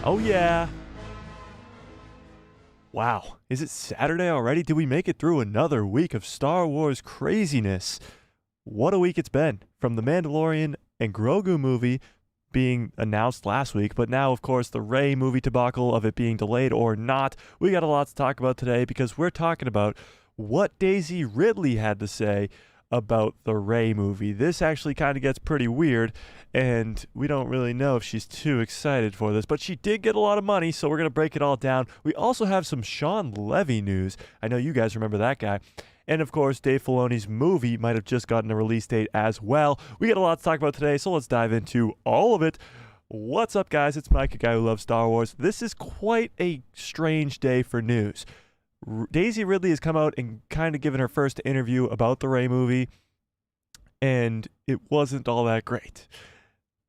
Oh, yeah. Wow. Is it Saturday already? Did we make it through another week of Star Wars craziness? What a week it's been. From the Mandalorian and Grogu movie being announced last week, but now, of course, the Rey movie debacle of it being delayed or not. We got a lot to talk about today because we're talking about what Daisy Ridley had to say about the Rey movie. This actually kind of gets pretty weird, and we don't really know if she's too excited for this, but she did get a lot of money, so we're going to break it all down. We also have some Sean Levy news. I know you guys remember that guy. And of course, Dave Filoni's movie might have just gotten a release date as well. We got a lot to talk about today, so let's dive into all of it. What's up, guys? It's Mike, a guy who loves Star Wars. This is quite a strange day for news. Daisy Ridley has come out and kind of given her first interview about the Rey movie, and it wasn't all that great.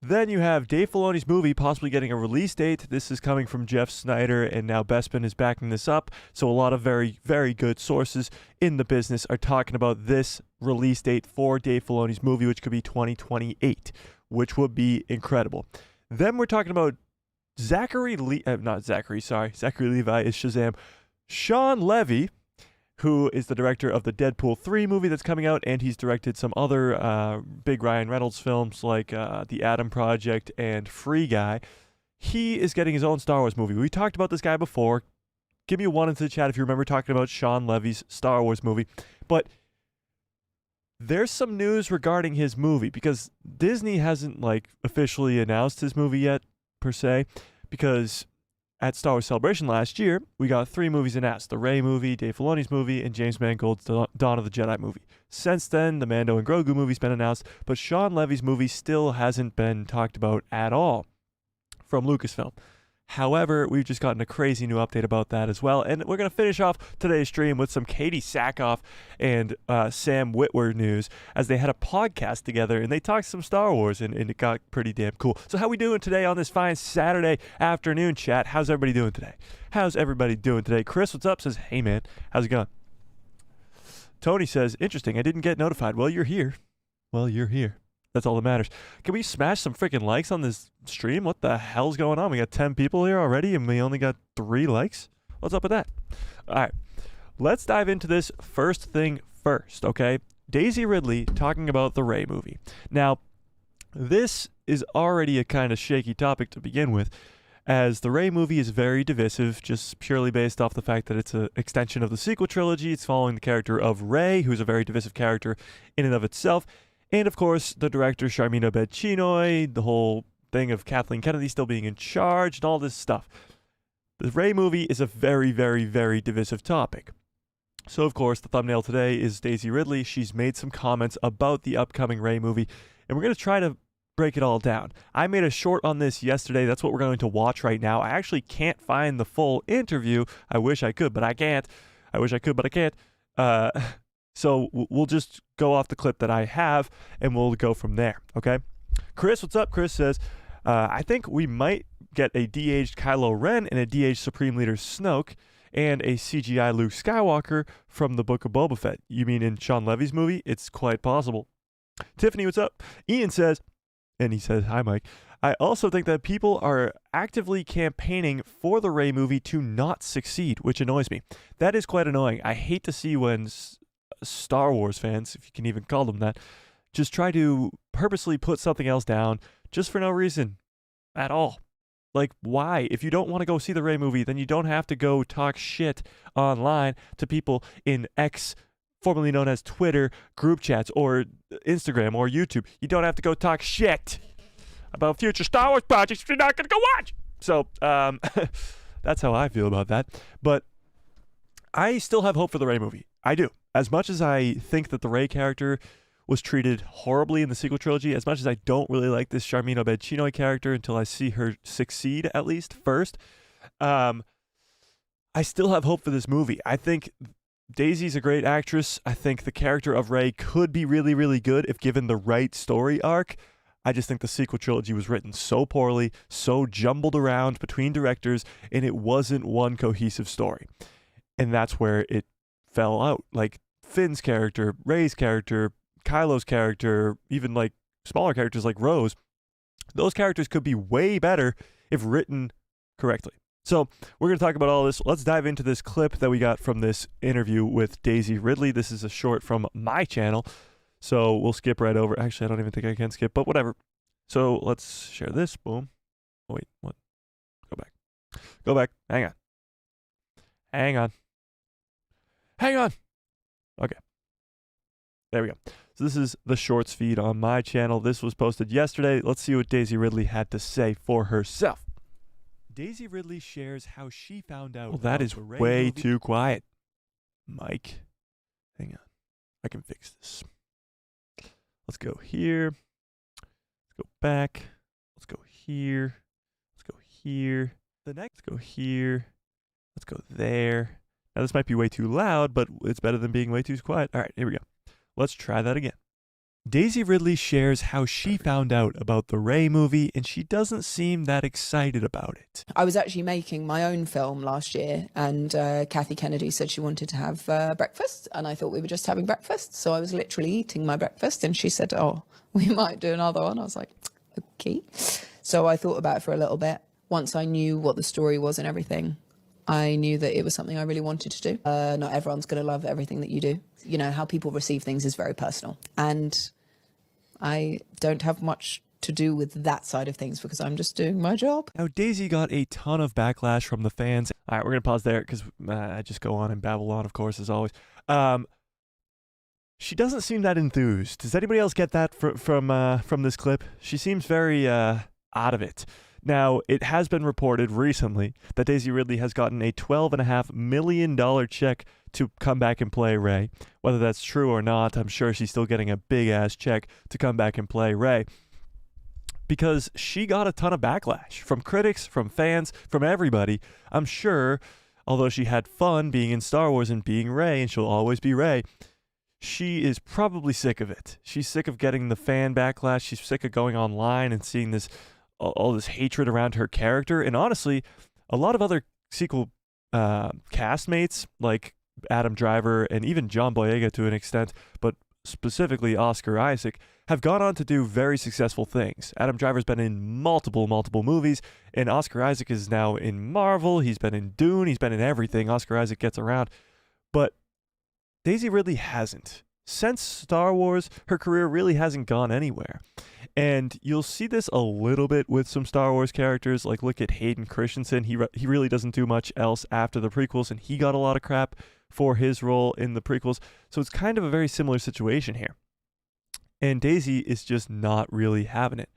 Then you have Dave Filoni's movie possibly getting a release date. This is coming from Jeff Snyder, and now Bespin is backing this up. So a lot of very, very good sources in the business are talking about this release date for Dave Filoni's movie, which could be 2028, which would be incredible. Then we're talking about Zachary Levi is Shazam. Sean Levy, who is the director of the Deadpool 3 movie that's coming out, and he's directed some other big Ryan Reynolds films like The Adam Project and Free Guy. He is getting his own Star Wars movie. We talked about this guy before. Give me a 1 into the chat if you remember talking about Sean Levy's Star Wars movie. But there's some news regarding his movie because Disney hasn't officially announced his movie yet, per se, because at Star Wars Celebration last year, we got 3 movies announced: the Rey movie, Dave Filoni's movie, and James Mangold's Dawn of the Jedi movie. Since then, the Mando and Grogu movie's been announced, but Sean Levy's movie still hasn't been talked about at all from Lucasfilm. However, we've just gotten a crazy new update about that as well, and we're going to finish off today's stream with some Katie Sackhoff and Sam Witwer news, as they had a podcast together and they talked some Star Wars, and it got pretty damn cool. So how we doing today on this fine Saturday afternoon, chat? How's everybody doing today? Chris, what's up? Says, hey man, how's it going? Tony says, interesting, I didn't get notified. Well, you're here. That's all that matters. Can we smash some freaking likes on this stream? What the hell's going on? We got 10 people here already and we only got 3 likes? What's up with that? All right, let's dive into this first thing first, okay? Daisy Ridley talking about the Rey movie. Now, this is already a kind of shaky topic to begin with, as the Rey movie is very divisive, just purely based off the fact that it's an extension of the sequel trilogy. It's following the character of Rey, who's a very divisive character in and of itself. And of course, the director, obaid-chinoy, the whole thing of Kathleen Kennedy still being in charge and all this stuff. The Rey movie is a very, very, very divisive topic. So of course, the thumbnail today is Daisy Ridley. She's made some comments about the upcoming Rey movie, and we're going to try to break it all down. I made a short on this yesterday. That's what we're going to watch right now. I actually can't find the full interview. I wish I could, but I can't. So we'll just go off the clip that I have, and we'll go from there, okay? Chris, what's up? Chris says, I think we might get a de-aged Kylo Ren and a de-aged Supreme Leader Snoke and a CGI Luke Skywalker from the Book of Boba Fett. You mean in Sean Levy's movie? It's quite possible. Tiffany, what's up? Ian says, and he says, hi, Mike. I also think that people are actively campaigning for the Rey movie to not succeed, which annoys me. That is quite annoying. I hate to see when Star Wars fans, if you can even call them that, just try to purposely put something else down just for no reason at all. Like, why? If you don't want to go see the Rey movie, then you don't have to go talk shit online to people in X, formerly known as Twitter, group chats, or Instagram, or YouTube. You don't have to go talk shit about future Star Wars projects if you're not going to go watch. So, that's how I feel about that. But I still have hope for the Rey movie. I do. As much as I think that the Rey character was treated horribly in the sequel trilogy, as much as I don't really like this obaid-chinoy character until I see her succeed, at least, first, I still have hope for this movie. I think Daisy's a great actress. I think the character of Rey could be really, really good if given the right story arc. I just think the sequel trilogy was written so poorly, so jumbled around between directors, and it wasn't one cohesive story. And that's where it fell out. Like Finn's character, Rey's character, Kylo's character, even smaller characters like Rose, those characters could be way better if written correctly. So we're going to talk about all this. Let's dive into this clip that we got from this interview with Daisy Ridley. This is a short from my channel, so we'll skip right over. Actually, I don't even think I can skip, but whatever. So let's share this. Boom. Oh, wait, what? Go back. Go back. Hang on. Hang on. Hang on. Okay. There we go. So this is the shorts feed on my channel. This was posted yesterday. Let's see what Daisy Ridley had to say for herself. Daisy Ridley shares how she found out. Well, that is way too quiet. Mike, hang on. I can fix this. Let's go here. Let's go back. Let's go here. Let's go here. Let's go here. Let's go there. Now this might be way too loud, but it's better than being way too quiet. All right, here we go. Let's try that again. Daisy Ridley shares how she found out about the Ray movie, and she doesn't seem that excited about it. I was actually making my own film last year, and Kathy Kennedy said she wanted to have breakfast, and I thought we were just having breakfast, so I was literally eating my breakfast, and she said, oh, we might do another one. I was like, okay. So I thought about it for a little bit. Once I knew what the story was and everything, I knew that it was something I really wanted to do. Not everyone's going to love everything that you do. You know, how people receive things is very personal. And I don't have much to do with that side of things because I'm just doing my job. Now, Daisy got a ton of backlash from the fans. All right, we're going to pause there because I just go on and babble on, of course, as always. She doesn't seem that enthused. Does anybody else get that from this clip? She seems very out of it. Now, it has been reported recently that Daisy Ridley has gotten a $12.5 million check to come back and play Ray. Whether that's true or not, I'm sure she's still getting a big-ass check to come back and play Ray. Because she got a ton of backlash from critics, from fans, from everybody. I'm sure, although she had fun being in Star Wars and being Ray, and she'll always be Ray, she is probably sick of it. She's sick of getting the fan backlash. She's sick of going online and seeing this all this hatred around her character. And honestly, a lot of other sequel castmates, like Adam Driver and even John Boyega to an extent, but specifically Oscar Isaac, have gone on to do very successful things. Adam Driver's been in multiple movies, and Oscar Isaac is now in Marvel. He's been in Dune. He's been in everything. Oscar Isaac gets around. But Daisy Ridley hasn't. Since Star Wars, her career really hasn't gone anywhere. And you'll see this a little bit with some Star Wars characters. Like, look at Hayden Christensen. He really doesn't do much else after the prequels, and he got a lot of crap for his role in the prequels. So it's kind of a very similar situation here. And Daisy is just not really having it.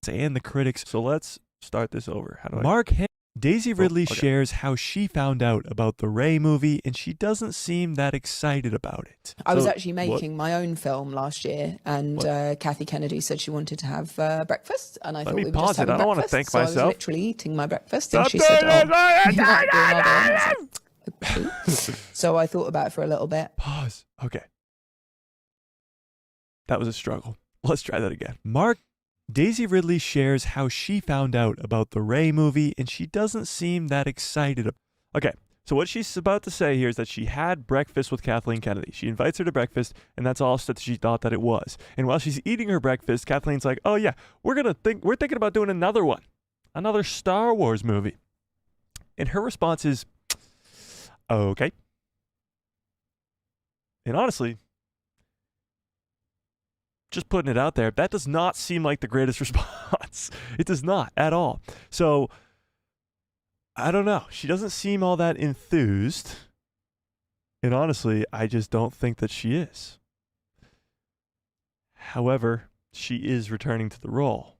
And the critics. So let's start this over. How do I... Daisy Ridley shares how she found out about the Ray movie, and she doesn't seem that excited about it. I was actually making my own film last year, and Kathy Kennedy said she wanted to have breakfast, and I thought we were just having breakfast. I don't want to thank myself. I was literally eating my breakfast, and she said, oh, you might do another one. Okay. So I thought about it for a little bit. Pause. Okay. That was a struggle. Let's try that again. Daisy Ridley shares how she found out about the Ray movie, and she doesn't seem that excited. Okay, so what she's about to say here is that she had breakfast with Kathleen Kennedy. She invites her to breakfast, and that's all that she thought that it was. And while she's eating her breakfast, Kathleen's like, oh yeah, we're thinking about doing another one, another Star Wars movie. And her response is, okay. And honestly, just putting it out there, that does not seem like the greatest response. It does not at all. So, I don't know. She doesn't seem all that enthused. And honestly, I just don't think that she is. However, she is returning to the role.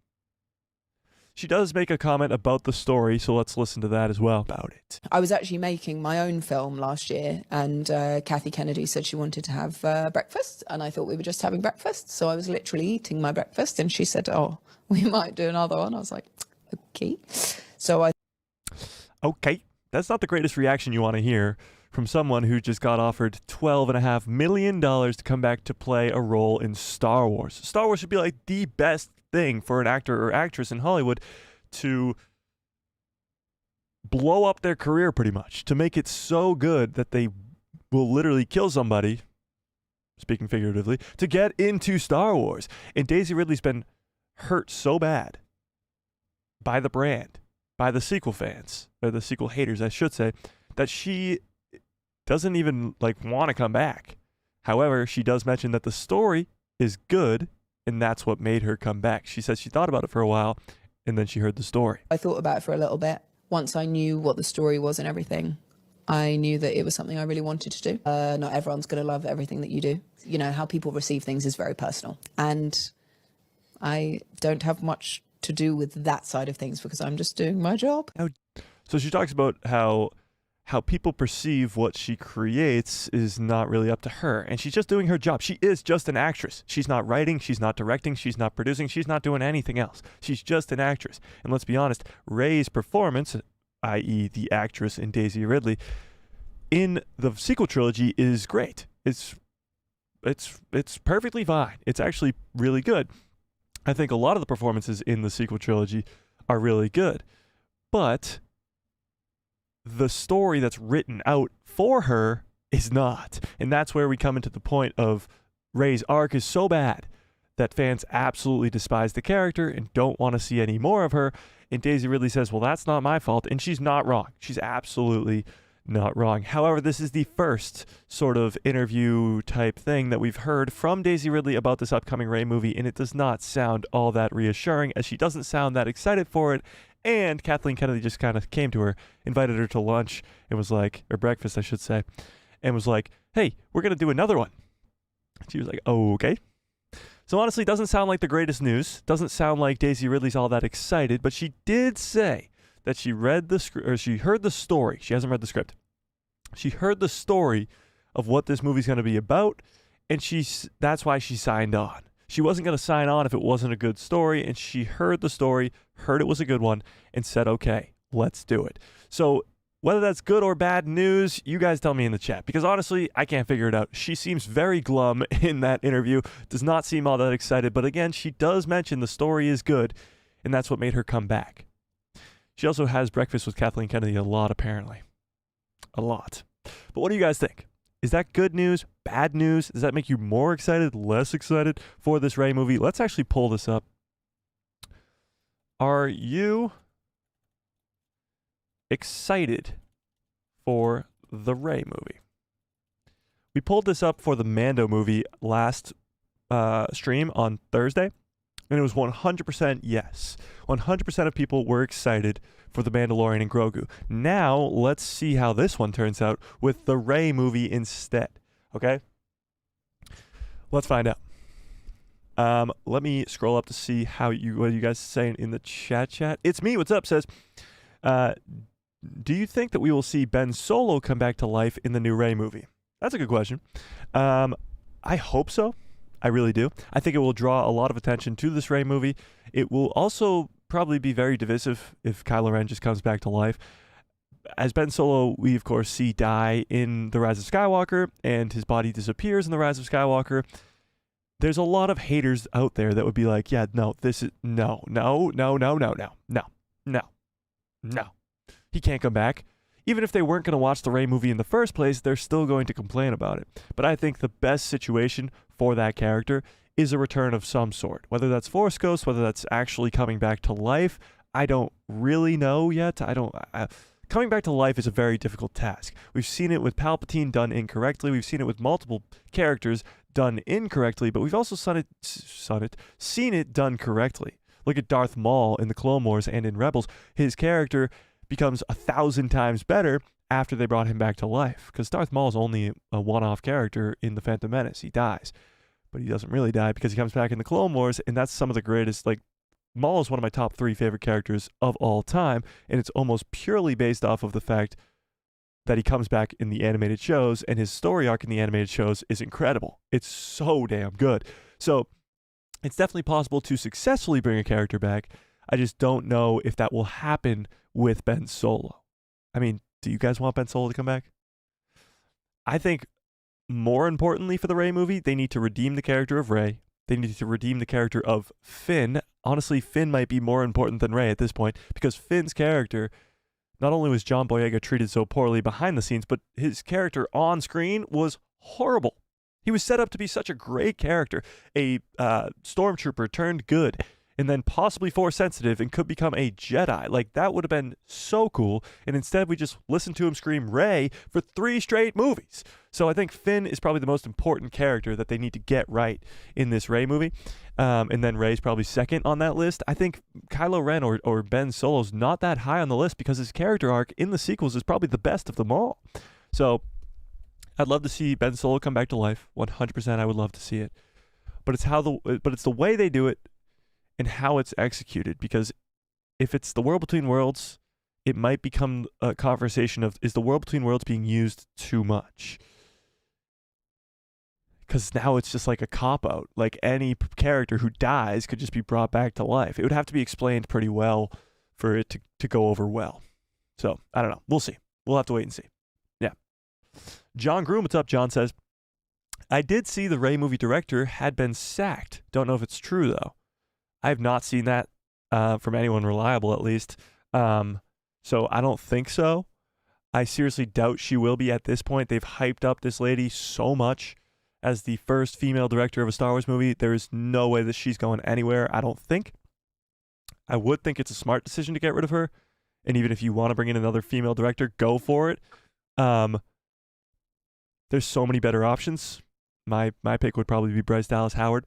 She does make a comment about the story, so let's listen to that as well about it. I was actually making my own film last year, and Kathy Kennedy said she wanted to have breakfast, and I thought we were just having breakfast, so I was literally eating my breakfast, and she said, oh, we might do another one. I was like, okay. So okay, that's not the greatest reaction you want to hear from someone who just got offered $12.5 million to come back to play a role in Star Wars. Star Wars should be like the best thing for an actor or actress in Hollywood to blow up their career pretty much, to make it so good that they will literally kill somebody, speaking figuratively, to get into Star Wars. And Daisy Ridley's been hurt so bad by the brand, by the sequel fans, or the sequel haters, I should say, that she doesn't even like want to come back. However, she does mention that the story is good, and that's what made her come back. She says she thought about it for a while, and then she heard the story. I thought about it for a little bit. Once I knew what the story was and everything, I knew that it was something I really wanted to do. Not everyone's going to love everything that you do. You know, how people receive things is very personal. And I don't have much to do with that side of things because I'm just doing my job. So she talks about how people perceive what she creates is not really up to her, and she's just doing her job. She is just an actress. She's not writing, she's not directing, she's not producing, she's not doing anything else. She's just an actress. And let's be honest, Rey's performance, i.e. the actress in Daisy Ridley, in the sequel trilogy is great. It's perfectly fine. It's actually really good. I think a lot of the performances in the sequel trilogy are really good. But the story that's written out for her is not. And that's where we come into the point of Rey's arc is so bad that fans absolutely despise the character and don't want to see any more of her. And Daisy Ridley says, well, that's not my fault. And she's not wrong. She's absolutely not wrong. However, this is the first sort of interview type thing that we've heard from Daisy Ridley about this upcoming Rey movie, and it does not sound all that reassuring, as she doesn't sound that excited for it. And Kathleen Kennedy just kind of came to her, invited her to lunch, and was like, or breakfast, I should say, and was like, hey, we're going to do another one. She was like, oh, okay. So honestly, doesn't sound like the greatest news. Doesn't sound like Daisy Ridley's all that excited, but she did say that she read the script, or she heard the story. She hasn't read the script. She heard the story of what this movie's going to be about, and that's why she signed on. She wasn't going to sign on if it wasn't a good story, and she heard the story, heard it was a good one, and said, okay, let's do it. So whether that's good or bad news, you guys tell me in the chat, because honestly, I can't figure it out. She seems very glum in that interview, does not seem all that excited, but again, she does mention the story is good, and that's what made her come back. She also has breakfast with Kathleen Kennedy a lot, apparently. A lot. But what do you guys think? Is that good news? Bad news? Does that make you more excited, less excited for this Rey movie? Let's actually pull this up. Are you excited for the Rey movie? We pulled this up for the Mando movie last stream on Thursday, and it was 100% yes. 100% of people were excited for The Mandalorian and Grogu. Now, let's see how this one turns out with the Rey movie instead. Okay? Let's find out. Let me scroll up to see what you guys are saying in the chat. It's me, what's up, says, do you think that we will see Ben Solo come back to life in the new Rey movie? That's a good question. I hope so. I really do. I think it will draw a lot of attention to this Rey movie. It will also probably be very divisive if Kylo Ren just comes back to life. As Ben Solo, we of course see die in The Rise of Skywalker, and his body disappears in The Rise of Skywalker. There's a lot of haters out there that would be like, yeah, no, this is, no. He can't come back. Even if they weren't going to watch the Rey movie in the first place, they're still going to complain about it. But I think the best situation for that character is a return of some sort. Whether that's Force Ghost, whether that's actually coming back to life, I don't really know yet. Coming back to life is a very difficult task. We've seen it with Palpatine done incorrectly. We've seen it with multiple characters done incorrectly, but we've also seen it done correctly. Look at Darth Maul in the Clone Wars and in Rebels. His character becomes 1,000 times better after they brought him back to life, because Darth Maul is only a one-off character in The Phantom Menace. He dies, but he doesn't really die because he comes back in the Clone Wars, and that's some of the greatest. Like, Maul is one of my top 3 favorite characters of all time, and it's almost purely based off of the fact that he comes back in the animated shows, and his story arc in the animated shows is incredible. It's so damn good. So it's definitely possible to successfully bring a character back. I just don't know if that will happen with Ben Solo. I mean, do you guys want Ben Solo to come back? I think more importantly for the Rey movie, they need to redeem the character of Rey. They need to redeem the character of Finn. Honestly, Finn might be more important than Rey at this point, because Finn's character, not only was John Boyega treated so poorly behind the scenes, but his character on screen was horrible. He was set up to be such a great character, a stormtrooper turned good, and then possibly Force sensitive and could become a Jedi. Like, that would have been so cool. And instead, we just listened to him scream Rey for 3 straight movies. So I think Finn is probably the most important character that they need to get right in this Rey movie. And then Rey's probably second on that list. I think Kylo Ren or Ben Solo's not that high on the list because his character arc in the sequels is probably the best of them all. So I'd love to see Ben Solo come back to life. 100% I would love to see it. But it's the way they do it and how it's executed, because if it's the world between worlds, it might become a conversation of, is the world between worlds being used too much? Because now it's just like a cop-out. Like, any character who dies could just be brought back to life. It would have to be explained pretty well for it to go over well. So, I don't know. We'll see. We'll have to wait and see. Yeah. John Groom, what's up? John says, I did see the Rey movie director had been sacked. Don't know if it's true, though. I have not seen that from anyone reliable, at least. So I don't think so. I seriously doubt she will be at this point. They've hyped up this lady so much as the first female director of a Star Wars movie. There is no way that she's going anywhere, I don't think. I would think it's a smart decision to get rid of her. And even if you want to bring in another female director, go for it. There's so many better options. My pick would probably be Bryce Dallas Howard.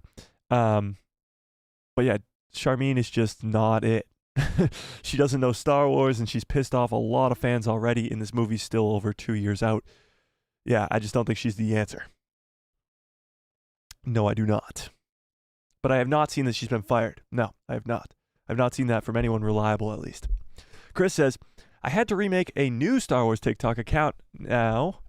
But yeah, Charmin is just not it. She doesn't know Star Wars, and she's pissed off a lot of fans already, and this movie's still over 2 years out. Yeah, I just don't think she's the answer. No, I do not. But I have not seen that she's been fired. No, I have not. I've not seen that from anyone reliable, at least. Chris says, I had to remake a new Star Wars TikTok account. Now,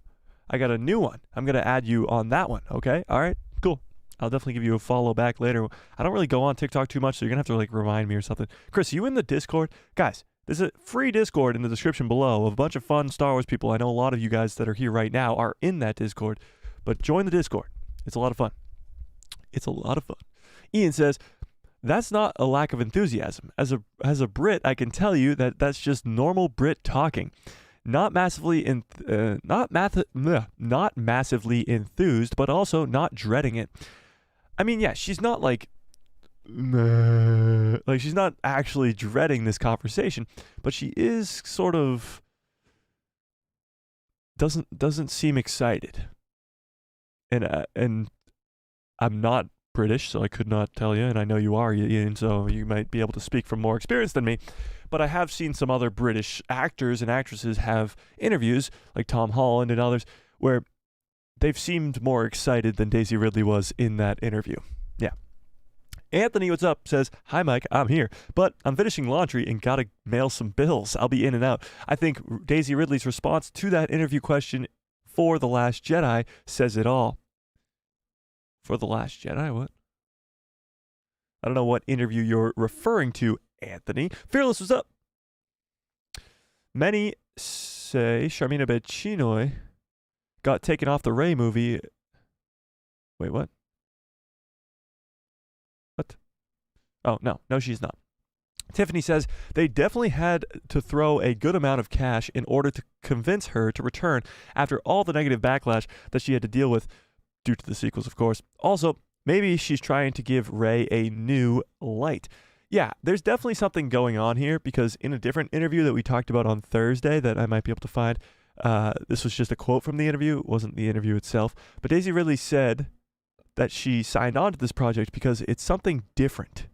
I got a new one. I'm going to add you on that one, okay? All right, cool. I'll definitely give you a follow back later. I don't really go on TikTok too much, so you're going to have to remind me or something. Chris, you in the Discord? Guys, there's a free Discord in the description below of a bunch of fun Star Wars people. I know a lot of you guys that are here right now are in that Discord, but join the Discord. It's a lot of fun. It's a lot of fun. Ian says, that's not a lack of enthusiasm. As a Brit, I can tell you that that's just normal Brit talking. Not massively enthused, but also not dreading it. I mean, yeah, she's not like she's not actually dreading this conversation, but she is sort of doesn't seem excited. And I'm not British, so I could not tell you, and I know you are, Ian, so you might be able to speak from more experience than me. But I have seen some other British actors and actresses have interviews, like Tom Holland and others, where they've seemed more excited than Daisy Ridley was in that interview. Yeah. Anthony, what's up, says, hi, Mike, I'm here, but I'm finishing laundry and gotta mail some bills. I'll be in and out. I think Daisy Ridley's response to that interview question for The Last Jedi says it all. For The Last Jedi? What? I don't know what interview you're referring to, Anthony. Fearless, what's up? Many say Charmin obaid-chinoy got taken off the Rey movie. Wait, what? What? Oh, no, she's not. Tiffany says they definitely had to throw a good amount of cash in order to convince her to return after all the negative backlash that she had to deal with due to the sequels, of course. Also, maybe she's trying to give Rey a new light. Yeah, there's definitely something going on here, because in a different interview that we talked about on Thursday that I might be able to find, this was just a quote from the interview. It wasn't the interview itself. But Daisy Ridley said that she signed on to this project because it's something different.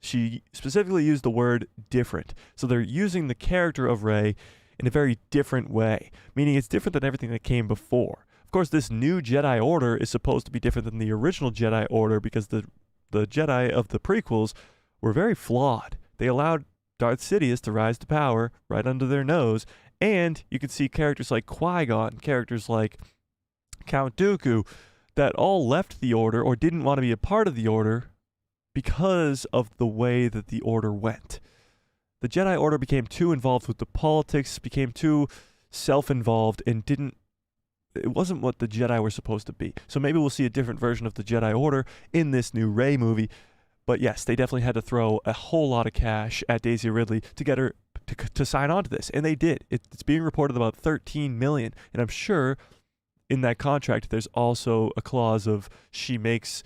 She specifically used the word different. So they're using the character of Rey in a very different way, meaning it's different than everything that came before. Of course, this new Jedi Order is supposed to be different than the original Jedi Order because the Jedi of the prequels were very flawed. They allowed Darth Sidious to rise to power right under their nose, and you could see characters like Qui-Gon, characters like Count Dooku, that all left the Order or didn't want to be a part of the Order because of the way that the Order went. The Jedi Order became too involved with the politics, became too self-involved, and it wasn't what the Jedi were supposed to be. So maybe we'll see a different version of the Jedi Order in this new Rey movie. But yes, they definitely had to throw a whole lot of cash at Daisy Ridley to get her to sign on to this. And they did. It's being reported about $13 million. And I'm sure in that contract, there's also a clause of she makes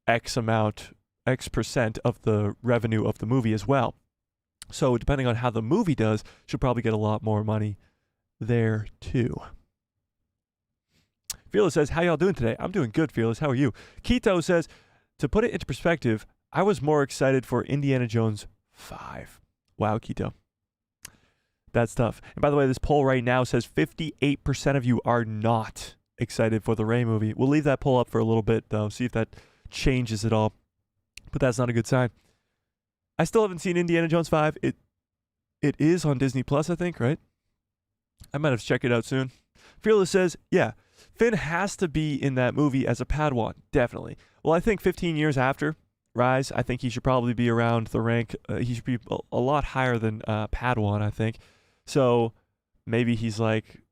X amount X% of the revenue of the movie as well. So depending on how the movie does, she'll probably get a lot more money there too. Fearless says, how y'all doing today? I'm doing good, Fearless. How are you? Keto says, to put it into perspective, I was more excited for Indiana Jones 5. Wow, Keto. That's tough. And by the way, this poll right now says 58% of you are not excited for the Rey movie. We'll leave that poll up for a little bit, though, see if that changes at all. But that's not a good sign. I still haven't seen Indiana Jones 5. It is on Disney Plus, I think, right? I might have to check it out soon. Fearless says, yeah, Finn has to be in that movie as a Padawan, definitely. Well, I think 15 years after Rise, I think he should probably be around the rank. He should be a lot higher than Padawan, I think. So maybe he's like,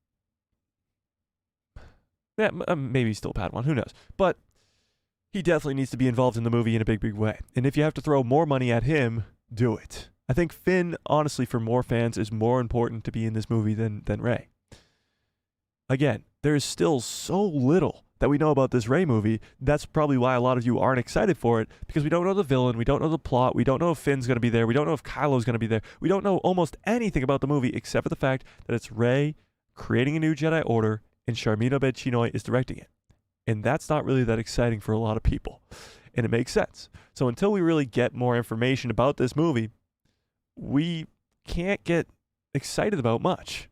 yeah, maybe he's still Padawan. Who knows? But he definitely needs to be involved in the movie in a big, big way. And if you have to throw more money at him, do it. I think Finn, honestly, for more fans, is more important to be in this movie than Rey. Again, there is still so little that we know about this Rey movie. That's probably why a lot of you aren't excited for it, because we don't know the villain, we don't know the plot, we don't know if Finn's going to be there, we don't know if Kylo's going to be there, we don't know almost anything about the movie except for the fact that it's Rey creating a new Jedi Order and Sharmeen Obaid-Chinoy is directing it. And that's not really that exciting for a lot of people. And it makes sense. So until we really get more information about this movie, we can't get excited about much.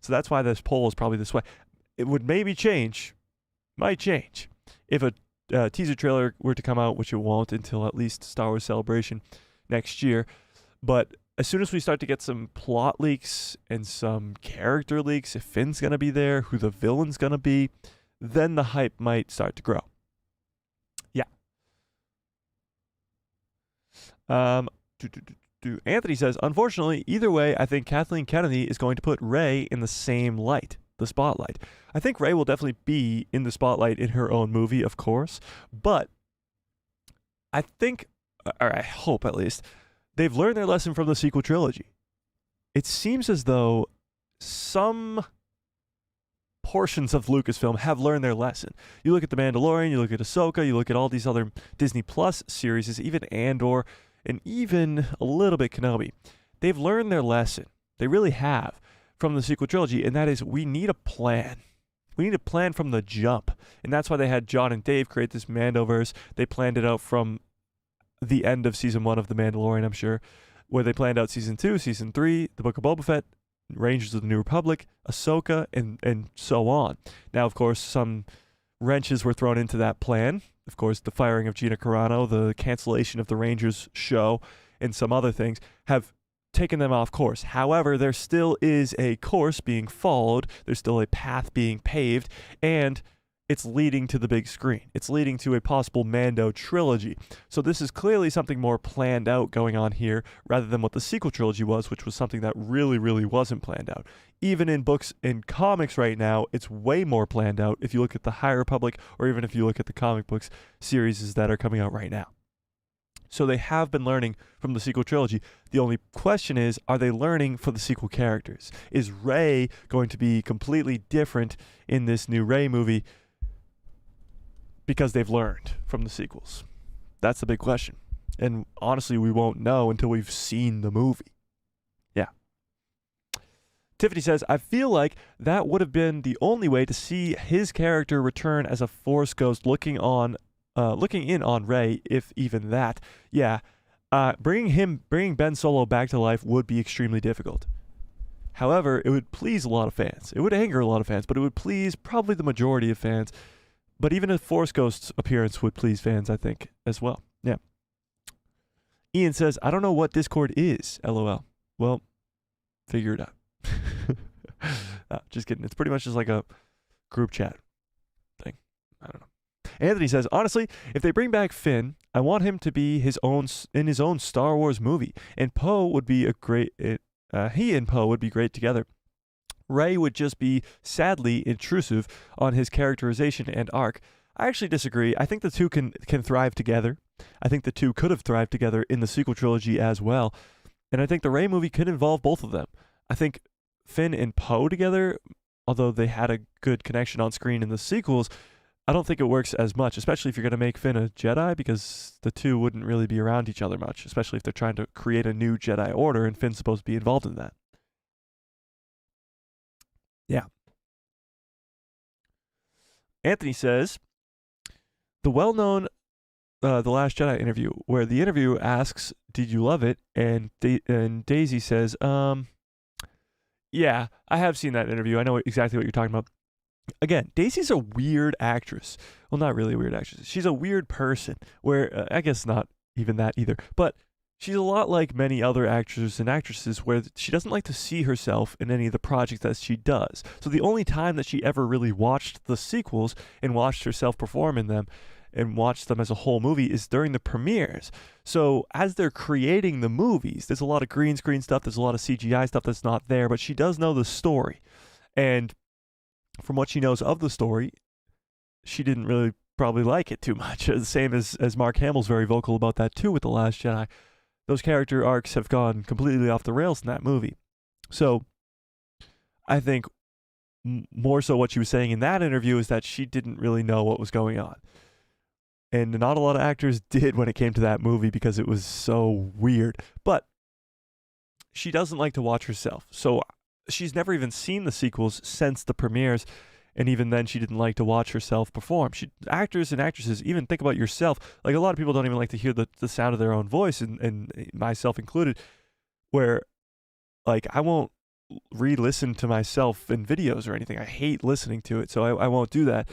So that's why this poll is probably this way. It would maybe change, might change, if a teaser trailer were to come out, which it won't until at least Star Wars Celebration next year. But as soon as we start to get some plot leaks and some character leaks, if Finn's going to be there, who the villain's going to be, then the hype might start to grow. Yeah. Anthony says, unfortunately, either way, I think Kathleen Kennedy is going to put Rey in the same light, the spotlight. I think Rey will definitely be in the spotlight in her own movie, of course, but I think, or I hope at least, they've learned their lesson from the sequel trilogy. It seems as though some portions of Lucasfilm have learned their lesson. You look at The Mandalorian, you look at Ahsoka, you look at all these other Disney Plus series, even Andor, and even a little bit Kenobi. They've learned their lesson. They really have from the sequel trilogy, and that is we need a plan. We need a plan from the jump. And that's why they had John and Dave create this Mandoverse. They planned it out from the end of season 1 of The Mandalorian, I'm sure, where they planned out season 2, season 3, The Book of Boba Fett, Rangers of the New Republic, Ahsoka, and so on. Now, of course, some wrenches were thrown into that plan. Of course, the firing of Gina Carano, the cancellation of the Rangers show, and some other things have taken them off course. However, there still is a course being followed. There's still a path being paved, and it's leading to the big screen. It's leading to a possible Mando trilogy. So this is clearly something more planned out going on here rather than what the sequel trilogy was, which was something that really, really wasn't planned out. Even in books and comics right now, it's way more planned out if you look at the High Republic or even if you look at the comic books series that are coming out right now. So they have been learning from the sequel trilogy. The only question is, are they learning for the sequel characters? Is Rey going to be completely different in this new Rey movie because they've learned from the sequels? That's the big question. And honestly, we won't know until we've seen the movie. Yeah. Tiffany says, I feel like that would have been the only way to see his character return as a Force ghost looking in on Rey, if even that. Yeah. Bringing Ben Solo back to life would be extremely difficult. However, it would please a lot of fans. It would anger a lot of fans, but it would please probably the majority of fans. But even a Force Ghost's appearance would please fans, I think, as well. Yeah. Ian says, I don't know what Discord is, LOL. Well, figure it out. Just kidding. It's pretty much just like a group chat thing. I don't know. Anthony says, honestly, if they bring back Finn, I want him to be in his own Star Wars movie. And Poe would be a great... he and Poe would be great together. Rey would just be sadly intrusive on his characterization and arc. I actually disagree. I think the two can thrive together. I think the two could have thrived together in the sequel trilogy as well. And I think the Rey movie could involve both of them. I think Finn and Poe together, although they had a good connection on screen in the sequels, I don't think it works as much, especially if you're going to make Finn a Jedi, because the two wouldn't really be around each other much, especially if they're trying to create a new Jedi Order and Finn's supposed to be involved in that. Yeah. Anthony says, the well-known The Last Jedi interview, where the interview asks, did you love it? And Daisy says, yeah, I have seen that interview. I know exactly what you're talking about. Again, Daisy's a weird actress. Well, not really a weird actress. She's a weird person, where I guess not even that either. But she's a lot like many other actors and actresses, where she doesn't like to see herself in any of the projects that she does. So the only time that she ever really watched the sequels and watched herself perform in them and watched them as a whole movie is during the premieres. So as they're creating the movies, there's a lot of green screen stuff, there's a lot of CGI stuff that's not there, but she does know the story. And from what she knows of the story, she didn't really probably like it too much. The same as Mark Hamill's very vocal about that too with The Last Jedi. Those character arcs have gone completely off the rails in that movie. So I think more so what she was saying in that interview is that she didn't really know what was going on. And not a lot of actors did when it came to that movie because it was so weird. But she doesn't like to watch herself. So she's never even seen the sequels since the premieres. And even then, she didn't like to watch herself perform. Actors and actresses, even think about yourself. Like, a lot of people don't even like to hear the sound of their own voice, and myself included, where, like, I won't re-listen to myself in videos or anything. I hate listening to it, so I won't do that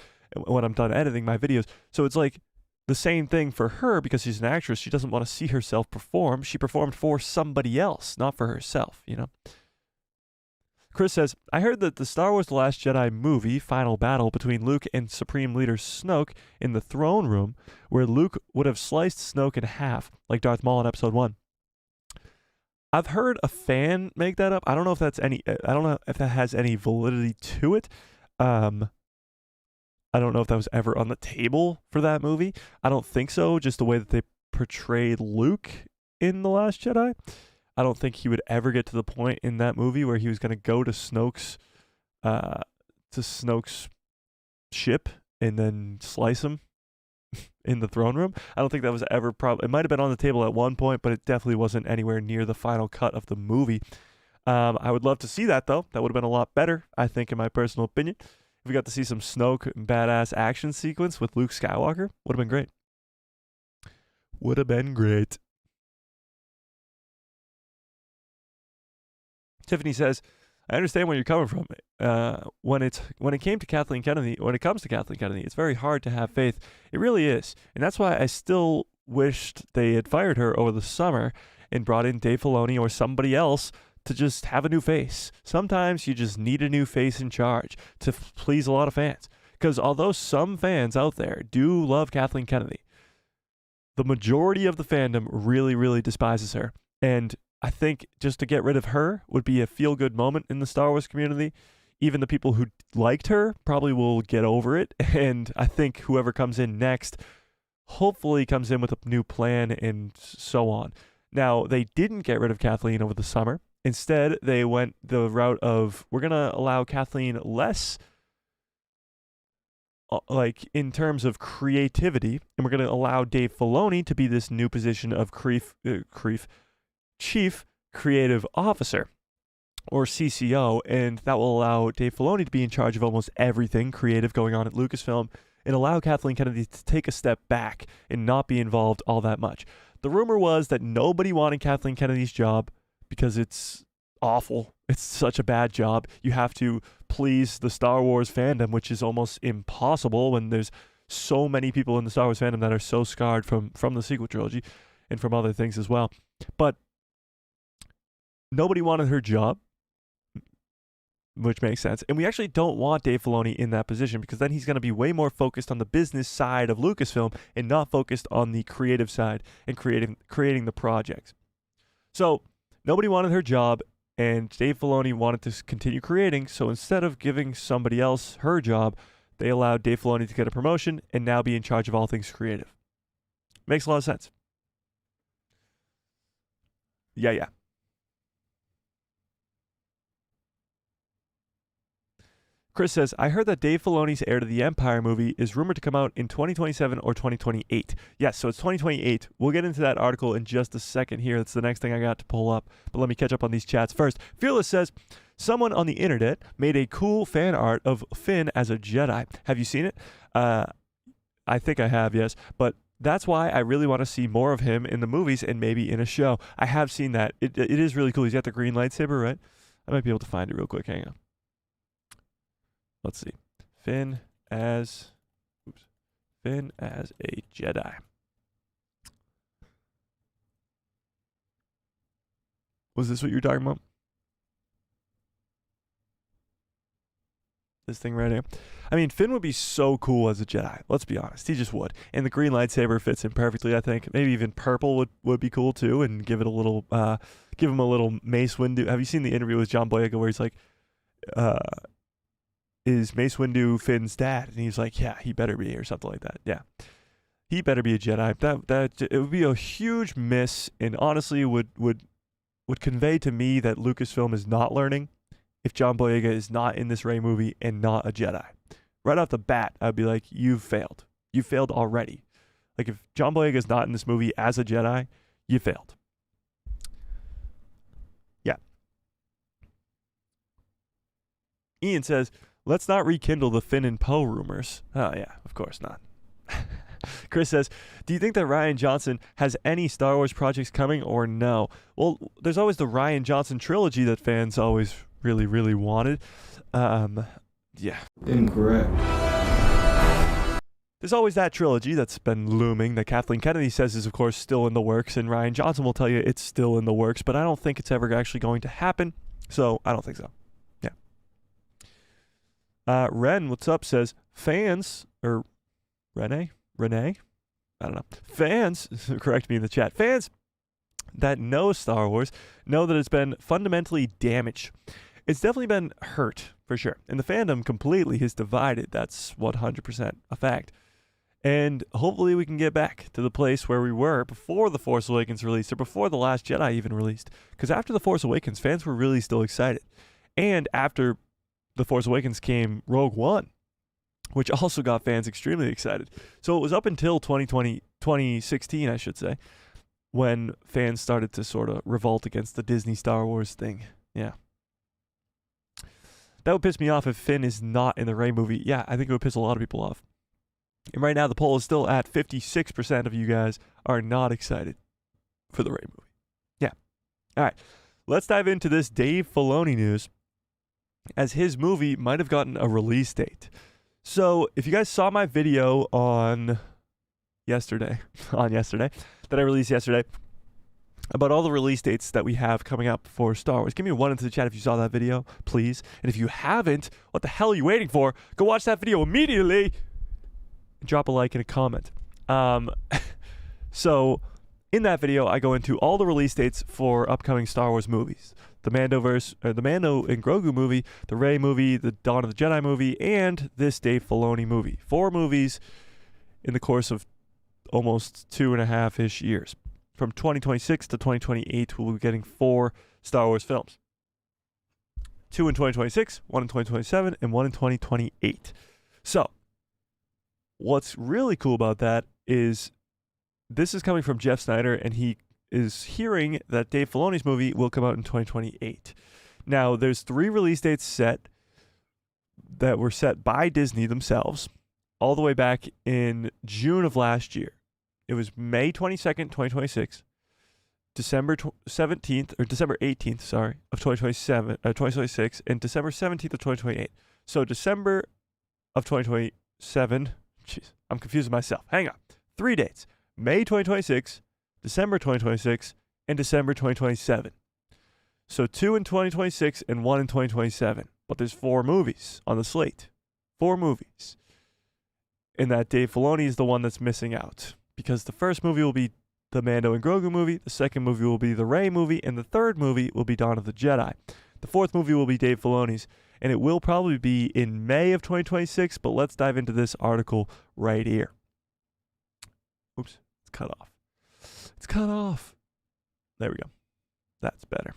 when I'm done editing my videos. So it's like the same thing for her, because she's an actress. She doesn't want to see herself perform. She performed for somebody else, not for herself, you know? Chris says, I heard that the Star Wars The Last Jedi movie final battle between Luke and Supreme Leader Snoke in the throne room, where Luke would have sliced Snoke in half, like Darth Maul in Episode 1. I've heard a fan make that up. I don't know if that has any validity to it. I don't know if that was ever on the table for that movie. I don't think so, just the way that they portrayed Luke in The Last Jedi. I don't think he would ever get to the point in that movie where he was going to go to Snoke's ship and then slice him in the throne room. I don't think that was ever it might have been on the table at one point, but it definitely wasn't anywhere near the final cut of the movie. I would love to see that, though. That would have been a lot better, I think, in my personal opinion. If we got to see some Snoke badass action sequence with Luke Skywalker, would have been great. Would have been great. Tiffany says, I understand where you're coming from. When it comes to Kathleen Kennedy, it's very hard to have faith. It really is. And that's why I still wished they had fired her over the summer and brought in Dave Filoni or somebody else to just have a new face. Sometimes you just need a new face in charge to please a lot of fans. Because although some fans out there do love Kathleen Kennedy, the majority of the fandom really, really despises her. And I think just to get rid of her would be a feel-good moment in the Star Wars community. Even the people who liked her probably will get over it. And I think whoever comes in next hopefully comes in with a new plan and so on. Now, they didn't get rid of Kathleen over the summer. Instead, they went the route of, we're going to allow Kathleen less, like, in terms of creativity, and we're going to allow Dave Filoni to be this new position of Chief Creative Officer, or CCO, and that will allow Dave Filoni to be in charge of almost everything creative going on at Lucasfilm, and allow Kathleen Kennedy to take a step back and not be involved all that much. The rumor was that nobody wanted Kathleen Kennedy's job because it's awful. It's such a bad job. You have to please the Star Wars fandom, which is almost impossible when there's so many people in the Star Wars fandom that are so scarred from the sequel trilogy and from other things as well. But nobody wanted her job, which makes sense. And we actually don't want Dave Filoni in that position, because then he's going to be way more focused on the business side of Lucasfilm and not focused on the creative side and creating the projects. So nobody wanted her job, and Dave Filoni wanted to continue creating. So instead of giving somebody else her job, they allowed Dave Filoni to get a promotion and now be in charge of all things creative. Makes a lot of sense. Yeah. Chris says, I heard that Dave Filoni's Heir to the Empire movie is rumored to come out in 2027 or 2028. Yes, so it's 2028. We'll get into that article in just a second here. That's the next thing I got to pull up. But let me catch up on these chats first. Fearless says, someone on the internet made a cool fan art of Finn as a Jedi. Have you seen it? I think I have, yes. But that's why I really want to see more of him in the movies and maybe in a show. I have seen that. It is really cool. He's got the green lightsaber, right? I might be able to find it real quick. Hang on. Let's see. Finn as a Jedi. Was this what you were talking about? This thing right here. I mean, Finn would be so cool as a Jedi. Let's be honest. He just would. And the green lightsaber fits him perfectly, I think. Maybe even purple would be cool too, and give it a little give him a little Mace Windu. Have you seen the interview with John Boyega where he's like, is Mace Windu Finn's dad? And he's like, yeah, he better be, or something like that. Yeah. He better be a Jedi. That it would be a huge miss, and honestly would convey to me that Lucasfilm is not learning if John Boyega is not in this Rey movie and not a Jedi. Right off the bat, I'd be like, you've failed. You failed already. Like, if John Boyega is not in this movie as a Jedi, you failed. Yeah. Ian says, let's not rekindle the Finn and Poe rumors. Oh, yeah, of course not. Chris says, do you think that Rian Johnson has any Star Wars projects coming or no? Well, there's always the Rian Johnson trilogy that fans always really, really wanted. Yeah. Incorrect. There's always that trilogy that's been looming that Kathleen Kennedy says is, of course, still in the works, and Rian Johnson will tell you it's still in the works, but I don't think it's ever actually going to happen, so I don't think so. Yeah. Ren, what's up, says, fans, or Renee? I don't know. Fans, correct me in the chat, fans that know Star Wars know that it's been fundamentally damaged. It's definitely been hurt, for sure. And the fandom completely is divided. That's 100% a fact. And hopefully we can get back to the place where we were before The Force Awakens released, or before The Last Jedi even released. Because after The Force Awakens, fans were really still excited. And after The Force Awakens came Rogue One, which also got fans extremely excited. So it was up until 2016, I should say, when fans started to sort of revolt against the Disney Star Wars thing. Yeah. That would piss me off if Finn is not in the Rey movie. Yeah, I think it would piss a lot of people off. And right now the poll is still at 56% of you guys are not excited for the Rey movie. Yeah. All right. Let's dive into this Dave Filoni news, as his movie might have gotten a release date. So if you guys saw my video on yesterday, that I released yesterday, about all the release dates that we have coming up for Star Wars. Give me a 1 into the chat if you saw that video, please. And if you haven't, what the hell are you waiting for? Go watch that video immediately. Drop a like and a comment. So in that video, I go into all the release dates for upcoming Star Wars movies. The Mando and Grogu movie, the Rey movie, the Dawn of the Jedi movie, and this Dave Filoni movie. 4 movies in the course of almost 2.5-ish years. From 2026 to 2028, we'll be getting 4 Star Wars films. 2 in 2026, 1 in 2027, and 1 in 2028. So, what's really cool about that is this is coming from Jeff Snyder, and he is hearing that Dave Filoni's movie will come out in 2028. Now, there's 3 release dates set that were set by Disney themselves all the way back in June of last year. It was May 22nd, 2026, December 18th, of 2026, and December 17th of 2028. So December of 2027, jeez, I'm confusing myself. Hang on. 3 dates, May 2026, December 2026, and December 2027. So 2 in 2026 and 1 in 2027. But there's 4 movies on the slate. 4 movies. And that Dave Filoni is the one that's missing out. Because the first movie will be the Mando and Grogu movie, the second movie will be the Rey movie, and the third movie will be Dawn of the Jedi. The 4th movie will be Dave Filoni's, and it will probably be in May of 2026, but let's dive into this article right here. Oops, it's cut off. There we go. That's better.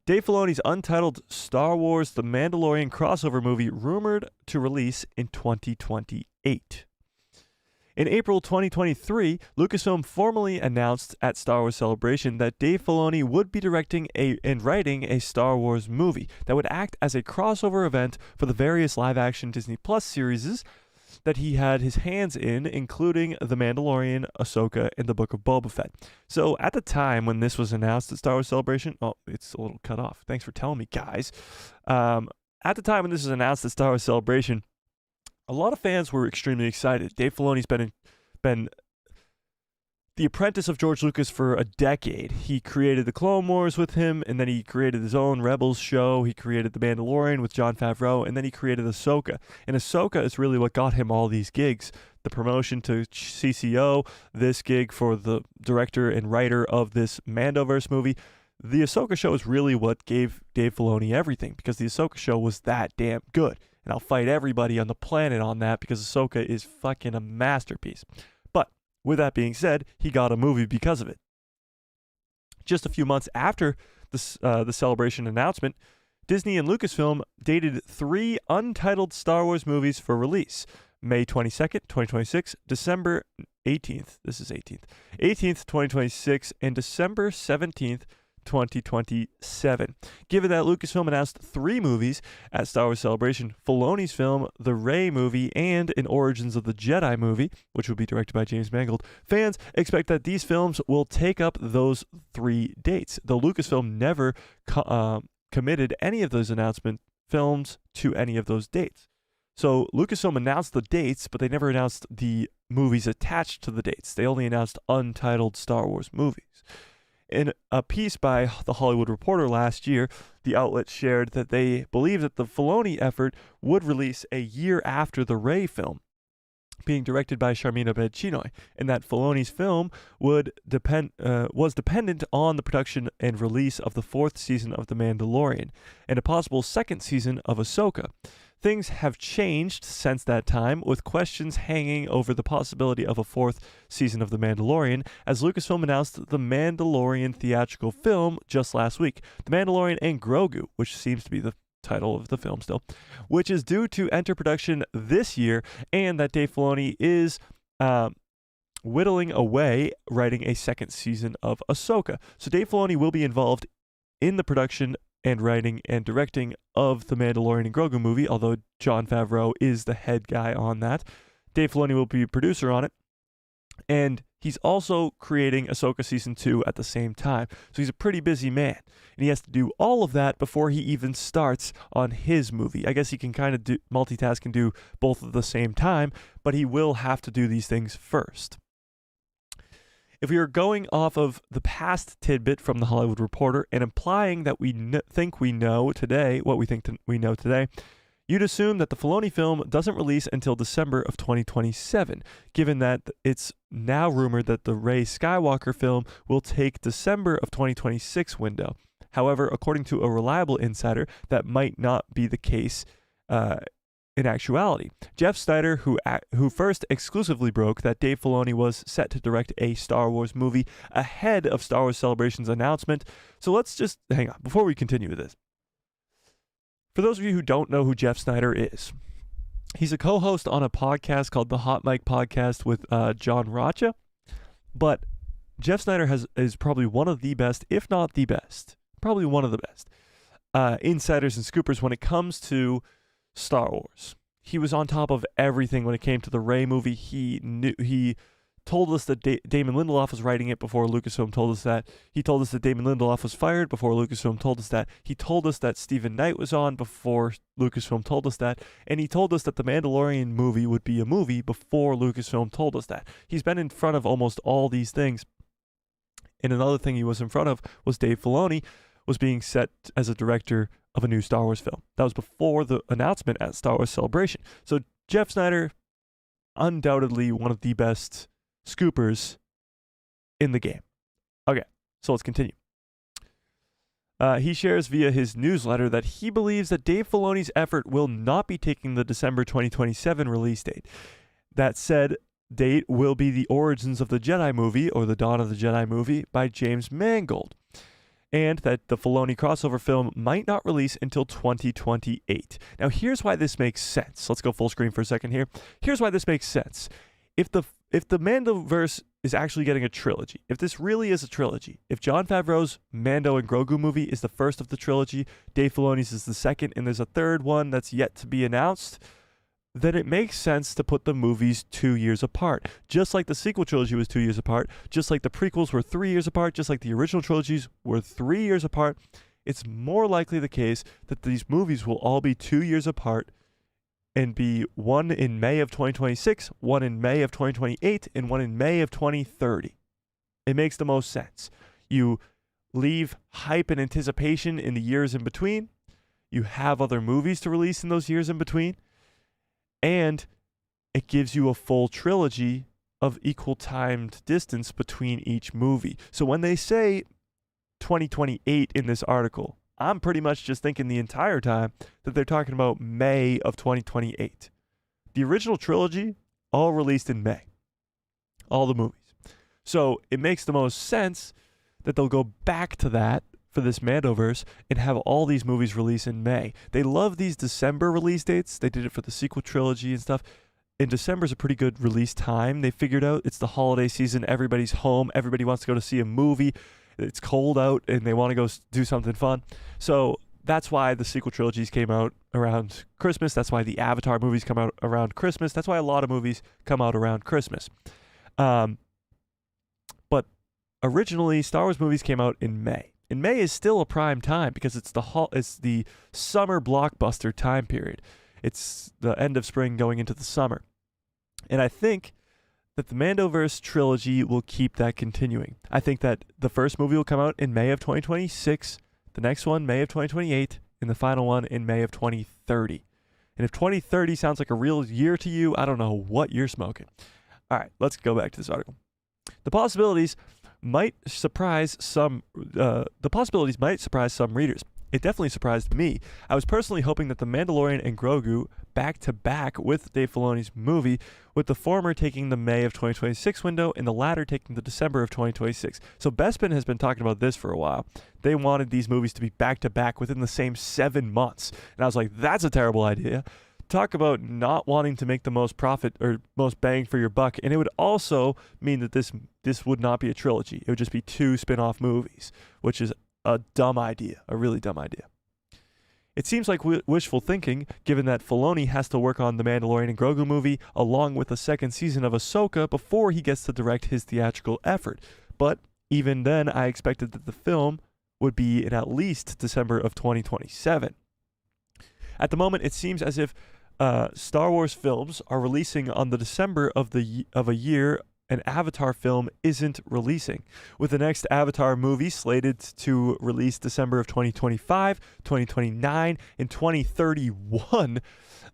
Dave Filoni's untitled Star Wars The Mandalorian crossover movie rumored to release in 2028. In April 2023, Lucasfilm formally announced at Star Wars Celebration that Dave Filoni would be directing and writing a Star Wars movie that would act as a crossover event for the various live-action Disney Plus series that he had his hands in, including The Mandalorian, Ahsoka, and The Book of Boba Fett. So at the time when this was announced at Star Wars Celebration, oh, it's a little cut off. Thanks for telling me, guys. At the time when this was announced at Star Wars Celebration, a lot of fans were extremely excited. Dave Filoni's been the apprentice of George Lucas for a decade. He created the Clone Wars with him, and then he created his own Rebels show. He created The Mandalorian with Jon Favreau, and then he created Ahsoka. And Ahsoka is really what got him all these gigs. The promotion to CCO, this gig for the director and writer of this Mandoverse movie. The Ahsoka show is really what gave Dave Filoni everything, because the Ahsoka show was that damn good. And I'll fight everybody on the planet on that, because Ahsoka is fucking a masterpiece. But with that being said, he got a movie because of it. Just a few months after the Celebration announcement, Disney and Lucasfilm dated 3 untitled Star Wars movies for release. May 22nd, 2026, December 18th, 2026, and December 17th, 2027. Given that Lucasfilm announced 3 movies at Star Wars Celebration, Filoni's film, the Rey movie, and an Origins of the Jedi movie, which will be directed by James Mangold, fans expect that these films will take up those 3 dates, though Lucasfilm never committed any of those announcement films to any of those dates. So Lucasfilm announced the dates, but they never announced the movies attached to the dates. They only announced untitled Star Wars movies. In a piece by The Hollywood Reporter last year, the outlet shared that they believe that the Filoni effort would release a year after the Rey film, being directed by obaid-chinoy, and that Filoni's film was dependent on the production and release of the 4th season of The Mandalorian and a possible 2nd season of Ahsoka. Things have changed since that time, with questions hanging over the possibility of a 4th season of The Mandalorian, as Lucasfilm announced the Mandalorian theatrical film just last week, The Mandalorian and Grogu, which seems to be the title of the film still, which is due to enter production this year, and that Dave Filoni is whittling away writing a 2nd season of Ahsoka. So Dave Filoni will be involved in the production and writing and directing of the Mandalorian and Grogu movie, although Jon Favreau is the head guy on that. Dave Filoni will be a producer on it, and he's also creating Ahsoka Season 2 at the same time. So he's a pretty busy man, and he has to do all of that before he even starts on his movie. I guess he can kind of multitask and do both at the same time, but he will have to do these things first. If we are going off of the past tidbit from The Hollywood Reporter and implying that we think we know today, what we think we know today, you'd assume that the Filoni film doesn't release until December of 2027, given that it's now rumored that the Rey Skywalker film will take December of 2026 window. However, according to a reliable insider, that might not be the case in actuality. Jeff Snyder, who first exclusively broke that Dave Filoni was set to direct a Star Wars movie ahead of Star Wars Celebration's announcement. So let's just hang on before we continue with this. For those of you who don't know who Jeff Snyder is, he's a co-host on a podcast called the Hot Mic Podcast with John Rocha. But Jeff Snyder is probably one of the best, if not the best, probably one of the best insiders and scoopers when it comes to Star Wars. He was on top of everything when it came to the Rey movie. He told us that Damon Lindelof was writing it before Lucasfilm told us that. He told us that Damon Lindelof was fired before Lucasfilm told us that. He told us that Stephen Knight was on before Lucasfilm told us that. And he told us that the Mandalorian movie would be a movie before Lucasfilm told us that. He's been in front of almost all these things. And another thing he was in front of was Dave Filoni was being set as a director of a new Star Wars film. That was before the announcement at Star Wars Celebration. So Jeff Snyder, undoubtedly one of the best scoopers in the game. Okay, so let's continue. He shares via his newsletter that he believes that Dave Filoni's effort will not be taking the December 2027 release date. That said date will be the Origins of the Jedi movie, or the Dawn of the Jedi movie, by James Mangold. and that the Filoni crossover film might not release until 2028. Now, here's why this makes sense. Let's go full screen for a second here. Here's why this makes sense. If the Mandoverse is actually getting a trilogy, if this really is a trilogy, if Jon Favreau's Mando and Grogu movie is the first of the trilogy, Dave Filoni's is the second, and there's a third one that's yet to be announced, then it makes sense to put the movies 2 years apart. Just like the sequel trilogy was 2 years apart, just like the prequels were 3 years apart, just like the original trilogies were 3 years apart, it's more likely the case that these movies will all be 2 years apart and be one in May of 2026, one in May of 2028, and one in May of 2030. It makes the most sense. You leave hype and anticipation in the years in between. You have other movies to release in those years in between. And it gives you a full trilogy of equal timed distance between each movie. So when they say 2028 in this article, I'm pretty much just thinking the entire time that they're talking about May of 2028. The original trilogy, all released in May. All the movies. So it makes the most sense that they'll go back to that for this Mandoverse and have all these movies release in May. They love these December release dates. They did it for the sequel trilogy and stuff. And December is a pretty good release time. They figured out it's the holiday season. Everybody's home. Everybody wants to go to see a movie. It's cold out and they want to go do something fun. So that's why the sequel trilogies came out around Christmas. That's why the Avatar movies come out around Christmas. That's why a lot of movies come out around Christmas. But originally, Star Wars movies came out in May. And May is still a prime time because it's the summer blockbuster time period. It's the end of spring going into the summer. And I think that the Mandoverse trilogy will keep that continuing. I think that the first movie will come out in May of 2026, the next one May of 2028, and the final one in May of 2030. And if 2030 sounds like a real year to you, I don't know what you're smoking. All right, let's go back to this article. The possibilities might surprise some readers. It definitely surprised me. I was personally hoping that The Mandalorian and Grogu back-to-back with Dave Filoni's movie, with the former taking the May of 2026 window and the latter taking the December of 2026. So Bespin has been talking about this for a while. They wanted these movies to be back-to-back within the same 7 months. And I was like, that's a terrible idea. Talk about not wanting to make the most profit or most bang for your buck. And it would also mean that this would not be a trilogy. It would just be 2 spin-off movies, which is a dumb idea, a really dumb idea. It seems like wishful thinking, given that Filoni has to work on the Mandalorian and Grogu movie along with a second season of Ahsoka before he gets to direct his theatrical effort. But even then, I expected that the film would be in at least December of 2027. At the moment, it seems as if Star Wars films are releasing on the December of a year an Avatar film isn't releasing, with the next Avatar movie slated to release December of 2025, 2029, and 2031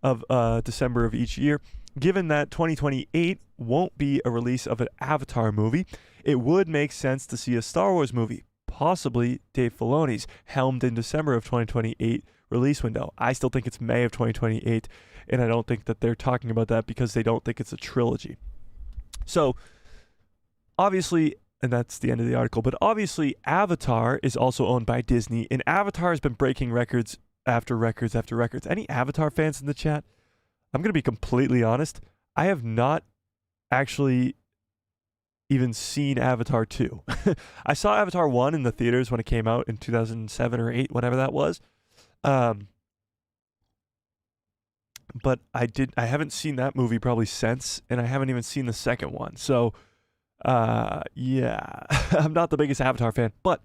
of December of each year. Given that 2028 won't be a release of an Avatar movie, it would make sense to see a Star Wars movie, possibly Dave Filoni's, helmed in December of 2028 release window. I still think it's May of 2028, and I don't think that they're talking about that because they don't think it's a trilogy. So, obviously, and that's the end of the article, but obviously Avatar is also owned by Disney, and Avatar has been breaking records after records after records. Any Avatar fans in the chat? I'm going to be completely honest. I have not actually even seen Avatar 2. I saw Avatar 1 in the theaters when it came out in 2007 or 8, whatever that was. But I haven't seen that movie probably since, and I haven't even seen the second one. So, yeah, I'm not the biggest Avatar fan, but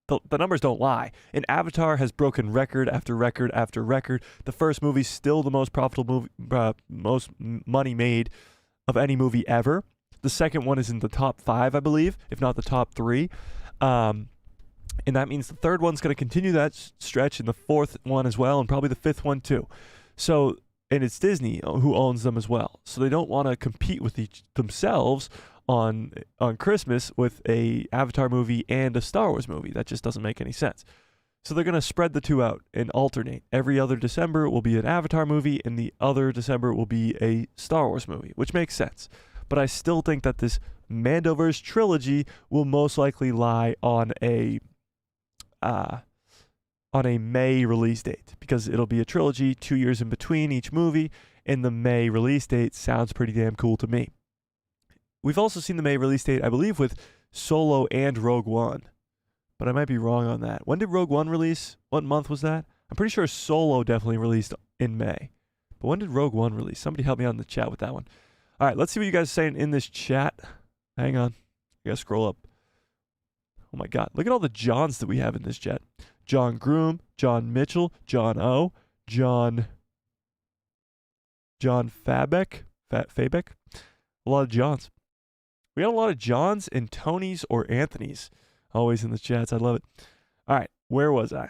the numbers don't lie. And Avatar has broken record after record after record. The first movie's still the most profitable movie, most money made of any movie ever. The second one is in the top 5, I believe, if not the top 3. And that means the third one's going to continue that stretch, and the fourth one as well, and probably the fifth one too. So, and it's Disney who owns them as well. So they don't want to compete with themselves on Christmas with a Avatar movie and a Star Wars movie. That just doesn't make any sense. So they're going to spread the two out and alternate. Every other December will be an Avatar movie, and the other December will be a Star Wars movie, which makes sense. But I still think that this Mandoverse trilogy will most likely lie on a on a May release date, because it'll be a trilogy, 2 years in between each movie, and the May release date sounds pretty damn cool to me. We've also seen the May release date, I believe, with Solo and Rogue One, but I might be wrong on that. When did Rogue One release? What month was that? I'm pretty sure Solo definitely released in May, but when did Rogue One release? Somebody help me out in the chat with that one. All right, let's see what you guys are saying in this chat. Hang on. I gotta scroll up. Oh my God, look at all the Johns that we have in this chat. John Groom, John Mitchell, John O, John Fabeck. A lot of Johns. We got a lot of Johns and Tonys or Anthonys always in the chats. I love it. All right, where was I?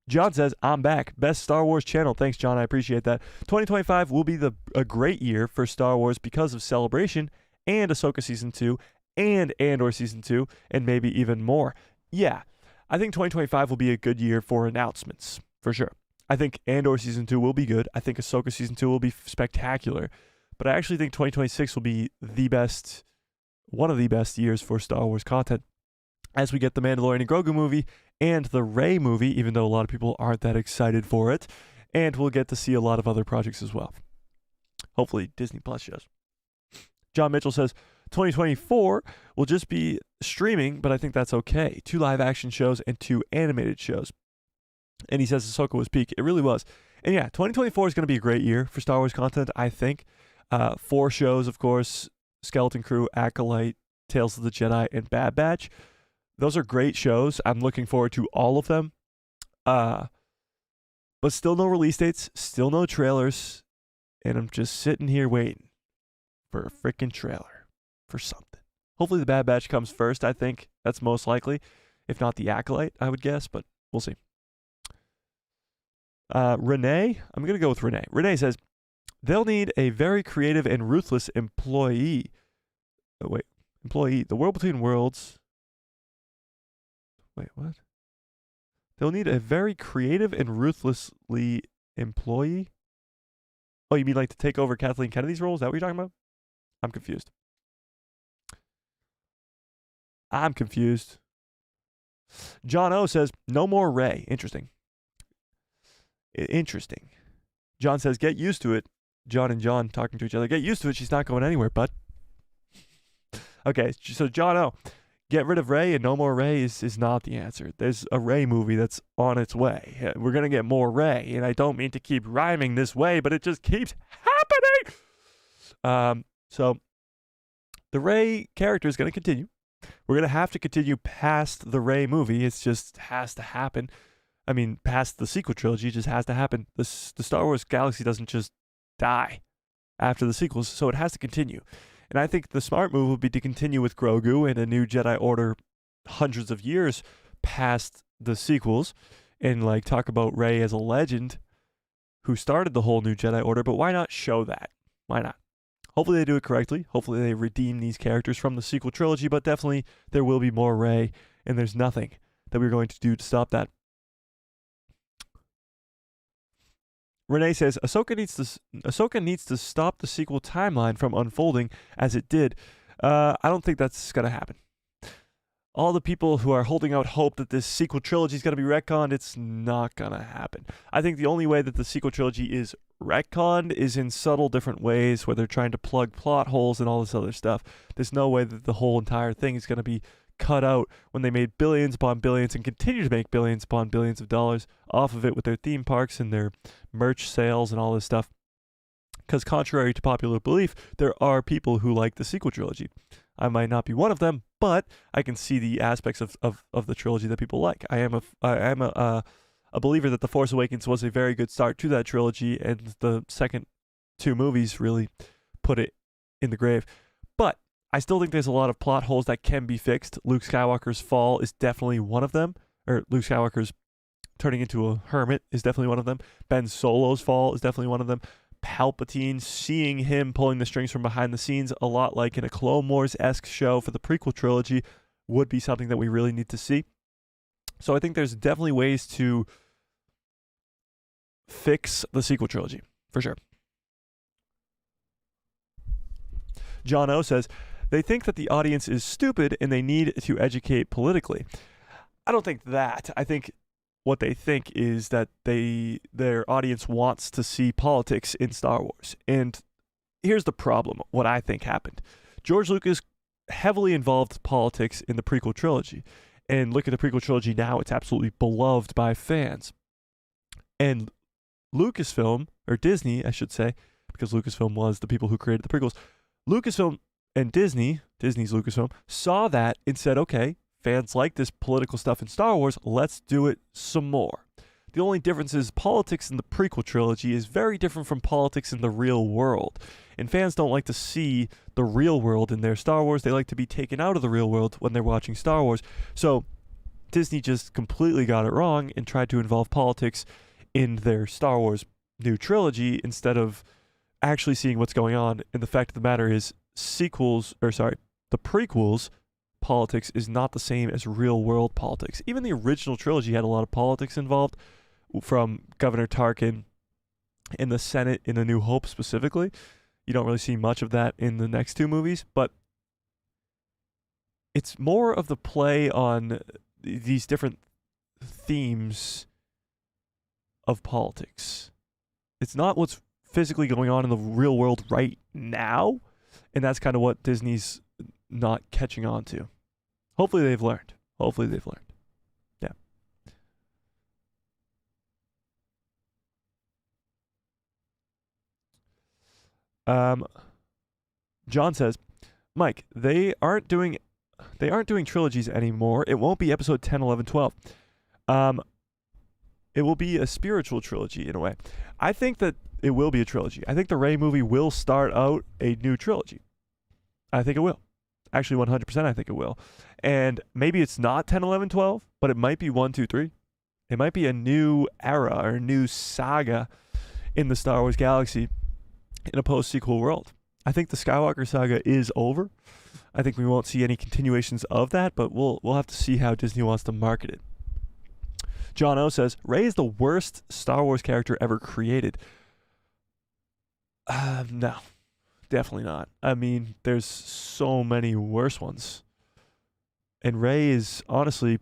John says, I'm back. Best Star Wars channel. Thanks, John. I appreciate that. 2025 will be a great year for Star Wars because of Celebration and Ahsoka Season 2 and Andor Season 2 and maybe even more. Yeah, I think 2025 will be a good year for announcements, for sure. I think Andor Season 2 will be good. I think Ahsoka Season 2 will be spectacular. But I actually think 2026 will be one of the best years for Star Wars content, as we get the Mandalorian and Grogu movie and the Rey movie, even though a lot of people aren't that excited for it. And we'll get to see a lot of other projects as well. Hopefully Disney Plus shows. John Mitchell says, 2024 will just be streaming, but I think that's okay. 2 live action shows and 2 animated shows. And he says Ahsoka was peak. It really was. And yeah, 2024 is going to be a great year for Star Wars content, I think. 4 shows, of course, Skeleton Crew, Acolyte, Tales of the Jedi, and Bad Batch. Those are great shows. I'm looking forward to all of them. But still no release dates, still no trailers, and I'm just sitting here waiting for a freaking trailer for something. Hopefully the Bad Batch comes first, I think. That's most likely. If not the Acolyte, I would guess, but we'll see. Renee, I'm going to go with Renee. Renee says, they'll need a very creative and ruthless employee. Employee. The world between worlds. Wait, what? They'll need a very creative and ruthlessly employee? Oh, you mean like to take over Kathleen Kennedy's role? Is that what you're talking about? I'm confused. John O says, no more Rey. Interesting. John says, get used to it. John and John talking to each other. Get used to it. She's not going anywhere, bud. Okay, so John O, get rid of Rey and no more Rey is not the answer. There's a Rey movie that's on its way. We're going to get more Rey, and I don't mean to keep rhyming this way, but it just keeps happening. So the Rey character is going to continue. We're going to have to continue past the Rey movie. It just has to happen. I mean, past the sequel trilogy, it just has to happen. The Star Wars galaxy doesn't just die after the sequels, so it has to continue. And I think the smart move would be to continue with Grogu and a new Jedi Order hundreds of years past the sequels and like talk about Rey as a legend who started the whole new Jedi Order, but why not show that? Why not? Hopefully they do it correctly. Hopefully they redeem these characters from the sequel trilogy, but definitely there will be more Rey, and there's nothing that we're going to do to stop that. Renee says, Ahsoka needs to stop the sequel timeline from unfolding as it did. I don't think that's going to happen. All the people who are holding out hope that this sequel trilogy is going to be retconned, it's not going to happen. I think the only way that the sequel trilogy is retconned is in subtle different ways where they're trying to plug plot holes and all this other stuff. There's no way that the whole entire thing is going to be cut out when they made billions upon billions and continue to make billions upon billions of dollars off of it with their theme parks and their merch sales and all this stuff. Because contrary to popular belief, there are people who like the sequel trilogy. I might not be one of them, but I can see the aspects of the trilogy that people like. I am a believer that The Force Awakens was a very good start to that trilogy, and the second 2 movies really put it in the grave. But I still think there's a lot of plot holes that can be fixed. Luke Skywalker's fall is definitely one of them. Or Luke Skywalker's turning into a hermit is definitely one of them. Ben Solo's fall is definitely one of them. Palpatine, seeing him pulling the strings from behind the scenes, a lot like in a Clone Wars-esque show for the prequel trilogy, would be something that we really need to see. So I think there's definitely ways to fix the sequel trilogy, for sure. John O says, they think that the audience is stupid and they need to educate politically. I don't think that. I think what they think is that their audience wants to see politics in Star Wars. And here's the problem, what I think happened. George Lucas heavily involved politics in the prequel trilogy. And look at the prequel trilogy now, it's absolutely beloved by fans. And Lucasfilm, or Disney, I should say, because Lucasfilm was the people who created the prequels, Lucasfilm and Disney's Lucasfilm, saw that and said, okay, fans like this political stuff in Star Wars, let's do it some more. The only difference is politics in the prequel trilogy is very different from politics in the real world. And fans don't like to see the real world in their Star Wars. They like to be taken out of the real world when they're watching Star Wars. So Disney just completely got it wrong and tried to involve politics in their Star Wars new trilogy instead of actually seeing what's going on. And the fact of the matter is the prequels politics is not the same as real world politics. Even the original trilogy had a lot of politics involved, from Governor Tarkin in the Senate in A New Hope specifically. You don't really see much of that in the next two movies, but it's more of the play on these different themes of politics. It's not what's physically going on in the real world right now, and that's kind of what Disney's not catching on to. Hopefully they've learned. Yeah. John says, Mike, they aren't doing trilogies anymore. It won't be episode 10, 11, 12. It will be a spiritual trilogy in a way. I think that it will be a trilogy. I think the Rey movie will start out a new trilogy. I think it will. Actually, 100% I think it will. And maybe it's not 10, 11, 12, but it might be 1, 2, 3. It might be a new era or a new saga in the Star Wars galaxy in a post-sequel world. I think the Skywalker saga is over. I think we won't see any continuations of that, but we'll have to see how Disney wants to market it. John O says, Rey is the worst Star Wars character ever created. No, definitely not. I mean, there's so many worse ones. And Rey is honestly,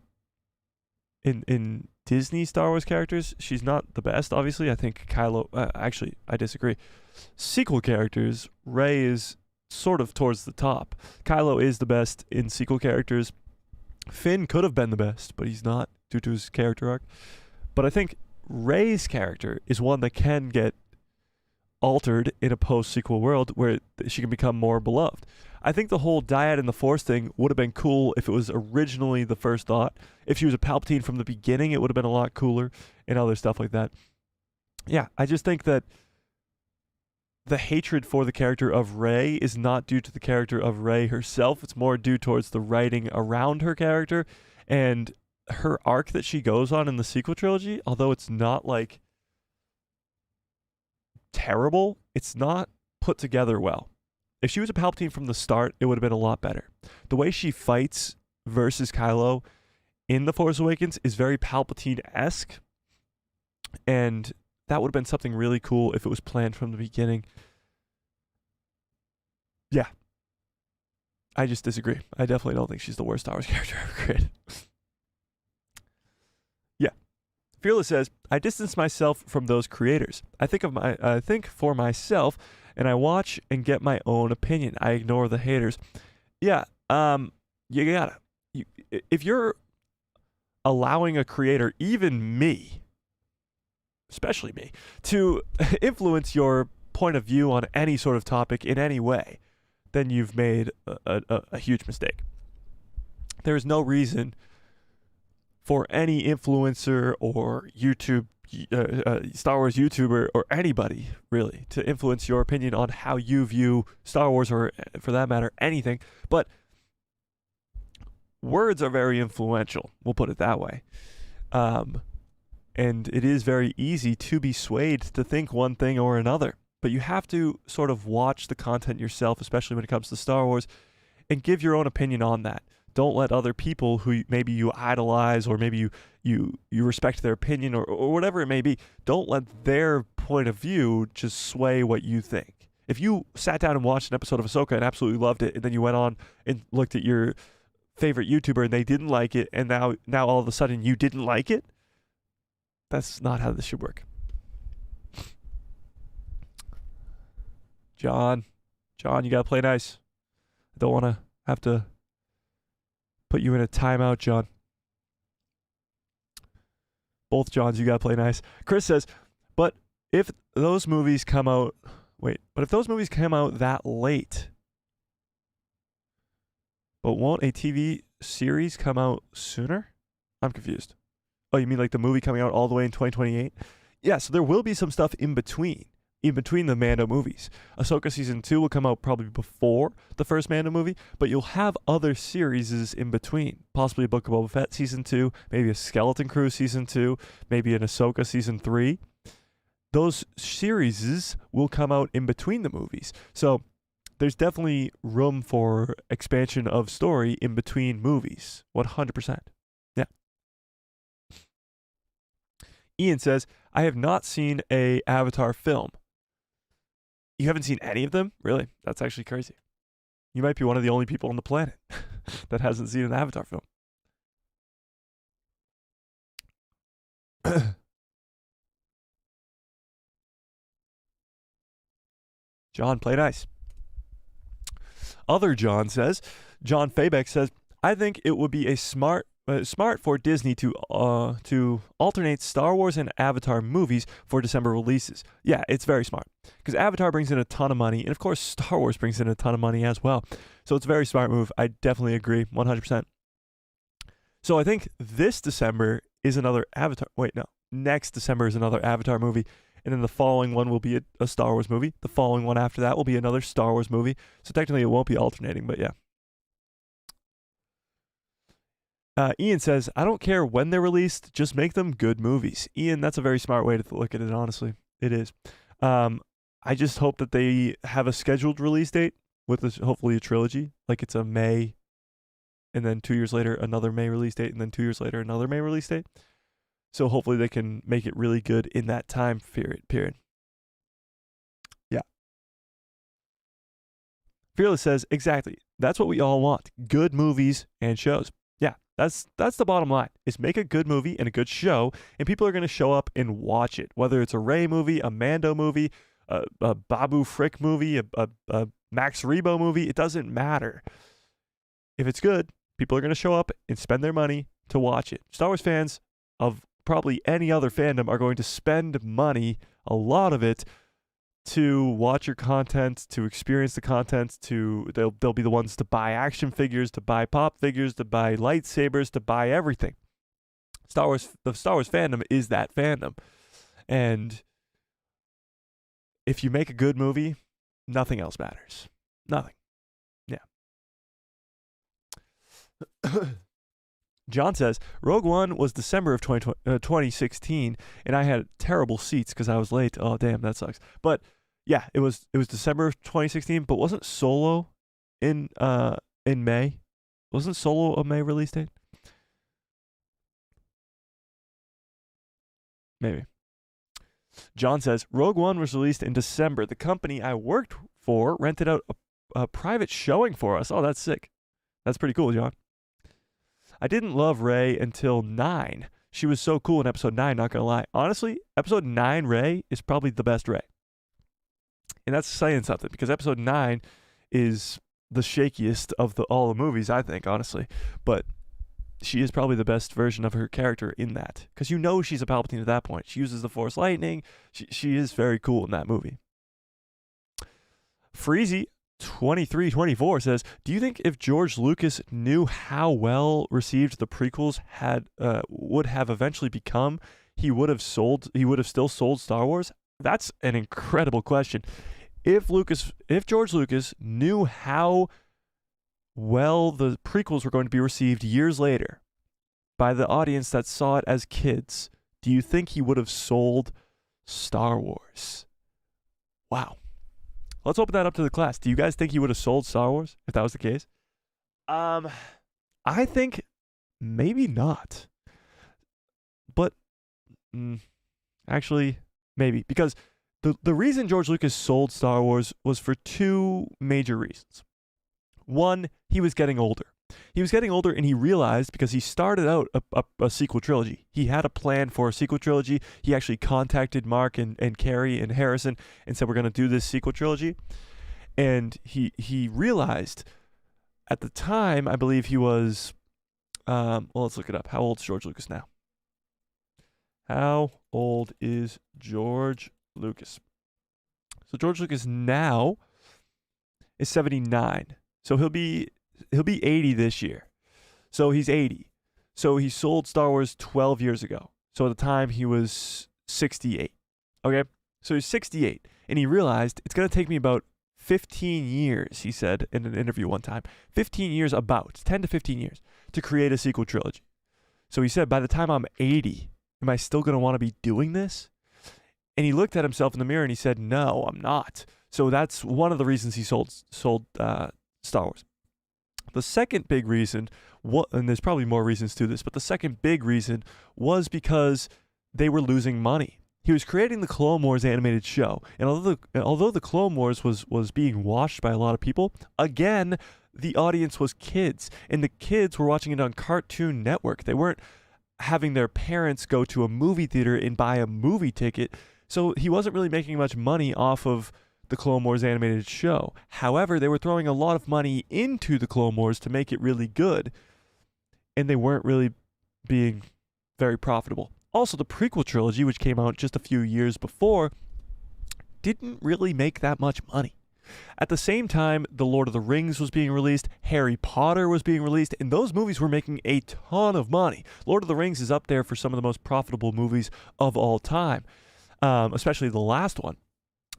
in Disney Star Wars characters, she's not the best, obviously. I think Kylo, actually, I disagree. Sequel characters, Rey is sort of towards the top. Kylo is the best in sequel characters. Finn could have been the best, but he's not due to his character arc. But I think Rey's character is one that can get altered in a post-sequel world where she can become more beloved. I think the whole dyad in the Force thing would have been cool if it was originally the first thought. If she was a Palpatine from the beginning, it would have been a lot cooler and other stuff like that. Yeah, I just think that the hatred for the character of Rey is not due to the character of Rey herself. It's more due towards the writing around her character and her arc that she goes on in the sequel trilogy. Although it's not like terrible, it's not put together well. If she was a Palpatine from the start, it would have been a lot better. The way she fights versus Kylo in The Force Awakens is very Palpatine-esque, and that would have been something really cool if it was planned from the beginning. Yeah. I just disagree. I definitely don't think she's the worst Star Wars character ever created. Yeah. Fearless says, I distance myself from those creators. I think for myself, and I watch and get my own opinion. I ignore the haters. Yeah. You gotta. If you're allowing a creator, even me, especially me, to influence your point of view on any sort of topic in any way, then you've made a huge mistake. There is no reason for any influencer or YouTube, Star Wars YouTuber, or anybody really to influence your opinion on how you view Star Wars, or for that matter, anything. But words are very influential, we'll put it that way. And it is very easy to be swayed to think one thing or another. But you have to sort of watch the content yourself, especially when it comes to Star Wars, and give your own opinion on that. Don't let other people who maybe you idolize, or maybe you respect their opinion, or whatever it may be, don't let their point of view just sway what you think. If you sat down and watched an episode of Ahsoka and absolutely loved it, and then you went on and looked at your favorite YouTuber and they didn't like it, and now all of a sudden you didn't like it. That's not how this should work. John, you gotta play nice. I don't want to have to put you in a timeout, John. Both Johns, you gotta play nice. Chris says, but if those movies come out that late, but won't a TV series come out sooner? I'm confused. Oh, you mean like the movie coming out all the way in 2028? Yeah, so there will be some stuff in between the Mando movies. Ahsoka Season 2 will come out probably before the first Mando movie, but you'll have other series in between. Possibly a Book of Boba Fett Season 2, maybe a Skeleton Crew Season 2, maybe an Ahsoka Season 3. Those series will come out in between the movies. So there's definitely room for expansion of story in between movies. 100%. Yeah. Ian says, I have not seen a Avatar film. You haven't seen any of them? Really? That's actually crazy. You might be one of the only people on the planet that hasn't seen an Avatar film. John, play nice. Other John Fabeck says, I think it would be a smart for Disney to alternate Star Wars and Avatar movies for December releases. Yeah, it's very smart because Avatar brings in a ton of money, and of course Star Wars brings in a ton of money as well. So it's a very smart move. I definitely agree, 100%. So I think this December is another Avatar. Wait, no. Next December is another Avatar movie, and then the following one will be a Star Wars movie. The following one after that will be another Star Wars movie. So technically it won't be alternating, but yeah. Ian says, I don't care when they're released, just make them good movies. Ian, that's a very smart way to look at it, honestly. It is. I just hope that they have a scheduled release date with hopefully a trilogy. Like it's a May, and then 2 years later, another May release date, and then 2 years later, another May release date. So hopefully they can make it really good in that time period. Yeah. Fearless says, exactly. That's what we all want. Good movies and shows. Yeah, that's the bottom line, is make a good movie and a good show, and people are going to show up and watch it. Whether it's a Rey movie, a Mando movie, a Babu Frick movie, a Max Rebo movie, it doesn't matter. If it's good, people are going to show up and spend their money to watch it. Star Wars fans of probably any other fandom are going to spend money, a lot of it, to watch your content, to experience the content, they'll be the ones to buy action figures, to buy pop figures, to buy lightsabers, to buy everything. The Star Wars fandom is that fandom. And if you make a good movie, nothing else matters. Nothing. Yeah. John says, Rogue One was December of 2016, and I had terrible seats because I was late. Oh, damn, that sucks. But yeah, it was December of 2016, but wasn't Solo in May? Wasn't Solo a May release date? Maybe. John says, Rogue One was released in December. The company I worked for rented out a private showing for us. Oh, that's sick. That's pretty cool, John. I didn't love Rey until 9. She was so cool in episode 9, not gonna lie. Honestly, episode 9 Rey is probably the best Rey. And that's saying something, because episode 9 is the shakiest of all the movies, I think, honestly. But she is probably the best version of her character in that, because you know she's a Palpatine at that point. She uses the Force lightning. She is very cool in that movie. Freezy 2324 says, do you think if George Lucas knew how well received the prequels would have eventually become, he would have still sold Star Wars? That's an incredible question. If George Lucas knew how well the prequels were going to be received years later by the audience that saw it as kids, do you think he would have sold Star Wars? Wow. Let's open that up to the class. Do you guys think he would have sold Star Wars if that was the case? I think maybe not. But actually, maybe. Because the reason George Lucas sold Star Wars was for two major reasons. One, he was getting older. He was getting older, and he realized, because he started out a sequel trilogy. He had a plan for a sequel trilogy. He actually contacted Mark and Carrie and Harrison and said, we're going to do this sequel trilogy. And he realized at the time, I believe he was, well, let's look it up. How old is George Lucas now? How old is George Lucas? So George Lucas now is 79. So he'll be 80 this year. So he's 80. So he sold Star Wars 12 years ago. So at the time he was 68. Okay? So he's 68. And he realized it's going to take me about 15 years, he said in an interview one time. 15 years, about 10 to 15 years, to create a sequel trilogy. So he said, by the time I'm 80, am I still going to want to be doing this? And he looked at himself in the mirror and he said, no, I'm not. So that's one of the reasons he sold Star Wars. The second big reason, and there's probably more reasons to this, but the second big reason was because they were losing money. He was creating the Clone Wars animated show, and although the Clone Wars was being watched by a lot of people, again, the audience was kids, and the kids were watching it on Cartoon Network. They weren't having their parents go to a movie theater and buy a movie ticket, so he wasn't really making much money off of the Clone Wars animated show. However, they were throwing a lot of money into the Clone Wars to make it really good, and they weren't really being very profitable. Also, the prequel trilogy, which came out just a few years before, didn't really make that much money. At the same time, The Lord of the Rings was being released, Harry Potter was being released, and those movies were making a ton of money. Lord of the Rings is up there for some of the most profitable movies of all time, especially the last one.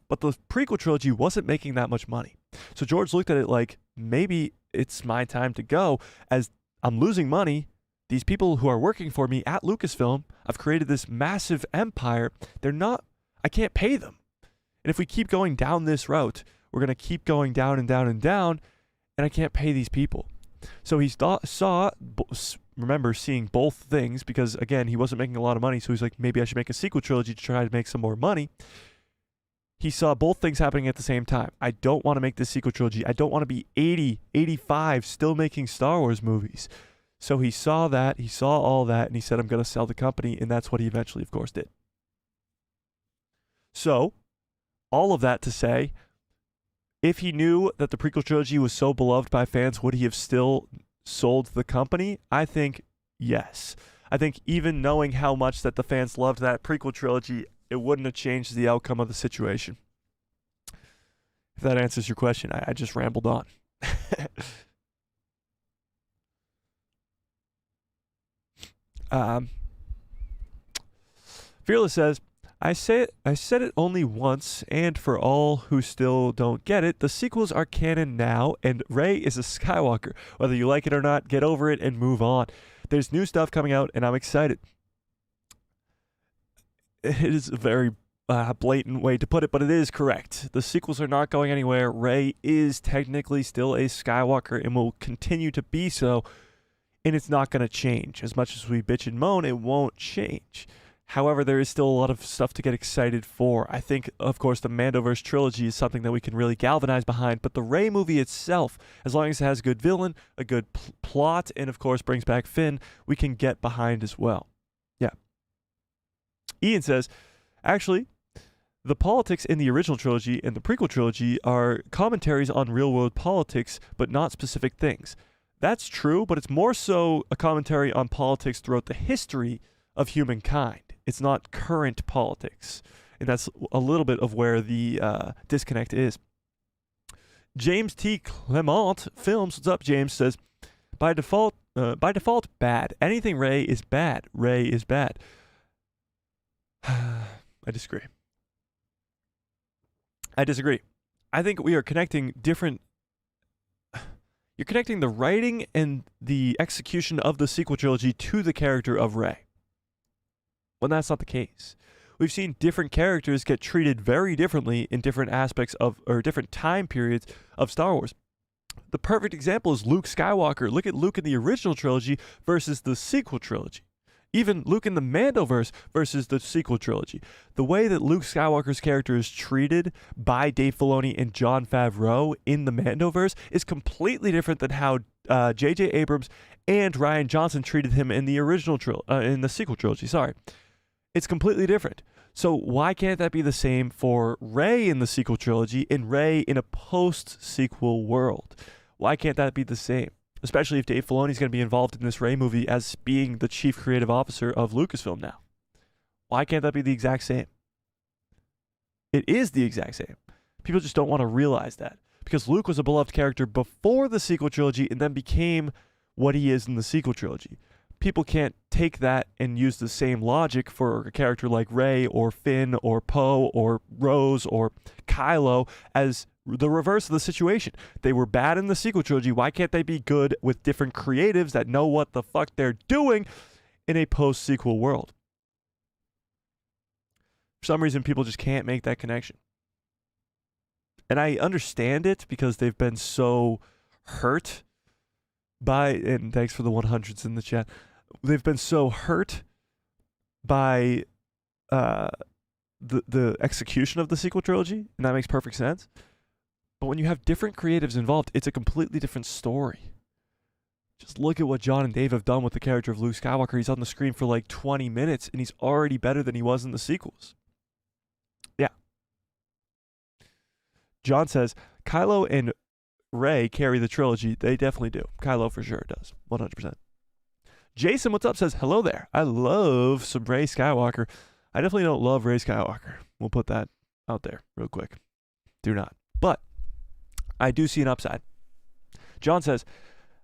But the prequel trilogy wasn't making that much money. So George looked at it like, maybe it's my time to go, as I'm losing money. These people who are working for me at Lucasfilm, I've created this massive empire. I can't pay them. And if we keep going down this route, we're going to keep going down and down and down, and I can't pay these people. So he remember seeing both things, because again, he wasn't making a lot of money. So he's like, maybe I should make a sequel trilogy to try to make some more money. He saw both things happening at the same time. I don't want to make this sequel trilogy. I don't want to be 80, 85, still making Star Wars movies. So he saw that, he saw all that, and he said, I'm going to sell the company, and that's what he eventually, of course, did. So, all of that to say, if he knew that the prequel trilogy was so beloved by fans, would he have still sold the company? I think yes. I think even knowing how much that the fans loved that prequel trilogy, it wouldn't have changed the outcome of the situation. If that answers your question, I just rambled on. Fearless says, I said it only once, and for all who still don't get it, the sequels are canon now, and Rey is a Skywalker. Whether you like it or not, get over it and move on. There's new stuff coming out, and I'm excited. It is a very blatant way to put it, but it is correct. The sequels are not going anywhere. Rey is technically still a Skywalker and will continue to be so, and it's not going to change. As much as we bitch and moan, it won't change. However, there is still a lot of stuff to get excited for. I think, of course, the Mandoverse trilogy is something that we can really galvanize behind, but the Rey movie itself, as long as it has a good villain, a good plot, and of course brings back Finn, we can get behind as well. Yeah. Ian says, actually, the politics in the original trilogy and the prequel trilogy are commentaries on real-world politics, but not specific things. That's true, but it's more so a commentary on politics throughout the history of humankind. It's not current politics. And that's a little bit of where the disconnect is. James T. Clement Films, what's up, James, says, by default, bad. Anything Rey is bad. Rey is bad. I disagree. I think we are connecting different... You're connecting the writing and the execution of the sequel trilogy to the character of Rey. When that's not the case. We've seen different characters get treated very differently in different aspects of, or different time periods of Star Wars. The perfect example is Luke Skywalker. Look at Luke in the original trilogy versus the sequel trilogy. Even Luke in the Mandoverse versus the sequel trilogy. The way that Luke Skywalker's character is treated by Dave Filoni and Jon Favreau in the Mandoverse is completely different than how J.J. Abrams and Rian Johnson treated him in the in the sequel trilogy. Sorry, it's completely different. So why can't that be the same for Rey in the sequel trilogy and Rey in a post-sequel world? Why can't that be the same? Especially if Dave Filoni is going to be involved in this Rey movie as being the chief creative officer of Lucasfilm now. Why can't that be the exact same? It is the exact same. People just don't want to realize that. Because Luke was a beloved character before the sequel trilogy and then became what he is in the sequel trilogy. People can't take that and use the same logic for a character like Rey or Finn or Poe or Rose or Kylo as the reverse of the situation. They were bad in the sequel trilogy. Why can't they be good with different creatives that know what the fuck they're doing in a post-sequel world? For some reason, people just can't make that connection. And I understand it because they've been so hurt by, and thanks for the 100s in the chat, they've been so hurt by the execution of the sequel trilogy, and that makes perfect sense. But when you have different creatives involved, it's a completely different story. Just look at what John and Dave have done with the character of Luke Skywalker. He's on the screen for like 20 minutes, and he's already better than he was in the sequels. Yeah. John says, Kylo and Rey carry the trilogy. They definitely do. Kylo for sure does. 100%. Jason, what's up, says, hello there. I love some Rey Skywalker. I definitely don't love Rey Skywalker. We'll put that out there real quick. Do not. But I do see an upside. John says,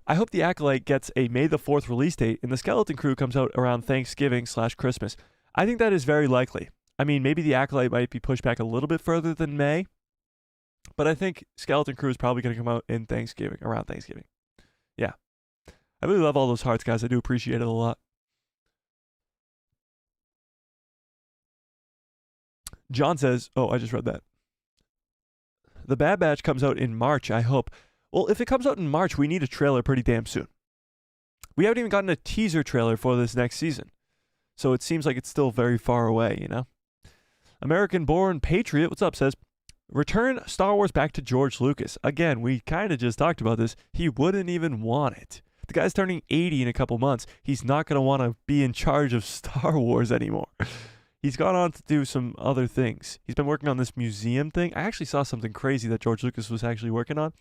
I hope The Acolyte gets a May the 4th release date and the Skeleton Crew comes out around Thanksgiving/Christmas. I think that is very likely. I mean, maybe The Acolyte might be pushed back a little bit further than May, but I think Skeleton Crew is probably going to come out in around Thanksgiving. Yeah. I really love all those hearts, guys. I do appreciate it a lot. John says, oh, I just read that. The Bad Batch comes out in March, I hope. Well, if it comes out in March, we need a trailer pretty damn soon. We haven't even gotten a teaser trailer for this next season. So it seems like it's still very far away, you know? American-born Patriot, what's up, says, return Star Wars back to George Lucas. Again, we kind of just talked about this. He wouldn't even want it. The guy's turning 80 in a couple months. He's not going to want to be in charge of Star Wars anymore. He's gone on to do some other things. He's been working on this museum thing. I actually saw something crazy that George Lucas was actually working on.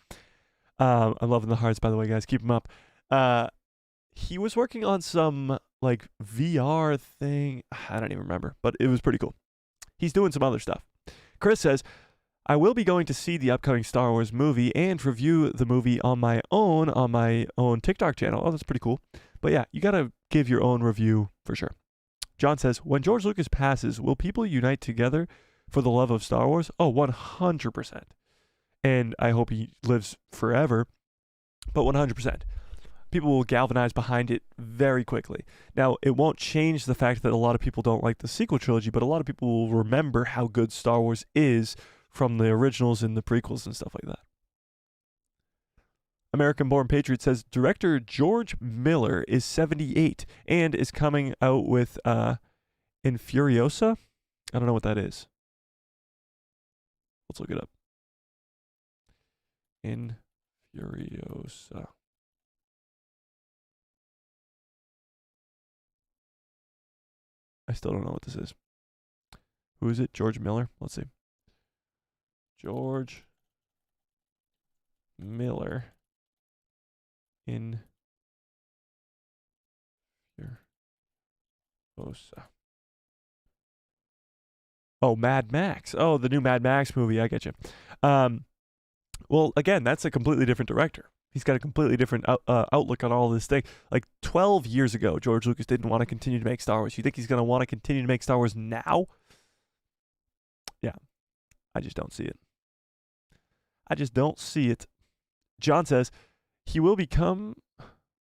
I'm loving the hearts, by the way, guys. Keep them up. He was working on some like VR thing. I don't even remember, but it was pretty cool. He's doing some other stuff. Chris says, I will be going to see the upcoming Star Wars movie and review the movie on my own TikTok channel. Oh, that's pretty cool. But yeah, you got to give your own review for sure. John says, when George Lucas passes, will people unite together for the love of Star Wars? Oh, 100%. And I hope he lives forever. But 100%. People will galvanize behind it very quickly. Now, it won't change the fact that a lot of people don't like the sequel trilogy, but a lot of people will remember how good Star Wars is from the originals and the prequels and stuff like that. American-born Patriot says, director George Miller is 78 and is coming out with Infuriosa. I don't know what that is. Let's look it up. Infuriosa. I still don't know what this is. Who is it? George Miller? Let's see. George Miller. Infuriosa. Oh, Mad Max. Oh, the new Mad Max movie. I get you. Well, again, that's a completely different director. He's got a completely different outlook on all this thing. Like 12 years ago, George Lucas didn't want to continue to make Star Wars. You think he's going to want to continue to make Star Wars now? Yeah. I just don't see it. I just don't see it. John says, he will become...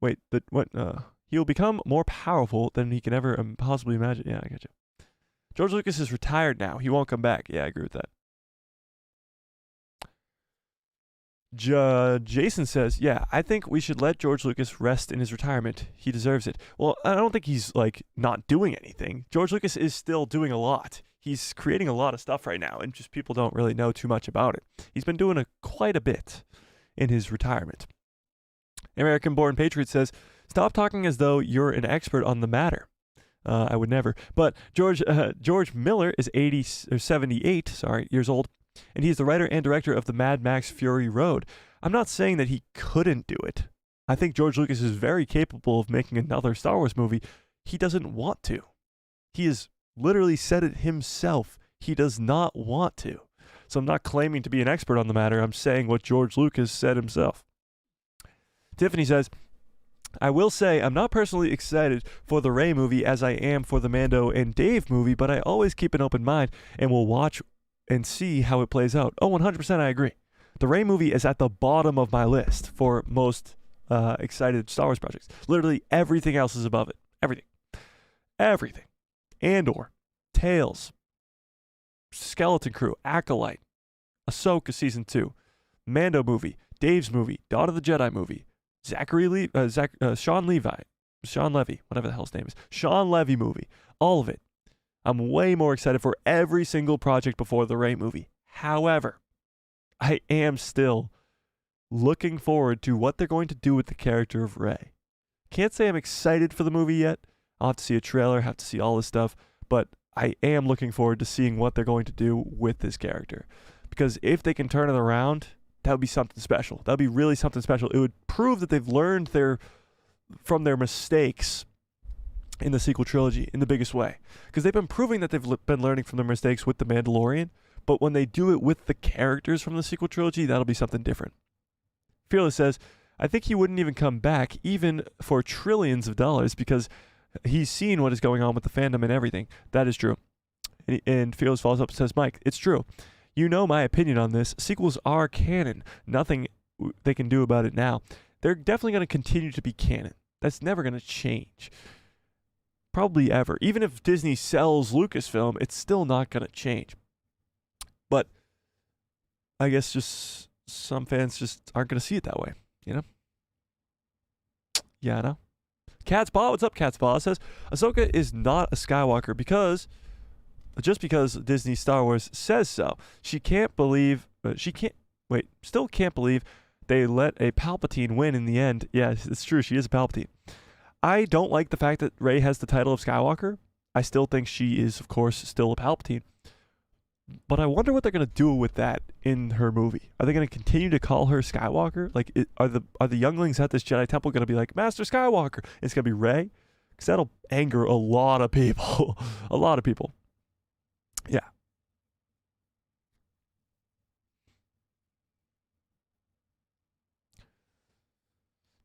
Wait, he will become more powerful than he can ever possibly imagine. Yeah, I get you. George Lucas is retired now. He won't come back. Yeah, I agree with that. Jason says, yeah, I think we should let George Lucas rest in his retirement. He deserves it. Well, I don't think he's like not doing anything. George Lucas is still doing a lot. He's creating a lot of stuff right now, and just people don't really know too much about it. He's been doing quite a bit in his retirement. American Born Patriot says, stop talking as though you're an expert on the matter. I would never. But George Miller is 78 years old, and he's the writer and director of the Mad Max Fury Road. I'm not saying that he couldn't do it. I think George Lucas is very capable of making another Star Wars movie. He doesn't want to. He has literally said it himself. He does not want to. So I'm not claiming to be an expert on the matter. I'm saying what George Lucas said himself. Tiffany says, I will say I'm not personally excited for the Rey movie as I am for the Mando and Dave movie, but I always keep an open mind and will watch and see how it plays out. Oh, 100% I agree. The Rey movie is at the bottom of my list for most excited Star Wars projects. Literally everything else is above it. Everything. Andor, Tales, Skeleton Crew, Acolyte, Ahsoka Season 2, Mando movie, Dave's movie, Dawn of the Jedi movie, Sean Levy, whatever the hell his name is, Sean Levy movie, all of it. I'm way more excited for every single project before the Rey movie. However, I am still looking forward to what they're going to do with the character of Rey. Can't say I'm excited for the movie yet. I'll have to see a trailer, have to see all this stuff, but I am looking forward to seeing what they're going to do with this character. Because if they can turn it around, that would be something special. That would be really something special. It would prove that they've learned from their mistakes in the sequel trilogy in the biggest way. Because they've been proving that they've been learning from their mistakes with The Mandalorian, but when they do it with the characters from the sequel trilogy, that'll be something different. Fearless says, I think he wouldn't even come back, even for trillions of dollars, because he's seen what is going on with the fandom and everything. That is true. And Fearless follows up and says, Mike, it's true. You know my opinion on this. Sequels are canon. Nothing they can do about it now. They're definitely going to continue to be canon. That's never going to change. Probably ever. Even if Disney sells Lucasfilm, it's still not going to change. But I guess just some fans just aren't going to see it that way, you know? Yeah, I know. Cat's Paw, what's up, Cat's Paw? Says, Ahsoka is not a Skywalker just because Disney Star Wars says so. Still can't believe they let a Palpatine win in the end. Yeah, it's true, she is a Palpatine. I don't like the fact that Rey has the title of Skywalker. I still think she is, of course, still a Palpatine. But I wonder what they're going to do with that in her movie. Are they going to continue to call her Skywalker? Like, are the younglings at this Jedi Temple going to be like, Master Skywalker? It's going to be Rey? Because that'll anger a lot of people. A lot of people. Yeah.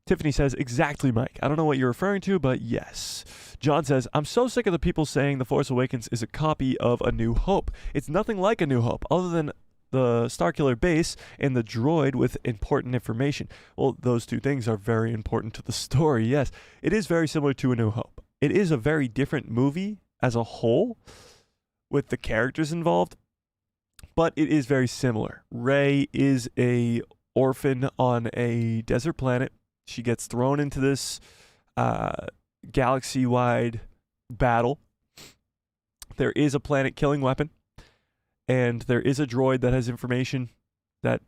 Tiffany says, exactly, Mike. I don't know what you're referring to, but yes. John says, I'm so sick of the people saying The Force Awakens is a copy of A New Hope. It's nothing like A New Hope, other than the Starkiller base and the droid with important information. Well, those two things are very important to the story, yes. It is very similar to A New Hope. It is a very different movie as a whole, with the characters involved, but it is very similar. Rey is a orphan on a desert planet. She gets thrown into this galaxy-wide battle. There is a planet-killing weapon, and there is a droid that has information that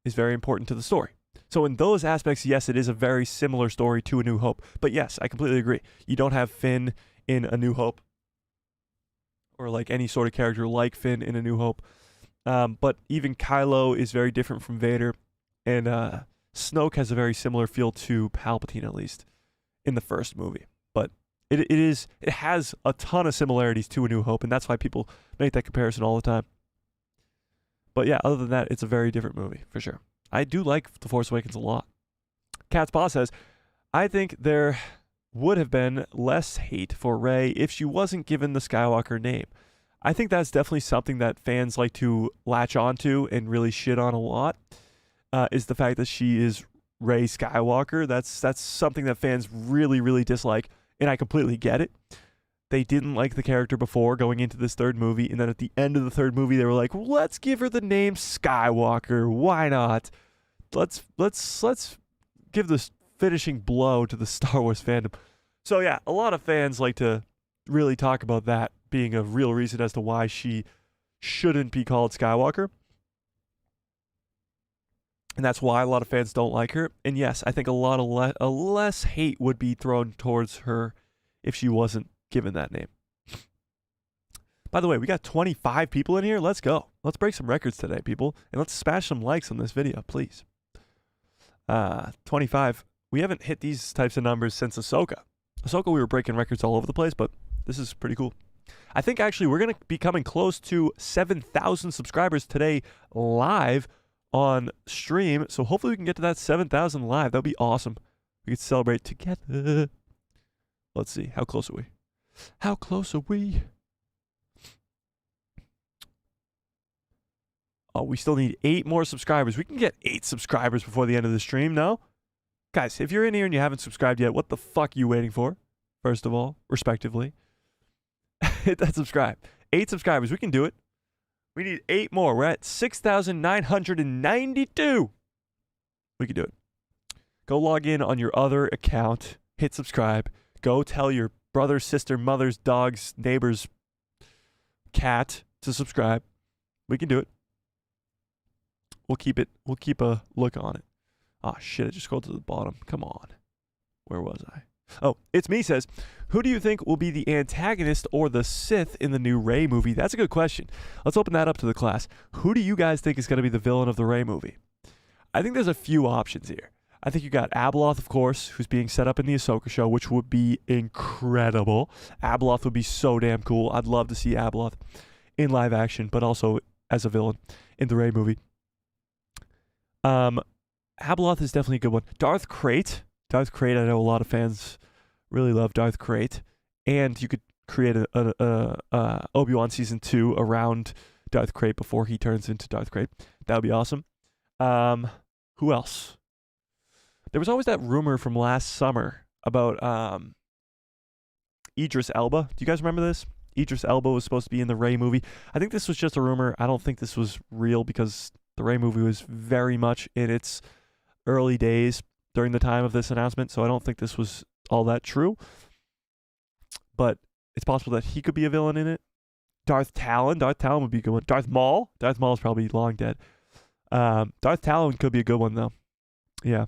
is very important to the story. So in those aspects, yes, it is a very similar story to A New Hope. But yes, I completely agree. You don't have Finn in A New Hope, or like any sort of character like Finn in A New Hope. But even Kylo is very different from Vader, and Snoke has a very similar feel to Palpatine, at least in the first movie. But it has a ton of similarities to A New Hope, and that's why people make that comparison all the time. But yeah, other than that, it's a very different movie for sure. I do like The Force Awakens a lot. Cat's Paw says, I think there would have been less hate for Rey if she wasn't given the Skywalker name. I think that's definitely something that fans like to latch onto and really shit on a lot, is the fact that she is Rey Skywalker. That's something that fans really, really dislike, and I completely get it. they didn't like the character before going into this third movie, and then at the end of the third movie they were like, well, let's give her the name Skywalker. Why not? Let's give this finishing blow to the Star Wars fandom. So yeah, a lot of fans like to really talk about that being a real reason as to why she shouldn't be called Skywalker. And that's why a lot of fans don't like her. And yes, I think a less hate would be thrown towards her if she wasn't given that name. By the way, we got 25 people in here. Let's go. Let's break some records today, people. And let's smash some likes on this video, please. 25. We haven't hit these types of numbers since Ahsoka. Ahsoka, we were breaking records all over the place, but this is pretty cool. I think actually we're going to be coming close to 7,000 subscribers today live on stream. So hopefully we can get to that 7,000 live. That would be awesome. We could celebrate together. Let's see. How close are we? How close are we? Oh, we still need 8 more subscribers. We can get 8 subscribers before the end of the stream, no? Guys, if you're in here and you haven't subscribed yet, what the fuck are you waiting for? First of all, respectively. Hit that subscribe. 8 subscribers. We can do it. We need 8 more. We're at 6,992. We can do it. Go log in on your other account. Hit subscribe. Go tell your brother, sister, mother's, dog's, neighbor's cat to subscribe. We can do it. We'll keep a look on it. Ah, shit, I just scrolled to the bottom. Come on. Where was I? Oh, It's Me says, who do you think will be the antagonist or the Sith in the new Rey movie? That's a good question. Let's open that up to the class. Who do you guys think is going to be the villain of the Rey movie? I think there's a few options here. I think you got Abeloth, of course, who's being set up in the Ahsoka show, which would be incredible. Abeloth would be so damn cool. I'd love to see Abeloth in live action, but also as a villain in the Rey movie. Abeloth is definitely a good one. Darth Krayt, I know a lot of fans really love Darth Krayt, and you could create a Obi-Wan season 2 around Darth Krayt before he turns into Darth Krayt. That would be awesome. Who else? There was always that rumor from last summer about Idris Elba. Do you guys remember this? Idris Elba was supposed to be in the Rey movie. I think this was just a rumor. I don't think this was real because the Rey movie was very much in its early days during the time of this announcement, so I don't think this was all that true. But it's possible that he could be a villain in it. Darth Talon would be a good one. Darth Maul is probably long dead. Darth Talon could be a good one, though. Yeah.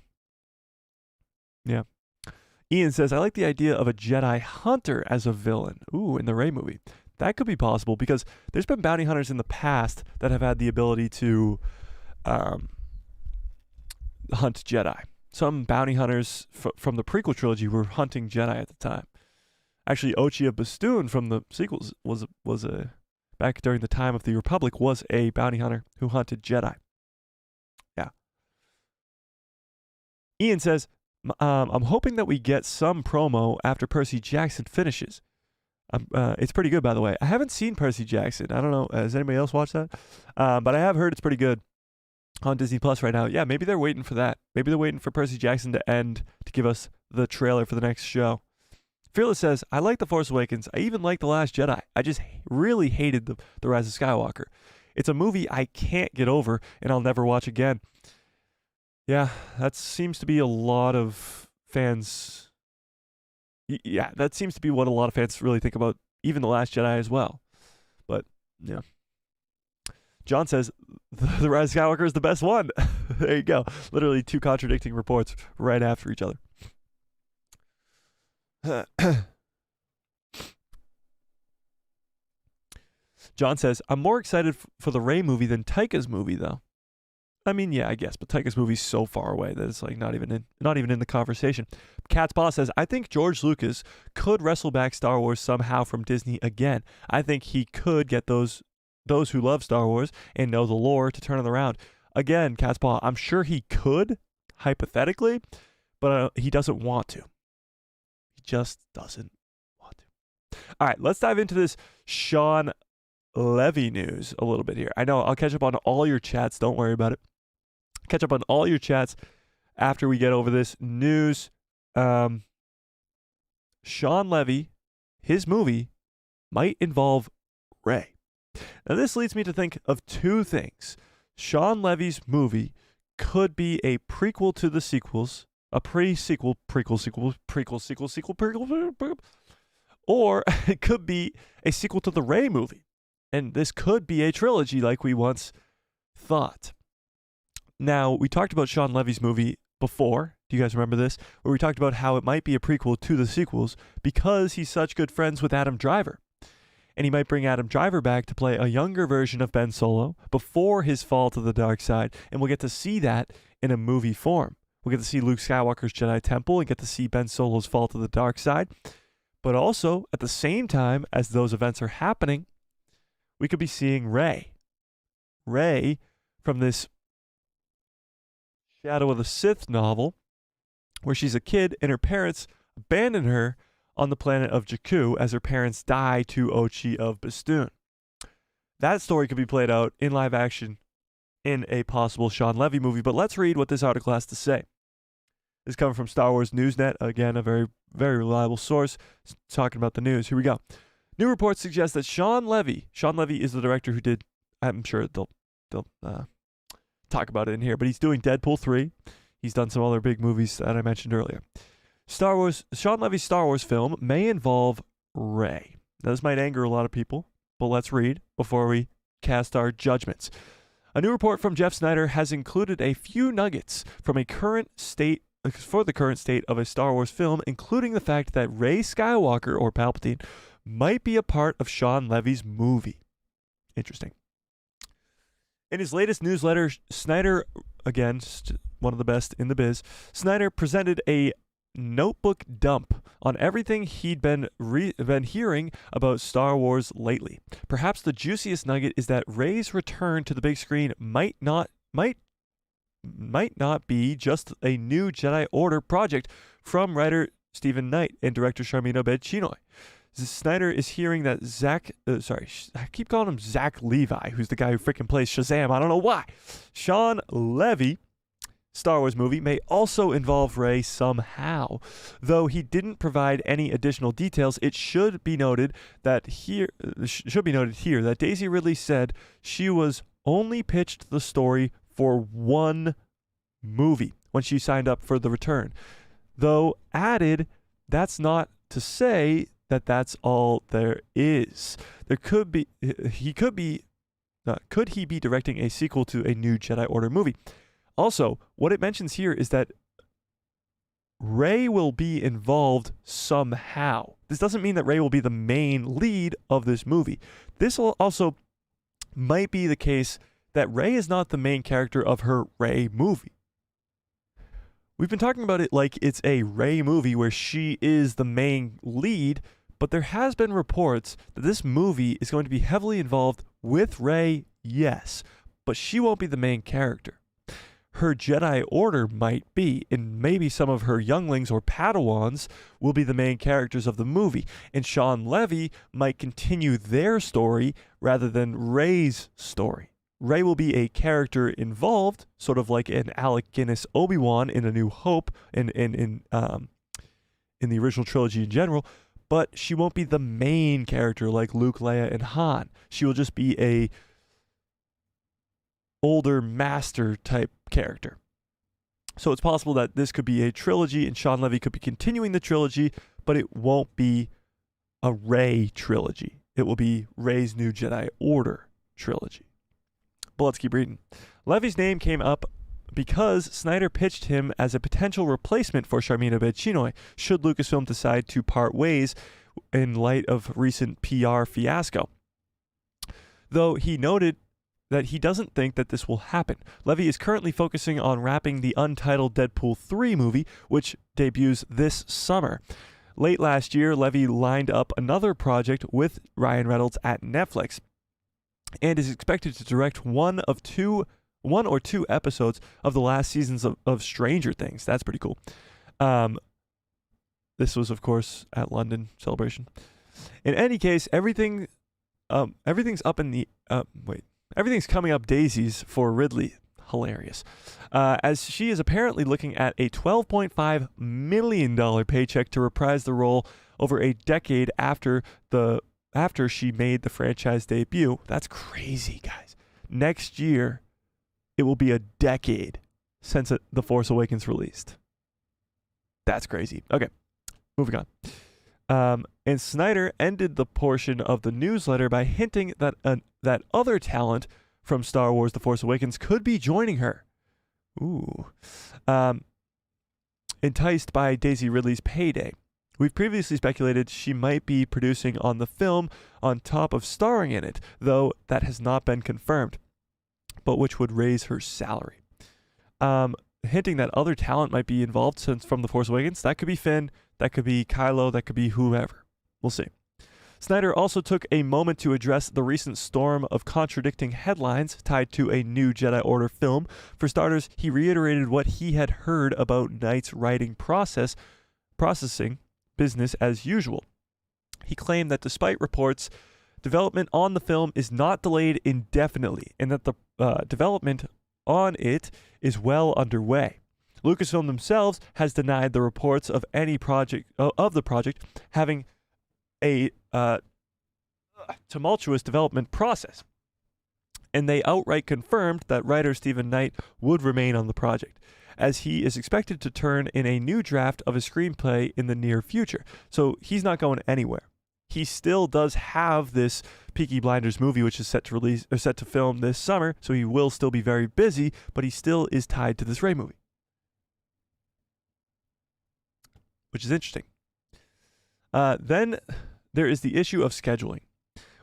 Ian says, I like the idea of a Jedi Hunter as a villain. Ooh, in the Rey movie. That could be possible because there's been bounty hunters in the past that have had the ability to hunt Jedi. Some bounty hunters from the prequel trilogy were hunting Jedi at the time. Actually, Ochia Bastoon from the sequels was a back during the time of the Republic was a bounty hunter who hunted Jedi. Yeah. Ian says, I'm hoping that we get some promo after Percy Jackson finishes. It's pretty good, by the way. I haven't seen Percy Jackson. I don't know. Has anybody else watched that? But I have heard it's pretty good on Disney Plus right now. Yeah, maybe they're waiting for that. Maybe they're waiting for Percy Jackson to end to give us the trailer for the next show. Fearless says, I like The Force Awakens. I even like The Last Jedi. I just really hated the Rise of Skywalker. It's a movie I can't get over and I'll never watch again. Yeah, that seems to be a lot of fans. Yeah, that seems to be what a lot of fans really think about even The Last Jedi as well. But, yeah. John says, The Rise of Skywalker is the best one. There you go. Literally 2 contradicting reports right after each other. John says, I'm more excited for the Rey movie than Taika's movie, though. I mean, yeah, I guess, but Taika's movie's so far away that it's like not even in the conversation. Cat's Boss says, I think George Lucas could wrestle back Star Wars somehow from Disney again. I think he could get those who love Star Wars and know the lore to turn it around. Again, Cat's Paw, I'm sure he could, hypothetically, but he doesn't want to. He just doesn't want to. All right, let's dive into this Sean Levy news a little bit here. I know I'll catch up on all your chats. Don't worry about it. Catch up on all your chats after we get over this news. Sean Levy, his movie might involve Rey. Now, this leads me to think of two things. Sean Levy's movie could be a prequel to the sequels, a pre-sequel, prequel, sequel, prequel, sequel, prequel, or it could be a sequel to the Rey movie. And this could be a trilogy like we once thought. Now, we talked about Sean Levy's movie before. Do you guys remember this? Where we talked about how it might be a prequel to the sequels because he's such good friends with Adam Driver. And he might bring Adam Driver back to play a younger version of Ben Solo before his fall to the dark side. And we'll get to see that in a movie form. We'll get to see Luke Skywalker's Jedi Temple and get to see Ben Solo's fall to the dark side. But also, at the same time as those events are happening, we could be seeing Rey. Rey from this Shadow of the Sith novel, where she's a kid and her parents abandon her on the planet of Jakku as her parents die to Ochi of Bestoon. That story could be played out in live action in a possible Sean Levy movie, but let's read what this article has to say. This is coming from Star Wars Newsnet, again, a very, very reliable source talking about the news. Here we go. New reports suggest that Sean Levy is the director who did, I'm sure they'll talk about it in here, but he's doing Deadpool 3. He's done some other big movies that I mentioned earlier. Sean Levy's Star Wars film may involve Rey. Now, this might anger a lot of people, but let's read before we cast our judgments. A new report from Jeff Snyder has included a few nuggets from the current state of a Star Wars film, including the fact that Rey Skywalker, or Palpatine, might be a part of Sean Levy's movie. Interesting. In his latest newsletter, Snyder, again, one of the best in the biz, Snyder presented a notebook dump on everything he'd been hearing about Star Wars lately. Perhaps the juiciest nugget is that Rey's return to the big screen might not be just a new Jedi Order project from writer Stephen Knight and director Sharmeen Obaid-Chinoy. Snyder is hearing that I keep calling him Zach Levi, who's the guy who freaking plays Shazam. I don't know why. Sean Levy Star Wars movie may also involve Rey somehow. Though he didn't provide any additional details, it should be noted here that Daisy Ridley said she was only pitched the story for one movie when she signed up for the return. Though added, that's not to say that that's all there is. Could he be directing a sequel to a new Jedi Order movie? Also, what it mentions here is that Rey will be involved somehow. This doesn't mean that Rey will be the main lead of this movie. This also might be the case that Rey is not the main character of her Rey movie. We've been talking about it like it's a Rey movie where she is the main lead, but there has been reports that this movie is going to be heavily involved with Rey, yes, but she won't be the main character. Her Jedi Order might be, and maybe some of her younglings or Padawans will be the main characters of the movie, and Sean Levy might continue their story rather than Rey's story. Rey will be a character involved, sort of like an Alec Guinness Obi-Wan in A New Hope, in the original trilogy in general, but she won't be the main character like Luke, Leia, and Han. She will just be a older master type character. So it's possible that this could be a trilogy and Sean Levy could be continuing the trilogy, but it won't be a Rey trilogy. It will be Rey's New Jedi Order trilogy. But let's keep reading. Levy's name came up because Snyder pitched him as a potential replacement for Sharmeen Obaid-Chinoy should Lucasfilm decide to part ways in light of recent PR fiasco. Though he noted that he doesn't think that this will happen. Levy is currently focusing on wrapping the untitled Deadpool 3 movie, which debuts this summer. Late last year, Levy lined up another project with Ryan Reynolds at Netflix and is expected to direct one or two episodes of the last seasons of Stranger Things. That's pretty cool. This was, of course, at London Celebration. In any case, everything's coming up daisies for Ridley. Hilarious. As she is apparently looking at a $12.5 million paycheck to reprise the role over a decade after after she made the franchise debut. That's crazy, guys. Next year, it will be a decade since The Force Awakens released. That's crazy. Okay, moving on. And Snyder ended the portion of the newsletter by hinting that that other talent from Star Wars The Force Awakens could be joining her. Ooh. Enticed by Daisy Ridley's payday. We've previously speculated she might be producing on the film on top of starring in it, though that has not been confirmed, but which would raise her salary. Hinting that other talent might be involved since from The Force Awakens. That could be Finn, that could be Kylo, that could be whoever. We'll see. Snyder also took a moment to address the recent storm of contradicting headlines tied to a new Jedi Order film. For starters, he reiterated what he had heard about Knight's writing processing business as usual. He claimed that despite reports, development on the film is not delayed indefinitely, and that the development on it is well underway. Lucasfilm themselves has denied the reports of any project of the project having a tumultuous development process, and they outright confirmed that writer Stephen Knight would remain on the project, as he is expected to turn in a new draft of a screenplay in the near future. So he's not going anywhere. He still does have this Peaky Blinders movie, which is set to film this summer, so he will still be very busy, but he still is tied to this Rey movie, which is interesting. Then there is the issue of scheduling.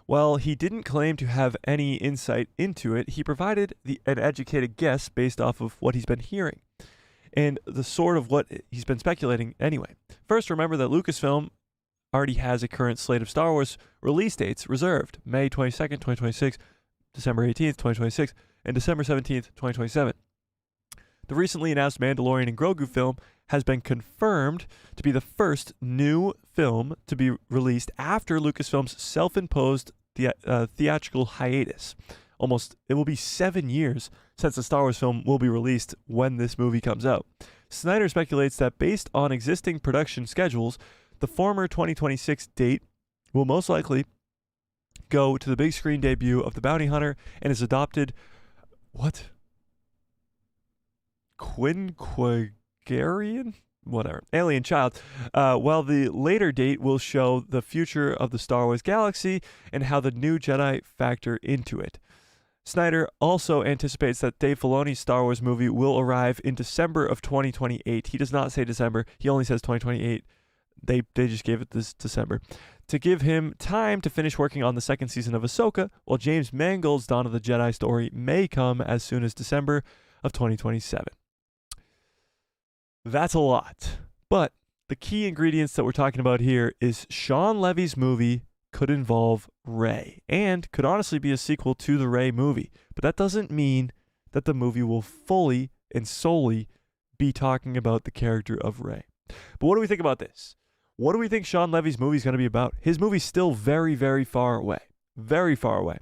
While he didn't claim to have any insight into it, he provided an educated guess based off of what he's been hearing and the sort of what he's been speculating anyway. First, remember that Lucasfilm already has a current slate of Star Wars release dates reserved: May 22nd, 2026, December 18th, 2026, and December 17th, 2027. The recently announced Mandalorian and Grogu film has been confirmed to be the first new film to be released after Lucasfilm's self-imposed theatrical hiatus. It will be 7 years since the Star Wars film will be released when this movie comes out. Snyder speculates that based on existing production schedules, the former 2026 date will most likely go to the big screen debut of The Bounty Hunter and his adopted Quinquagarian? Whatever. Alien child. While the later date will show the future of the Star Wars galaxy and how the new Jedi factor into it. Snyder also anticipates that Dave Filoni's Star Wars movie will arrive in December of 2028. He does not say December. He only says 2028. They just gave it this December, to give him time to finish working on the second season of Ahsoka, while James Mangold's Dawn of the Jedi story may come as soon as December of 2027. That's a lot. But the key ingredients that we're talking about here is Sean Levy's movie could involve Rey and could honestly be a sequel to the Rey movie. But that doesn't mean that the movie will fully and solely be talking about the character of Rey. But what do we think about this? What do we think Sean Levy's movie is going to be about? His movie's still very, very far away. Very far away.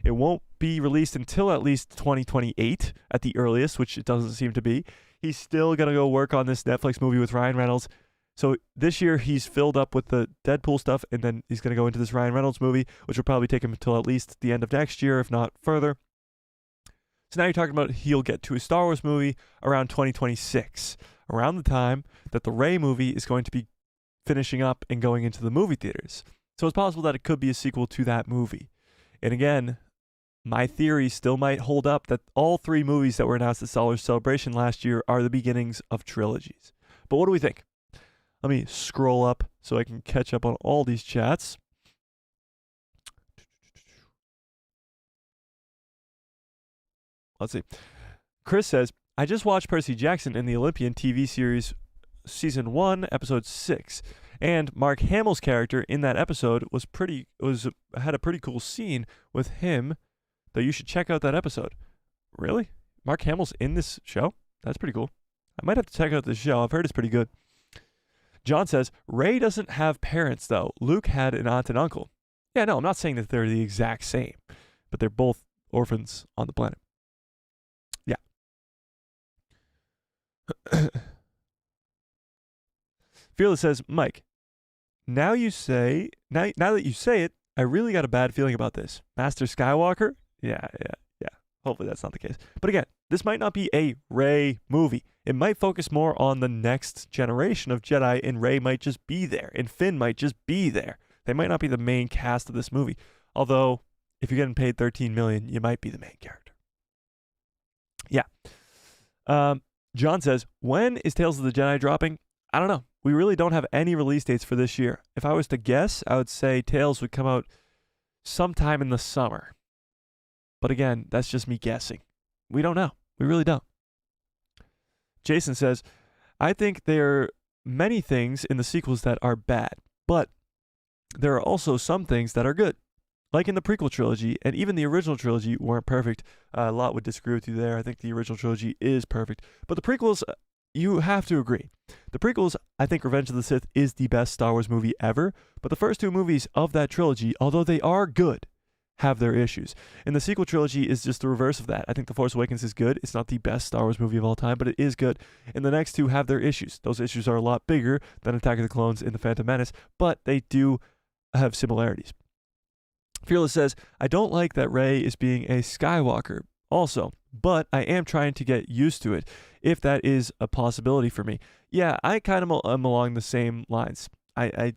It won't be released until at least 2028 at the earliest, which it doesn't seem to be. He's still going to go work on this Netflix movie with Ryan Reynolds. So this year he's filled up with the Deadpool stuff, and then he's going to go into this Ryan Reynolds movie, which will probably take him until at least the end of next year, if not further. So now you're talking about he'll get to a Star Wars movie around 2026, around the time that the Rey movie is going to be finishing up and going into the movie theaters. So it's possible that it could be a sequel to that movie. And again, my theory still might hold up that all three movies that were announced at Star Wars Celebration last year are the beginnings of trilogies. But what do we think? Let me scroll up so I can catch up on all these chats. Let's see. Chris says, I just watched Percy Jackson in the Olympian TV series Season 1, Episode 6. And Mark Hamill's character in that episode had a pretty cool scene with him that you should check out that episode. Really? Mark Hamill's in this show? That's pretty cool. I might have to check out this show. I've heard it's pretty good. John says, Rey doesn't have parents, though. Luke had an aunt and uncle. Yeah, no, I'm not saying that they're the exact same, but they're both orphans on the planet. Yeah. Fearless says, Mike, now that you say it, I really got a bad feeling about this. Master Skywalker? Yeah. Hopefully that's not the case. But again, this might not be a Rey movie. It might focus more on the next generation of Jedi, and Rey might just be there, and Finn might just be there. They might not be the main cast of this movie. Although, if you're getting paid $13 million, you might be the main character. Yeah. John says, when is Tales of the Jedi dropping? I don't know. We really don't have any release dates for this year. If I was to guess, I would say Tales would come out sometime in the summer. But again, that's just me guessing. We don't know. We really don't. Jason says, I think there are many things in the sequels that are bad, but there are also some things that are good. Like in the prequel trilogy, and even the original trilogy weren't perfect. A lot would disagree with you there. I think the original trilogy is perfect. But the prequels, you have to agree. The prequels, I think Revenge of the Sith is the best Star Wars movie ever. But the first two movies of that trilogy, although they are good, have their issues. And the sequel trilogy is just the reverse of that. I think The Force Awakens is good. It's not the best Star Wars movie of all time, but it is good. And the next two have their issues. Those issues are a lot bigger than Attack of the Clones and The Phantom Menace, but they do have similarities. Fearless says, I don't like that Rey is being a Skywalker also, but I am trying to get used to it, if that is a possibility for me. Yeah, I kind of am along the same lines. Yeah,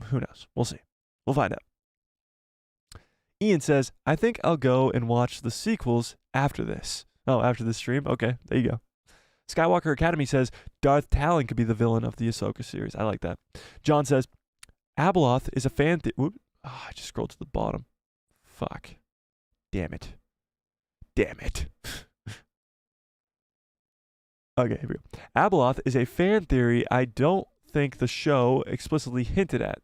who knows? We'll see. We'll find out. Ian says, I think I'll go and watch the sequels after this. Oh, after this stream? Okay, there you go. Skywalker Academy says, Darth Talon could be the villain of the Ahsoka series. I like that. John says, Abeloth is a fan... I just scrolled to the bottom. Fuck. Damn it. Okay, here we go. Abeloth is a fan theory I don't think the show explicitly hinted at.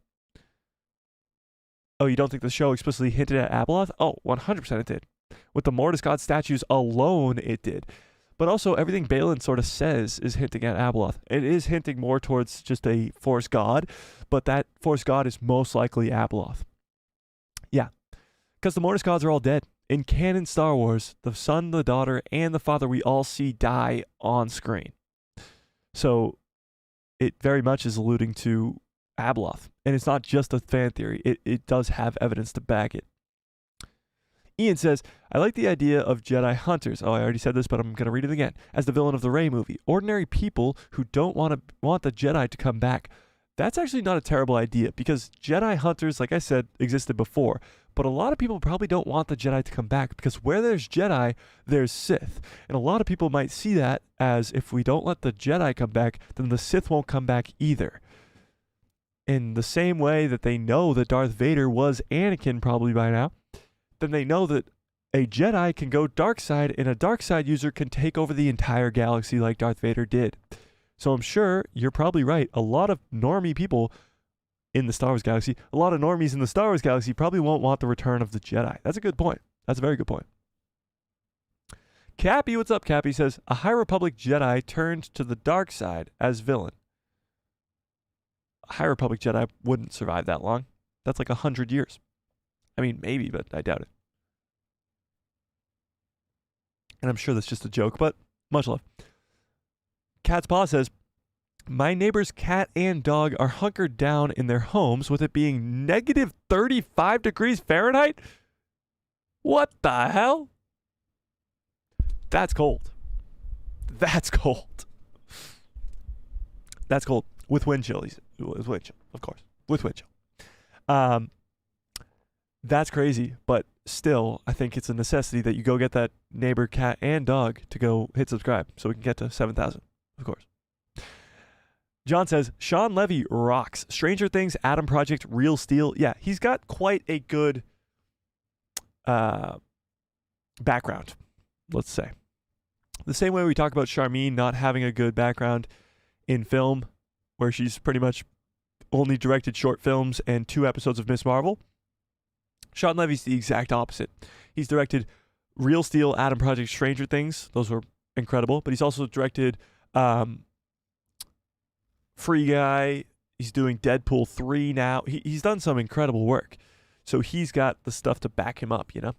Oh, you don't think the show explicitly hinted at Abeloth? Oh, 100% it did. With the Mortis God statues alone, it did. But also, everything Balin sort of says is hinting at Abeloth. It is hinting more towards just a Force God, but that Force God is most likely Abeloth. Yeah, because the Mortis Gods are all dead. In canon Star Wars, the son, the daughter, and the father we all see die on screen. So, it very much is alluding to Abeloth. And it's not just a fan theory. It does have evidence to back it. Ian says, I like the idea of Jedi hunters. Oh, I already said this, but I'm going to read it again. As the villain of the Rey movie. Ordinary people who don't want the Jedi to come back. That's actually not a terrible idea, because Jedi hunters, like I said, existed before. But a lot of people probably don't want the Jedi to come back, because where there's Jedi, there's Sith. And a lot of people might see that as, if we don't let the Jedi come back, then the Sith won't come back either. In the same way that they know that Darth Vader was Anakin probably by now, then they know that a Jedi can go dark side, and a dark side user can take over the entire galaxy like Darth Vader did. So I'm sure you're probably right. A lot of normie people in the Star Wars galaxy, a lot of normies in the Star Wars galaxy probably won't want the return of the Jedi. That's a good point. That's a very good point. Cappy, what's up, Cappy? Says, a High Republic Jedi turned to the dark side as villain. A High Republic Jedi wouldn't survive that long. That's like 100 years. I mean, maybe, but I doubt it. And I'm sure that's just a joke, but much love. Cat's Paw says, my neighbor's cat and dog are hunkered down in their homes with it being negative 35 degrees Fahrenheit? What the hell? That's cold. That's cold. That's cold. With wind chill, with wind chill, of course. With wind chill. That's crazy, but still, I think it's a necessity that you go get that neighbor, cat, and dog to go hit subscribe so we can get to 7,000, of course. John says, Sean Levy rocks. Stranger Things, Adam Project, Real Steel. Yeah, he's got quite a good background, let's say. The same way we talk about Charmine not having a good background in film, where she's pretty much only directed short films and 2 episodes of Miss Marvel. Sean Levy's the exact opposite. He's directed Real Steel, Adam Project, Stranger Things. Those were incredible. But he's also directed Free Guy. He's doing Deadpool 3 now. He's done some incredible work. So he's got the stuff to back him up, you know?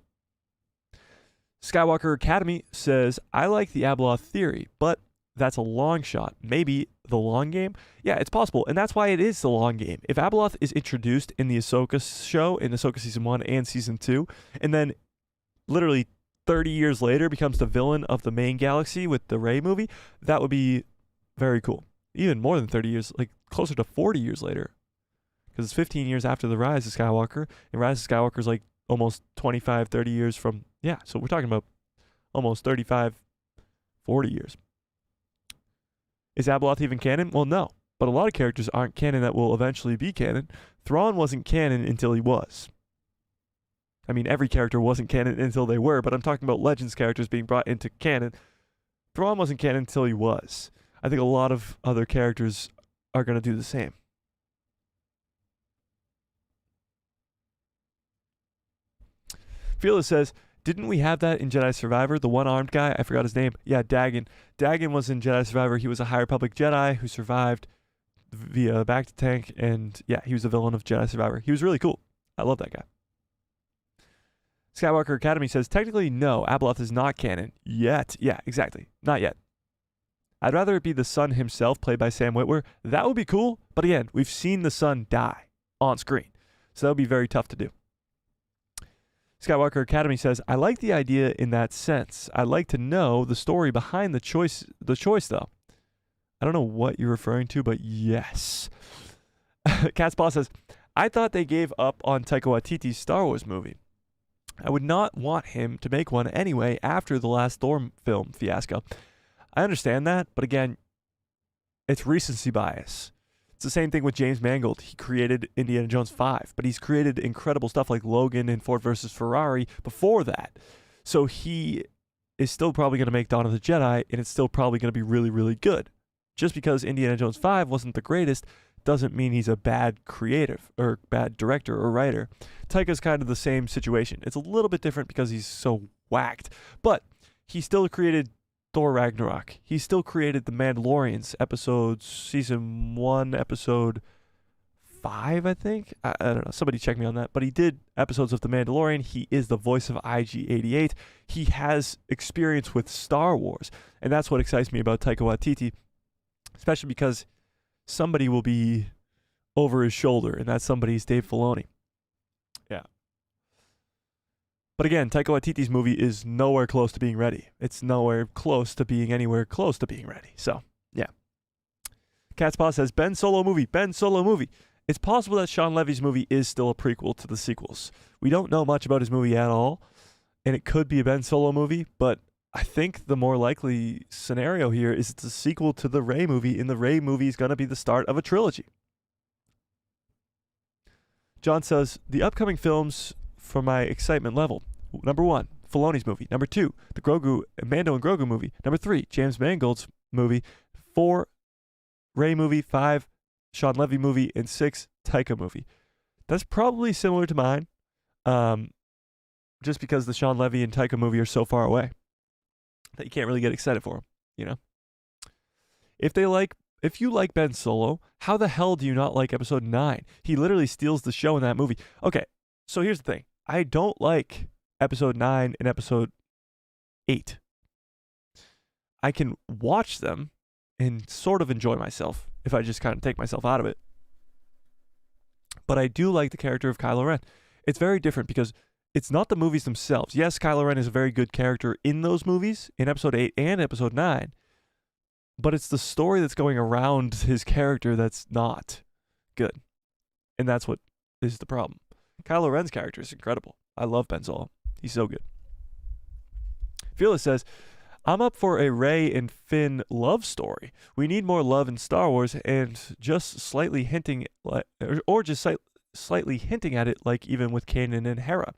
Skywalker Academy says, I like the Abeloth theory, but that's a long shot. Maybe the long game, yeah, it's possible. And that's why it is the long game. If Abeloth is introduced in the Ahsoka show, in Ahsoka Season 1 and Season 2, and then literally 30 years later becomes the villain of the main galaxy with the Rey movie, that would be very cool. Even more than 30 years, like closer to 40 years later. Because it's 15 years after the Rise of Skywalker, and Rise of Skywalker is like almost 25, 30 years from, yeah, so we're talking about almost 35, 40 years. Is Abeloth even canon? Well, no. But a lot of characters aren't canon that will eventually be canon. Thrawn wasn't canon until he was. I mean, every character wasn't canon until they were, but I'm talking about Legends characters being brought into canon. Thrawn wasn't canon until he was. I think a lot of other characters are going to do the same. Fearless says, didn't we have that in Jedi Survivor? The one-armed guy? I forgot his name. Yeah, Dagan. Dagan was in Jedi Survivor. He was a High Republic Jedi who survived via Bacta tank, and yeah, he was the villain of Jedi Survivor. He was really cool. I love that guy. Skywalker Academy says, technically, no, Abeloth is not canon. Yet. Yeah, exactly. Not yet. I'd rather it be the son himself, played by Sam Witwer. That would be cool, but again, we've seen the son die on screen, so that would be very tough to do. Skywalker Academy says, I like the idea in that sense. I'd like to know the story behind the choice though. I don't know what you're referring to, but yes. Cat's Paw says, I thought they gave up on Taika Waititi's Star Wars movie. I would not want him to make one anyway after the last Thor film fiasco. I understand that, but again, it's recency bias. It's the same thing with James Mangold. He created Indiana Jones 5, but he's created incredible stuff like Logan and Ford versus Ferrari before that. So he is still probably going to make Dawn of the Jedi, and it's still probably going to be really, really good. Just because Indiana Jones 5 wasn't the greatest doesn't mean he's a bad creative or bad director or writer. Taika's kind of the same situation. It's a little bit different because he's so whacked, but he still created Thor Ragnarok. He still created The Mandalorians episodes, season 1, episode 5, I think. I don't know. Somebody check me on that. But he did episodes of The Mandalorian. He is the voice of IG-88. He has experience with Star Wars. And that's what excites me about Taika Waititi, especially because somebody will be over his shoulder, and that somebody is Dave Filoni. Yeah. But again, Taika Waititi's movie is nowhere close to being ready. It's nowhere close to being anywhere close to being ready. So, yeah. Cat's Paw says, Ben Solo movie. It's possible that Sean Levy's movie is still a prequel to the sequels. We don't know much about his movie at all, and it could be a Ben Solo movie, but I think the more likely scenario here is it's a sequel to the Rey movie, and the Rey movie is going to be the start of a trilogy. John says, the upcoming films for my excitement level. Number 1, Filoni's movie. Number 2, the Mando and Grogu movie. Number 3, James Mangold's movie. 4, Rey movie. 5, Sean Levy movie. And 6, Taika movie. That's probably similar to mine, just because the Sean Levy and Taika movie are so far away that you can't really get excited for them, you know? If you like Ben Solo, how the hell do you not like episode 9? He literally steals the show in that movie. Okay, so here's the thing. I don't like episode 9 and episode 8. I can watch them and sort of enjoy myself if I just kind of take myself out of it. But I do like the character of Kylo Ren. It's very different because it's not the movies themselves. Yes, Kylo Ren is a very good character in those movies, in episode 8 and episode 9. But it's the story that's going around his character that's not good. And that's what is the problem. Kylo Ren's character is incredible. I love Ben Solo. He's so good. Fearless says, I'm up for a Rey and Finn love story. We need more love in Star Wars, and just slightly hinting, slightly hinting at it, like even with Kanan and Hera.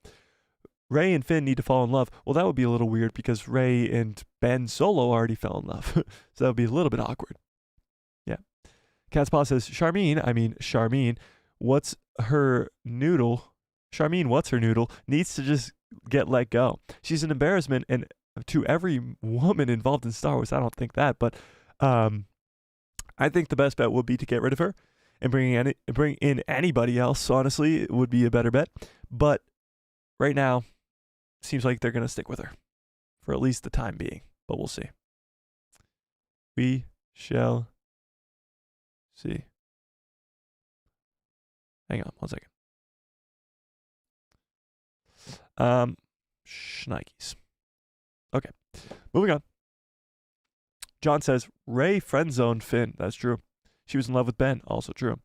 Rey and Finn need to fall in love. Well, that would be a little weird because Rey and Ben Solo already fell in love. So that would be a little bit awkward. Yeah. Cat's Paw says, Charmine, what's her noodle? Needs to just get let go. She's an embarrassment and to every woman involved in Star Wars. I don't think that, but I think the best bet would be to get rid of her and bring in anybody else. Honestly, it would be a better bet. But right now, seems like they're going to stick with her for at least the time being, but we'll see. We shall see. Hang on 1 second. Schnikes. Okay, moving on. John says, Rey friend-zoned Finn. That's true. She was in love with Ben. Also true.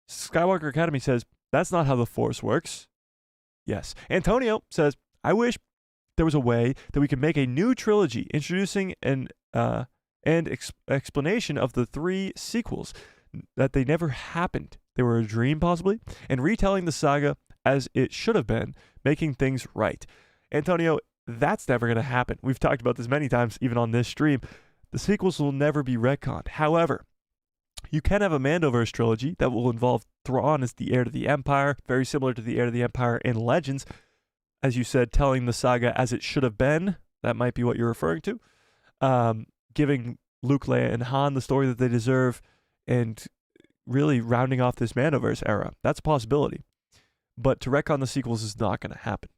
Skywalker Academy says, that's not how the Force works. Yes. Antonio says, I wish there was a way that we could make a new trilogy introducing an explanation of the 3 sequels, that they never happened. They were a dream, possibly, and retelling the saga as it should have been, making things right. Antonio, that's never going to happen. We've talked about this many times, even on this stream. The sequels will never be retconned. However, you can have a Mandoverse trilogy that will involve Thrawn as the heir to the Empire, very similar to the heir to the Empire in Legends. As you said, telling the saga as it should have been. That might be what you're referring to. Giving Luke, Leia, and Han the story that they deserve, and really rounding off this Mandoverse era. That's a possibility. But to retcon the sequels is not going to happen.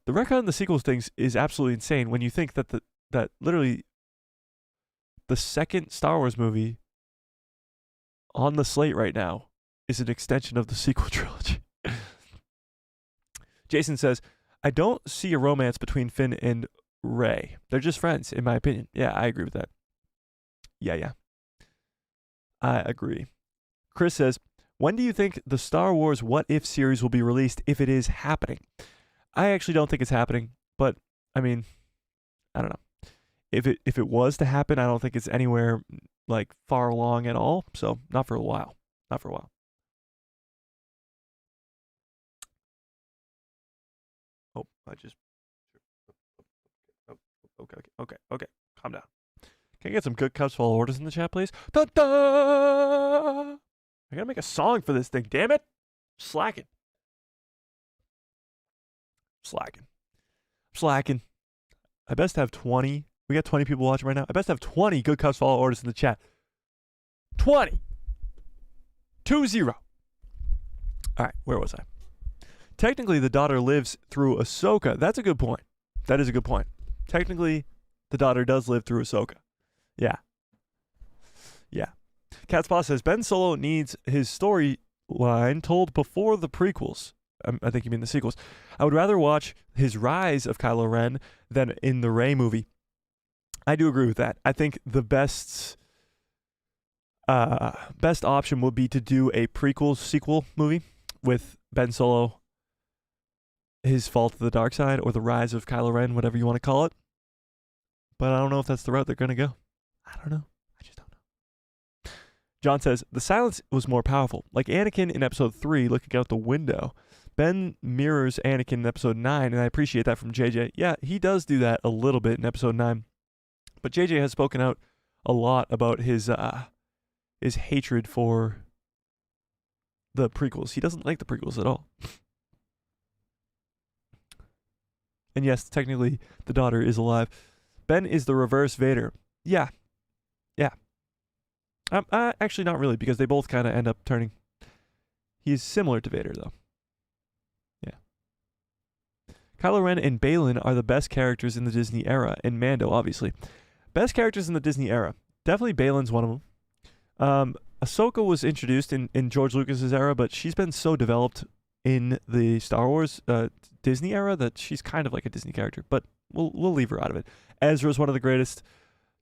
The retcon the sequels things is absolutely insane when you think that that literally the second Star Wars movie on the slate right now is an extension of the sequel trilogy. Jason says, I don't see a romance between Finn and Rey. They're just friends, in my opinion. Yeah, I agree with that. Yeah. I agree. Chris says, when do you think the Star Wars What If series will be released, if it is happening? I actually don't think it's happening, but I mean, I don't know. If it was to happen, I don't think it's anywhere like far along at all. So not for a while. Not for a while. Oh, I just. Okay. Calm down. Can I get some good cups full orders in the chat, please? Da-da! I gotta make a song for this thing, damn it! Slacking. I best have 20. We got 20 people watching right now. I best have 20 good cups full orders in the chat. 20. 20. All right, where was I? Technically, the daughter lives through Ahsoka. That's a good point. That is a good point. Technically, the daughter does live through Ahsoka. Yeah. Cat's Paw says, Ben Solo needs his storyline told before the prequels. I think you mean the sequels. I would rather watch his rise of Kylo Ren than in the Rey movie. I do agree with that. I think the best option would be to do a sequel movie with Ben Solo, his fall to the dark side, or the rise of Kylo Ren, whatever you want to call it. But I don't know if that's the route they're going to go. I don't know. I just don't know. John says, the silence was more powerful. Like Anakin in episode 3 looking out the window. Ben mirrors Anakin in episode 9, and I appreciate that from JJ. Yeah, he does do that a little bit in episode 9. But JJ has spoken out a lot about his hatred for the prequels. He doesn't like the prequels at all. And yes, technically, the daughter is alive. Ben is the reverse Vader. Yeah. Actually, not really, because they both kind of end up turning. He's similar to Vader, though. Yeah. Kylo Ren and Balin are the best characters in the Disney era, and Mando, obviously. Best characters in the Disney era. Definitely Balin's one of them. Ahsoka was introduced in George Lucas's era, but she's been so developed in the Star Wars Disney era that she's kind of like a Disney character, but we'll leave her out of it. Ezra's one of the greatest.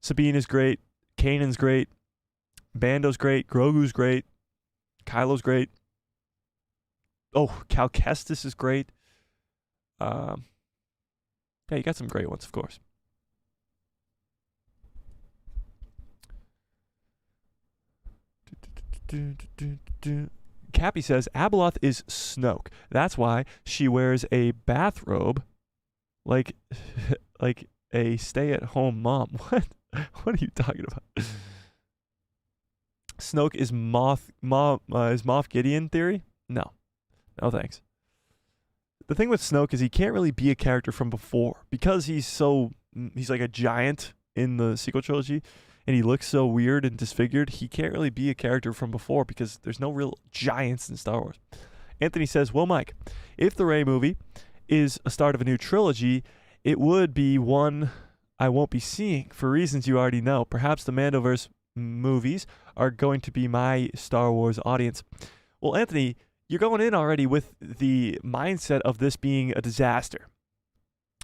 Sabine is great. Kanan's great. Bando's great. Grogu's great. Kylo's great. Oh, Cal Kestis is great. Yeah, you got some great ones, of course. Cappy says, Abeloth is Snoke. That's why she wears a bathrobe like a stay-at-home mom. What? What are you talking about? Snoke is Moff Gideon theory? No, thanks. The thing with Snoke is he can't really be a character from before because he's like a giant in the sequel trilogy, and he looks so weird and disfigured. He can't really be a character from before because there's no real giants in Star Wars. Anthony says, well, Mike, if the Rey movie is a start of a new trilogy, it would be one I won't be seeing for reasons you already know. Perhaps the Mandoverse movies are going to be my Star Wars audience. Well, Anthony, you're going in already with the mindset of this being a disaster,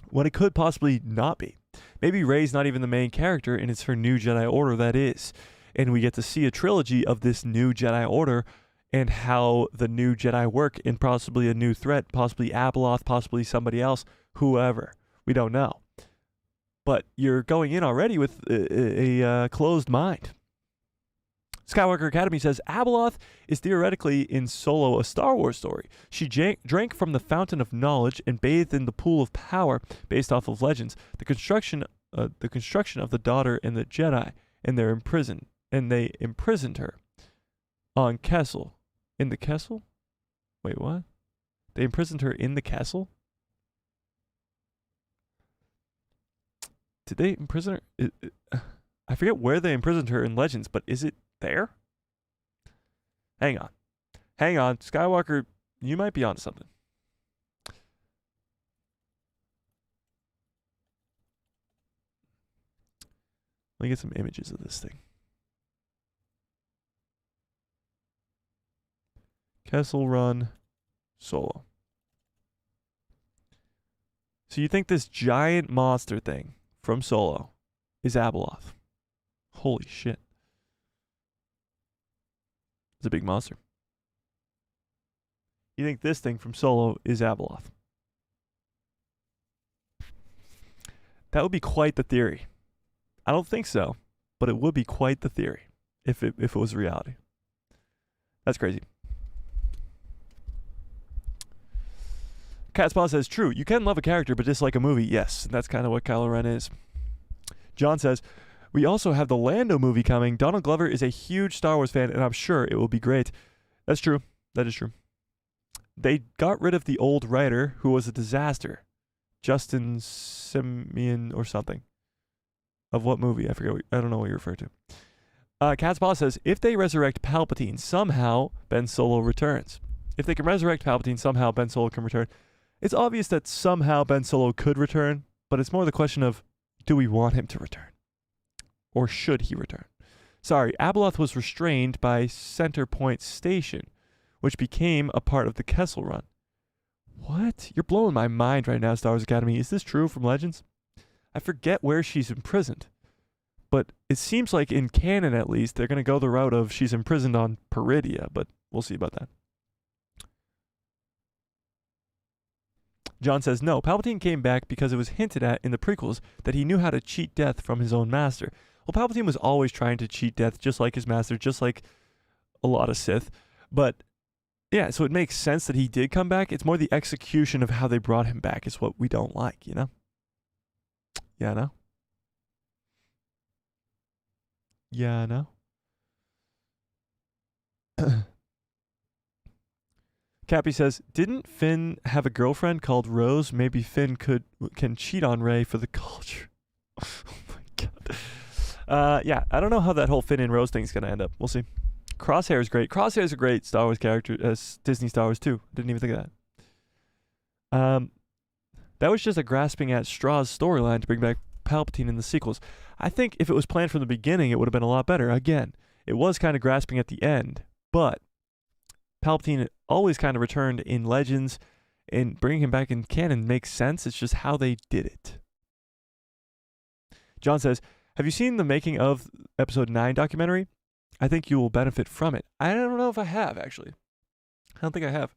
when it could possibly not be. Maybe Rey's not even the main character, and it's her new Jedi Order that is. And we get to see a trilogy of this new Jedi Order and how the new Jedi work, and possibly a new threat, possibly Abeloth, possibly somebody else, whoever. We don't know. But you're going in already with a closed mind. Skywalker Academy says Abeloth is theoretically in Solo a Star Wars story. She drank from the fountain of knowledge and bathed in the pool of power based off of legends. The construction of the daughter and the Jedi, and they imprisoned her on Kessel. In the Kessel? Wait, what? They imprisoned her in the Kessel? Did they imprison her? I forget where they imprisoned her in Legends, but is it there? Hang on. Skywalker, you might be onto something. Let me get some images of this thing. Kessel Run Solo. So you think this giant monster thing from Solo is Abeloth? Holy shit. It's a big monster. You think this thing from Solo is Abeloth? That would be quite the theory. I don't think so, but it would be quite the theory if it was reality. That's crazy. Catspaw says, true, you can love a character but dislike a movie. Yes, that's kind of what Kylo Ren is. John says, we also have the Lando movie coming. Donald Glover is a huge Star Wars fan, and I'm sure it will be great. That's true. That is true. They got rid of the old writer who was a disaster. Justin Simeon or something. Of what movie? I forget. I don't know what you refer to. Catspaw says, if they resurrect Palpatine, somehow Ben Solo returns. If they can resurrect Palpatine, somehow Ben Solo can return. It's obvious that somehow Ben Solo could return, but it's more the question of, do we want him to return? Or should he return? Sorry, Abeloth was restrained by Center Point Station, which became a part of the Kessel Run. What? You're blowing my mind right now, Star Wars Academy. Is this true from Legends? I forget where she's imprisoned, but it seems like in canon at least, they're going to go the route of she's imprisoned on Peridia, but we'll see about that. John says, no, Palpatine came back because it was hinted at in the prequels that he knew how to cheat death from his own master. Well, Palpatine was always trying to cheat death just like his master, just like a lot of Sith. But, yeah, so it makes sense that he did come back. It's more the execution of how they brought him back is what we don't like, you know? Yeah, I know. Yeah, I know. Cappy says, didn't Finn have a girlfriend called Rose? Maybe Finn can cheat on Rey for the culture. Oh my god. Yeah, I don't know how that whole Finn and Rose thing's going to end up. We'll see. Crosshair is great. Crosshair is a great Star Wars character, Disney Star Wars too. Didn't even think of that. That was just a grasping at straws storyline to bring back Palpatine in the sequels. I think if it was planned from the beginning, it would have been a lot better. Again, it was kind of grasping at the end, but Palpatine always kind of returned in Legends, and bringing him back in canon makes sense. It's just how they did it. John says, have you seen the making of Episode 9 documentary? I think you will benefit from it. I don't know if I have, actually. I don't think I have.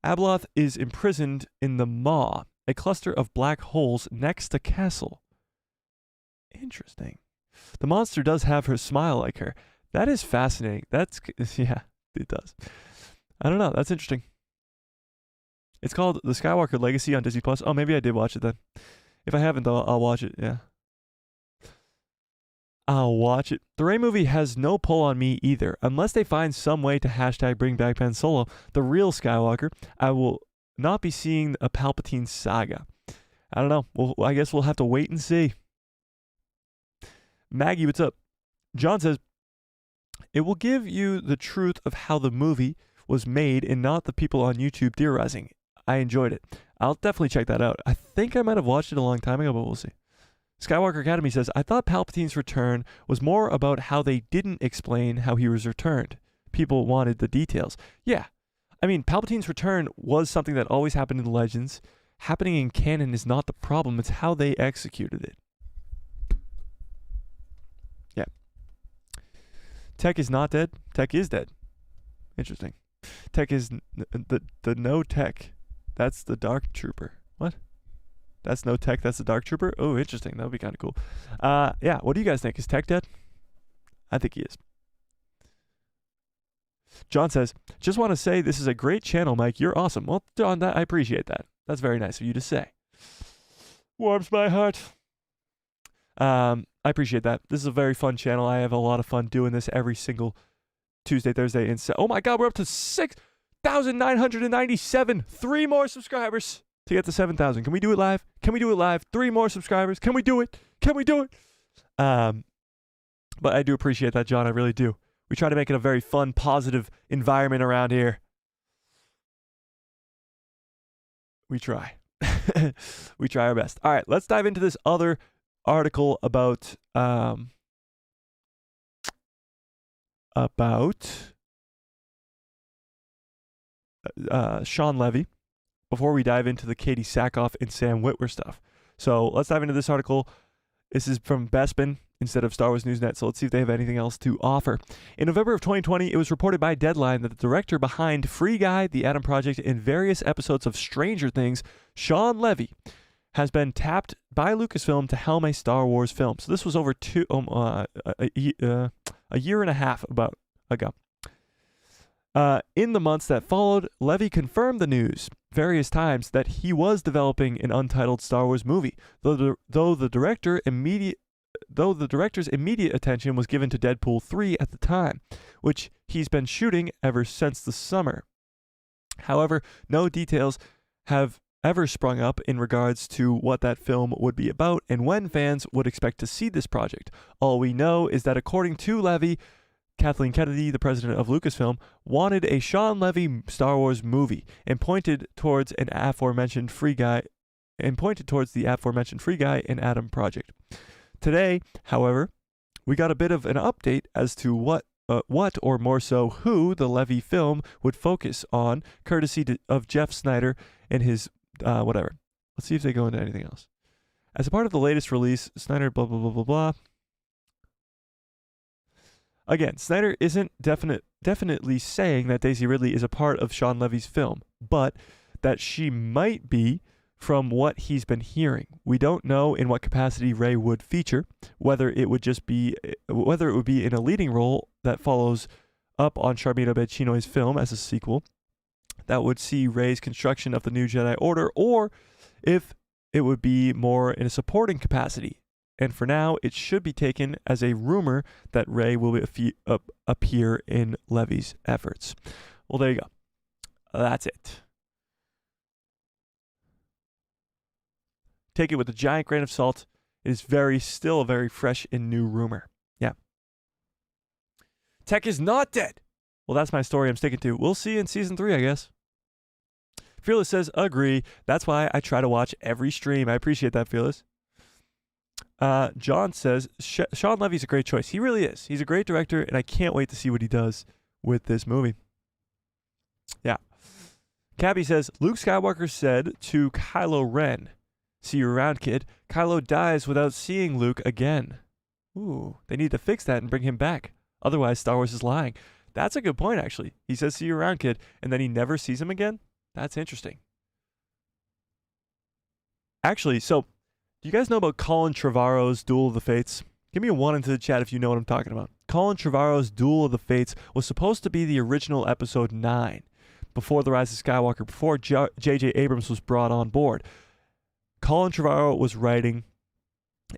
Abeloth is imprisoned in the Maw, a cluster of black holes next to Kessel. Interesting. The monster does have her smile like her. That is fascinating. Yeah, it does. I don't know. That's interesting. It's called The Skywalker Legacy on Disney+. Oh, maybe I did watch it then. If I haven't, though, I'll watch it. Yeah. I'll watch it. The Rey movie has no pull on me either. Unless they find some way to hashtag bring back Ben Solo, the real Skywalker, I will not be seeing a Palpatine saga. I don't know. Well, I guess we'll have to wait and see. Maggie, what's up? John says, it will give you the truth of how the movie was made and not the people on YouTube theorizing. I enjoyed it. I'll definitely check that out. I think I might have watched it a long time ago, but we'll see. Skywalker Academy says, I thought Palpatine's return was more about how they didn't explain how he was returned. People wanted the details. Yeah. I mean, Palpatine's return was something that always happened in the Legends. Happening in canon is not the problem. It's how they executed it. Yeah. Tech is not dead. Tech is dead. Interesting. Tech is the no tech. That's the Dark Trooper. What? That's no tech. That's the Dark Trooper. Oh, interesting. That would be kind of cool. Yeah. What do you guys think? Is Tech dead? I think he is. John says, just want to say this is a great channel, Mike. You're awesome. Well, John, I appreciate that. That's very nice of you to say. Warms my heart. I appreciate that. This is a very fun channel. I have a lot of fun doing this every single Tuesday, Thursday, and oh my God, we're up to 6,997. 3 more subscribers to get to 7,000. Can we do it live? Can we do it live? 3 more subscribers. Can we do it? Can we do it? But I do appreciate that, John. I really do. We try to make it a very fun, positive environment around here. We try. We try our best. All right, let's dive into this other article about Sean Levy before we dive into the Katie Sackhoff and Sam Witwer stuff. So let's dive into this article. This is from Bespin instead of Star Wars Newsnet, so let's see if they have anything else to offer. In November of 2020, it was reported by Deadline that the director behind Free Guy, The Adam Project, and various episodes of Stranger Things, Sean Levy, has been tapped by Lucasfilm to helm a Star Wars film. So this was over a year and a half ago. In the months that followed, Levy confirmed the news various times that he was developing an untitled Star Wars movie, though the director's immediate attention was given to Deadpool 3 at the time, which he's been shooting ever since the summer. However, no details have ever sprung up in regards to what that film would be about and when fans would expect to see this project. All we know is that according to Levy, Kathleen Kennedy, the president of Lucasfilm, wanted a Sean Levy Star Wars movie and pointed towards the aforementioned Free Guy and Adam project. Today, however, we got a bit of an update as to what or more so who the Levy film would focus on, courtesy of Jeff Snyder and his whatever. Let's see if they go into anything else. As a part of the latest release, Snyder blah blah blah blah blah. Again, Snyder isn't definitely saying that Daisy Ridley is a part of Sean Levy's film, but that she might be from what he's been hearing. We don't know in what capacity Rey would feature, whether it would be in a leading role that follows up on Charmin obaid-chinoy's film as a sequel that would see Rey's construction of the new Jedi Order, or if it would be more in a supporting capacity. And for now, it should be taken as a rumor that Rey will appear in Levy's efforts. Well, there you go. That's it. Take it with a giant grain of salt. It is still a very fresh and new rumor. Yeah. Tech is not dead. Well, that's my story I'm sticking to. We'll see in season 3, I guess. Fearless says, agree. That's why I try to watch every stream. I appreciate that, Fearless. John says, Sean Levy's a great choice. He really is. He's a great director, and I can't wait to see what he does with this movie. Yeah. Cabby says, Luke Skywalker said to Kylo Ren, see you around, kid. Kylo dies without seeing Luke again. Ooh, they need to fix that and bring him back. Otherwise, Star Wars is lying. That's a good point, actually. He says, see you around, kid, and then he never sees him again? That's interesting. Actually, so, do you guys know about Colin Trevorrow's Duel of the Fates? Give me a 1 into the chat if you know what I'm talking about. Colin Trevorrow's Duel of the Fates was supposed to be the original episode 9, before The Rise of Skywalker, before J.J. Abrams was brought on board. Colin Trevorrow was writing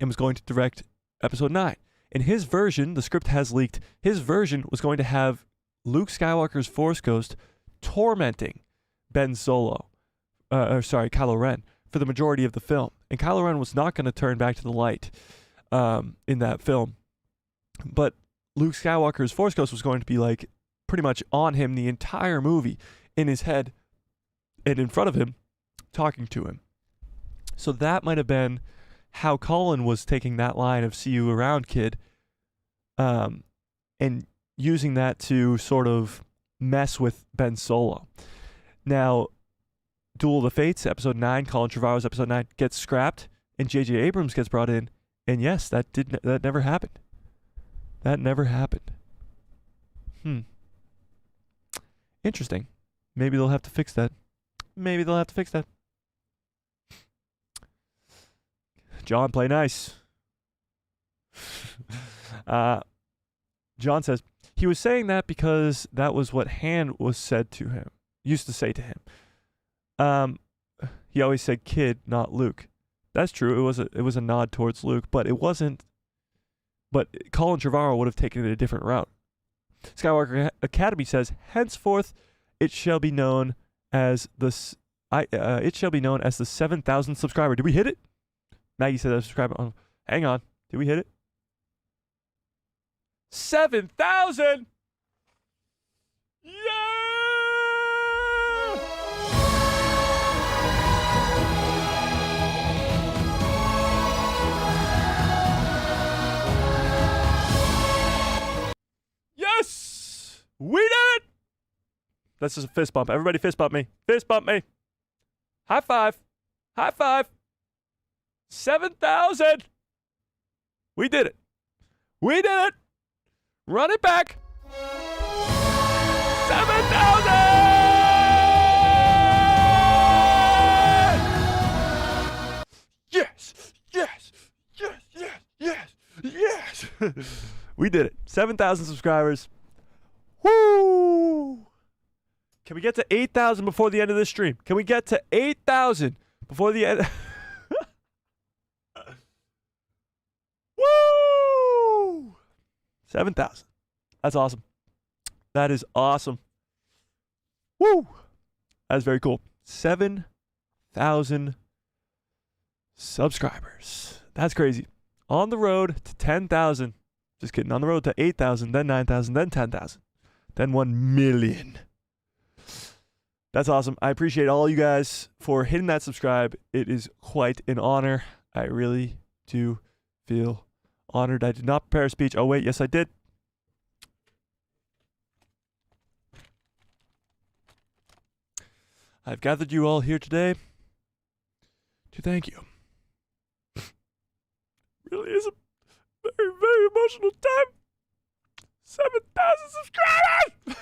and was going to direct episode 9. In his version, the script has leaked, his version was going to have Luke Skywalker's Force Ghost tormenting Kylo Ren, for the majority of the film. And Kylo Ren was not going to turn back to the light in that film. But Luke Skywalker's Force Ghost was going to be like pretty much on him the entire movie, in his head and in front of him, talking to him. So that might have been how Colin was taking that line of "See you around, kid," and using that to sort of mess with Ben Solo. Now, Duel of the Fates, episode 9, Colin Trevorrow's episode 9, gets scrapped, and J.J. Abrams gets brought in, and yes, that never happened. That never happened. Interesting. Maybe they'll have to fix that. John, play nice. John says, he was saying that because that was what Han used to say to him. He always said kid, not Luke. That's true. It was a nod towards Luke, but it wasn't. But Colin Trevorrow would have taken it a different route. Skywalker Academy says, henceforth, it shall be known as the 7,000th subscriber. Did we hit it? Maggie said subscribe. Oh, hang on. Did we hit it? 7,000! Yeah! Yes! We did it! That's just a fist bump. Everybody fist bump me. Fist bump me. High five. High five. 7,000! We did it. We did it! Run it back. 7,000! Yes! Yes! Yes! Yes! Yes! Yes! We did it. 7,000 subscribers. Woo! Can we get to 8,000 before the end of this stream? Can we get to 8,000 before the end? Woo! 7,000. That's awesome. That is awesome. Woo! That's very cool. 7,000 subscribers. That's crazy. On the road to 10,000. Just kidding. On the road to 8,000, then 9,000, then 10,000, then 1 million. That's awesome. I appreciate all you guys for hitting that subscribe. It is quite an honor. I really do feel honored. I did not prepare a speech. Oh, wait. Yes, I did. I've gathered you all here today to thank you. Really is a very, very emotional time. 7,000 subscribers!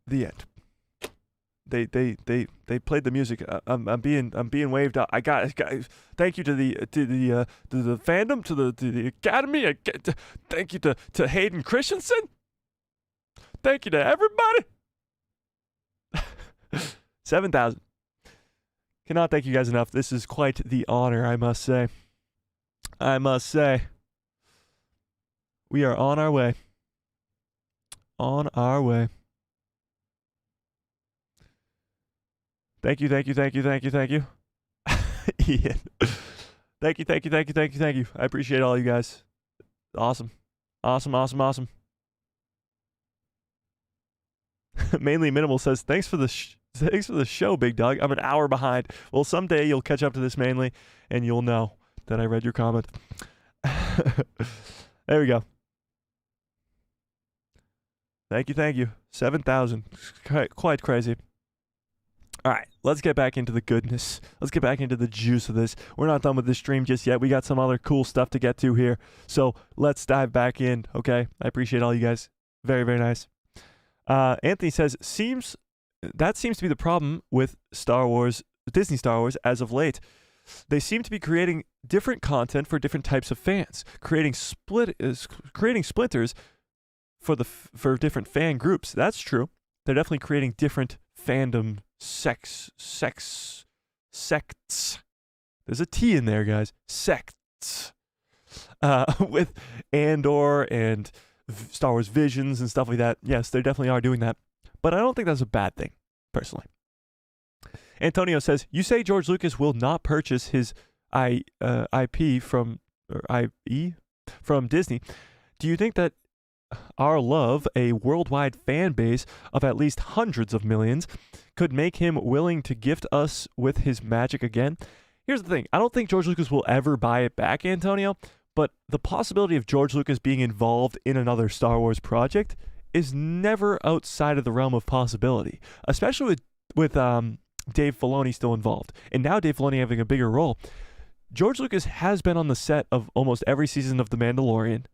The end. They played the music. I'm being waved out. I got thank you to the fandom, to the academy. Thank you to Hayden Christensen. Thank you to everybody. 7,000. Cannot thank you guys enough. This is quite the honor, I must say. We are on our way. On our way. Thank you. Ian. Thank you. I appreciate all you guys. Awesome. Mainly Minimal says, thanks for the show, big dog. I'm an hour behind. Well, someday you'll catch up to this, Mainly, and you'll know that I read your comment. There we go. Thank you. 7,000. Quite crazy. All right, let's get back into the goodness. Let's get back into the juice of this. We're not done with this stream just yet. We got some other cool stuff to get to here. So let's dive back in, okay? I appreciate all you guys. Very, very nice. Anthony says, that seems to be the problem with Disney Star Wars as of late. They seem to be creating different content for different types of fans, creating splinters for different fan groups. That's true. They're definitely creating different fandom sects. There's a T in there, guys. Sects. With Andor and Star Wars Visions and stuff like that. Yes, they definitely are doing that. But I don't think that's a bad thing, personally. Antonio says, you say George Lucas will not purchase his IP from Disney. Do you think that our love, a worldwide fan base of at least hundreds of millions, could make him willing to gift us with his magic again. Here's the thing. I don't think George Lucas will ever buy it back, Antonio, but the possibility of George Lucas being involved in another Star Wars project is never outside of the realm of possibility, especially with Dave Filoni still involved. And now Dave Filoni having a bigger role. George Lucas has been on the set of almost every season of The Mandalorian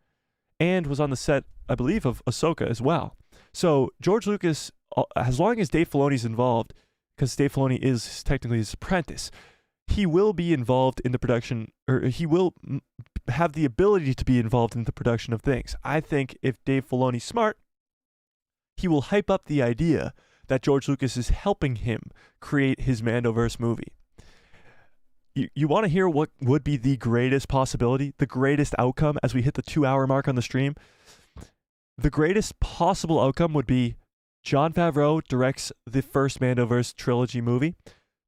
and was on the set, I believe, of Ahsoka as well. So George Lucas, as long as Dave Filoni's involved, because Dave Filoni is technically his apprentice, he will be involved in the production, or he will have the ability to be involved in the production of things. I think if Dave Filoni's smart, he will hype up the idea that George Lucas is helping him create his Mandoverse movie. You want to hear what would be the greatest possibility, the greatest outcome as we hit the 2-hour mark on the stream? The greatest possible outcome would be Jon Favreau directs the first Mandoverse trilogy movie,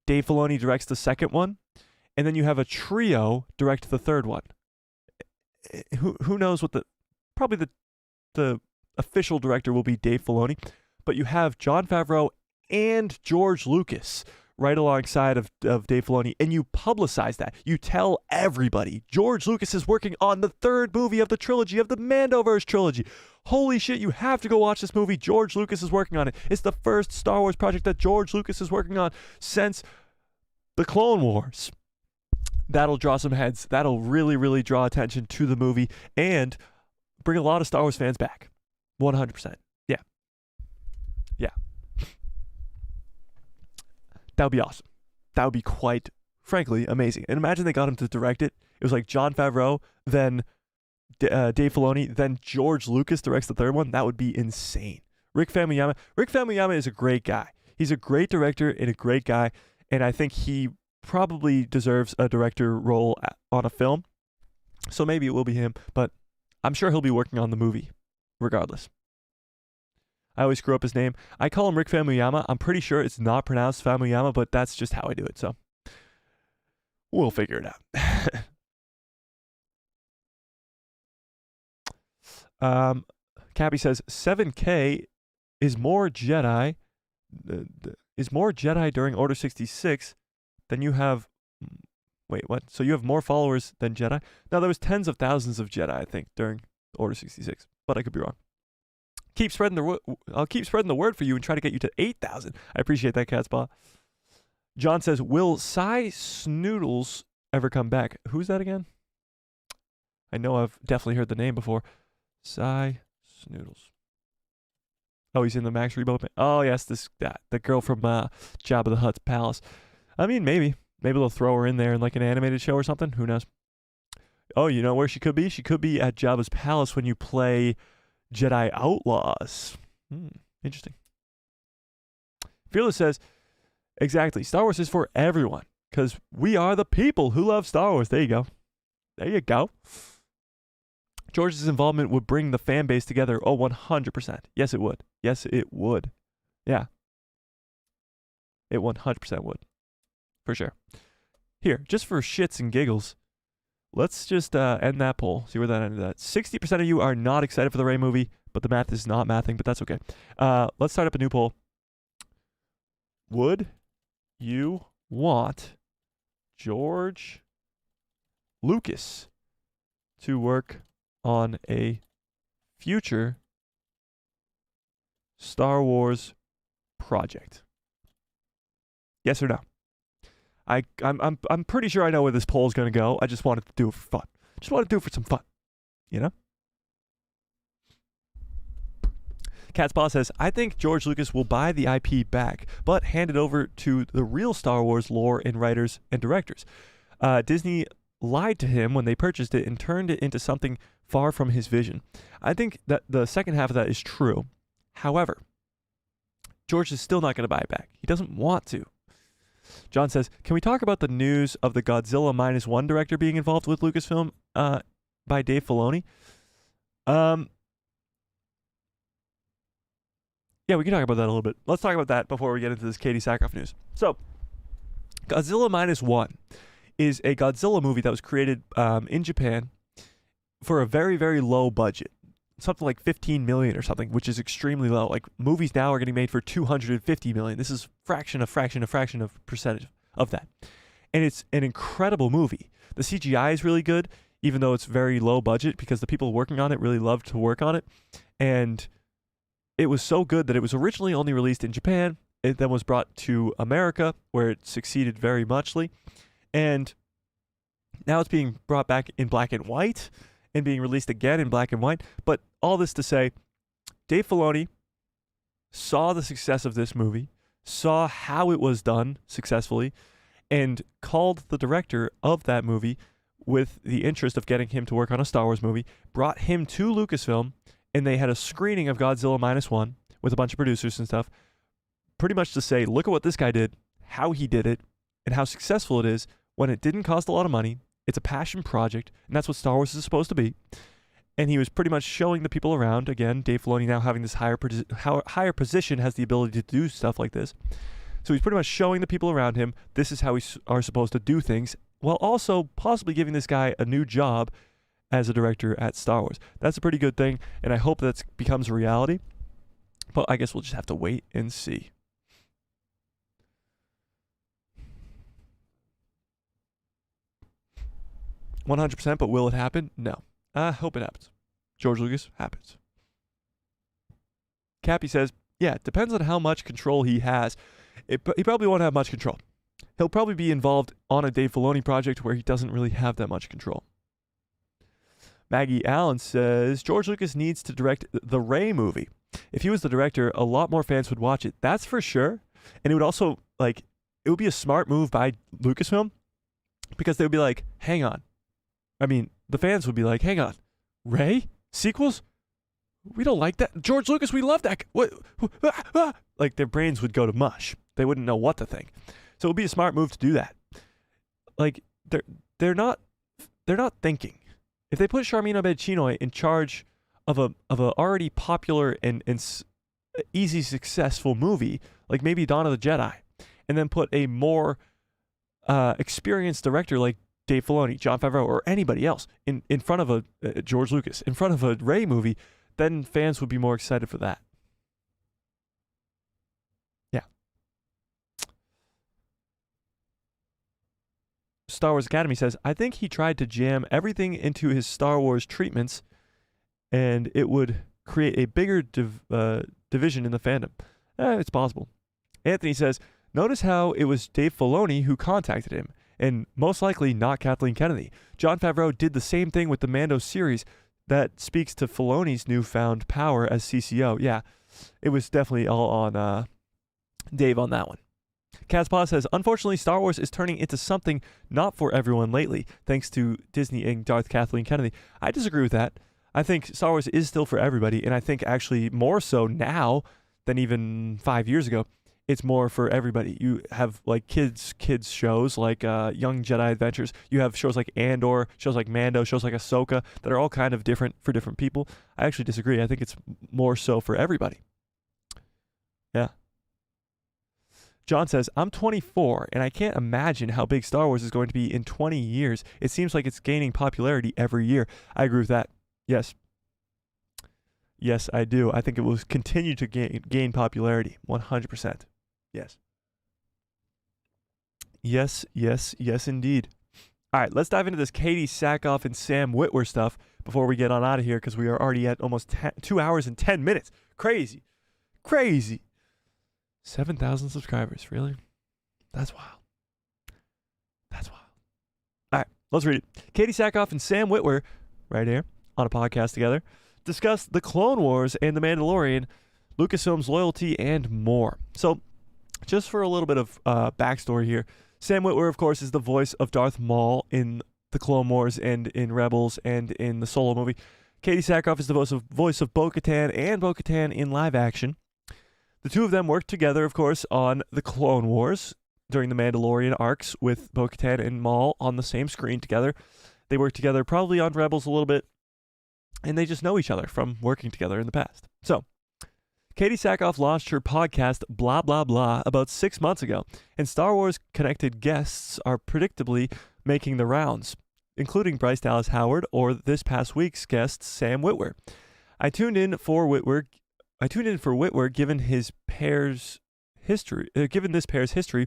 Dave Filoni directs the second one, and then you have a trio direct the third one. Who knows what probably the official director will be Dave Filoni, but you have Jon Favreau and George Lucas right alongside of Dave Filoni, and you publicize that. You tell everybody, George Lucas is working on the third movie of the trilogy, of the Mandoverse trilogy. Holy shit, you have to go watch this movie. George Lucas is working on it. It's the first Star Wars project that George Lucas is working on since the Clone Wars. That'll draw some heads. That'll really, really draw attention to the movie and bring a lot of Star Wars fans back. 100%. Yeah. Yeah. That would be awesome. That would be quite, frankly, amazing. And imagine they got him to direct it. It was like Jon Favreau, then Dave Filoni, then George Lucas directs the third one. That would be insane. Rick Famuyiwa. Rick Famuyiwa is a great guy. He's a great director and a great guy. And I think he probably deserves a director role on a film. So maybe it will be him. But I'm sure he'll be working on the movie regardless. I always screw up his name. I call him Rick Famuyiwa. I'm pretty sure it's not pronounced Famuyiwa, but that's just how I do it. So we'll figure it out. Cappy says 7K is more Jedi during Order 66 than you have. Wait, what? So you have more followers than Jedi? Now there was tens of thousands of Jedi, I think, during Order 66, but I could be wrong. I'll keep spreading the word for you and try to get you to 8,000. I appreciate that, Catspaw. John says, will Cy Snoodles ever come back? Who's that again? I know I've definitely heard the name before. Cy Snoodles. Oh, he's in the Max Rebo. Oh, yes, the girl from Jabba the Hutt's palace. I mean, maybe they'll throw her in there in like an animated show or something. Who knows? Oh, you know where she could be? She could be at Jabba's palace when you play Jedi Outlaws. Interesting. Fearless says, exactly. Star Wars is for everyone because we are the people who love Star Wars. There you go. There you go. George's involvement would bring the fan base together. Oh, 100%. Yes, it would. Yes, it would. Yeah. It 100% would. For sure. Here, just for shits and giggles, let's just end that poll. See where that ended at. 60% of you are not excited for the Rey movie, but the math is not mathing, but that's okay. Let's start up a new poll. Would you want George Lucas to work on a future Star Wars project? Yes or no? I'm pretty sure I know where this poll is going to go. I just wanted to do it for fun. Just wanted to do it for some fun, you know? Catspaw says, I think George Lucas will buy the IP back, but hand it over to the real Star Wars lore and writers and directors. Disney lied to him when they purchased it and turned it into something far from his vision. I think that the second half of that is true. However, George is still not going to buy it back. He doesn't want to. John says, can we talk about the news of the Godzilla -1 director being involved with Lucasfilm by Dave Filoni? Yeah, we can talk about that a little bit. Let's talk about that before we get into this Katie Sackhoff news. So, Godzilla -1 is a Godzilla movie that was created in Japan for a very, very low budget. something like 15 million or something, which is extremely low. Like movies now are getting made for 250 million. This is fraction of percentage of that. And it's an incredible movie. The CGI is really good, even though it's very low budget, because the people working on it really loved to work on it. And it was so good that it was originally only released in Japan. It then was brought to America, where it succeeded very muchly. And now it's being brought back in black and white and being released again in black and white. But all this to say, Dave Filoni saw the success of this movie, saw how it was done successfully, and called the director of that movie with the interest of getting him to work on a Star Wars movie, brought him to Lucasfilm, and they had a screening of Godzilla -1 with a bunch of producers and stuff, pretty much to say, look at what this guy did, how he did it, and how successful it is when it didn't cost a lot of money. It's a passion project, and that's what Star Wars is supposed to be. And he was pretty much showing the people around, again, Dave Filoni now having this higher position, has the ability to do stuff like this. So he's pretty much showing the people around him, this is how we are supposed to do things, while also possibly giving this guy a new job as a director at Star Wars. That's a pretty good thing, and I hope that becomes a reality. But I guess we'll just have to wait and see. %, but will it happen? No. I hope it happens. George Lucas, happens. Cappy says, yeah, it depends on how much control he has. He probably won't have much control. He'll probably be involved on a Dave Filoni project where he doesn't really have that much control. Maggie Allen says, George Lucas needs to direct the Rey movie. If he was the director, a lot more fans would watch it. That's for sure. And it would also, it would be a smart move by Lucasfilm, because they would be like, hang on. I mean, the fans would be like, hang on. Rey? Sequels? We don't like that. George Lucas, we love that. What? Like, their brains would go to mush. They wouldn't know what to think. So it would be a smart move to do that. Like, they're not thinking. If they put Charmin Obaid-Chinoy in charge of a already popular and easy successful movie, like maybe Dawn of the Jedi, and then put a more experienced director like Dave Filoni, Jon Favreau, or anybody else in front of a George Lucas, in front of a Rey movie, then fans would be more excited for that. Yeah. Star Wars Academy says, I think he tried to jam everything into his Star Wars treatments, and it would create a bigger division in the fandom. It's possible. Anthony says, notice how it was Dave Filoni who contacted him, and most likely not Kathleen Kennedy. Jon Favreau did the same thing with the Mando series. That speaks to Filoni's newfound power as CCO. Yeah, it was definitely all on Dave on that one. Caspaw says, unfortunately, Star Wars is turning into something not for everyone lately, thanks to Disney and Darth Kathleen Kennedy. I disagree with that. I think Star Wars is still for everybody, and I think actually more so now than even 5 years ago. It's more for everybody. You have like kids shows like Young Jedi Adventures. You have shows like Andor, shows like Mando, shows like Ahsoka that are all kind of different for different people. I actually disagree. I think it's more so for everybody. Yeah. John says, I'm 24 and I can't imagine how big Star Wars is going to be in 20 years. It seems like it's gaining popularity every year. I agree with that. Yes. Yes, I do. I think it will continue to gain popularity. 100%. Yes. Yes, indeed. All right, let's dive into this Katie Sackhoff and Sam Witwer stuff before we get on out of here, because we are already at almost 2 hours and 10 minutes. Crazy. 7,000 subscribers, really? That's wild. All right, let's read it. Katie Sackhoff and Sam Witwer, right here, on a podcast together, discuss the Clone Wars and the Mandalorian, Lucasfilm's loyalty, and more. So, just for a little bit of backstory here, Sam Witwer, of course, is the voice of Darth Maul in the Clone Wars and in Rebels and in the Solo movie. Katie Sackhoff is the voice of Bo-Katan and Bo-Katan in live action. The two of them worked together, of course, on the Clone Wars during the Mandalorian arcs with Bo-Katan and Maul on the same screen together. They worked together probably on Rebels a little bit, and they just know each other from working together in the past. So, Katie Sackhoff launched her podcast, Blah, Blah, Blah, about 6 months ago, and Star Wars-connected guests are predictably making the rounds, including Bryce Dallas Howard or this past week's guest, Sam Witwer. I tuned in for Whitwer. Given his pair's history. Given this pair's history,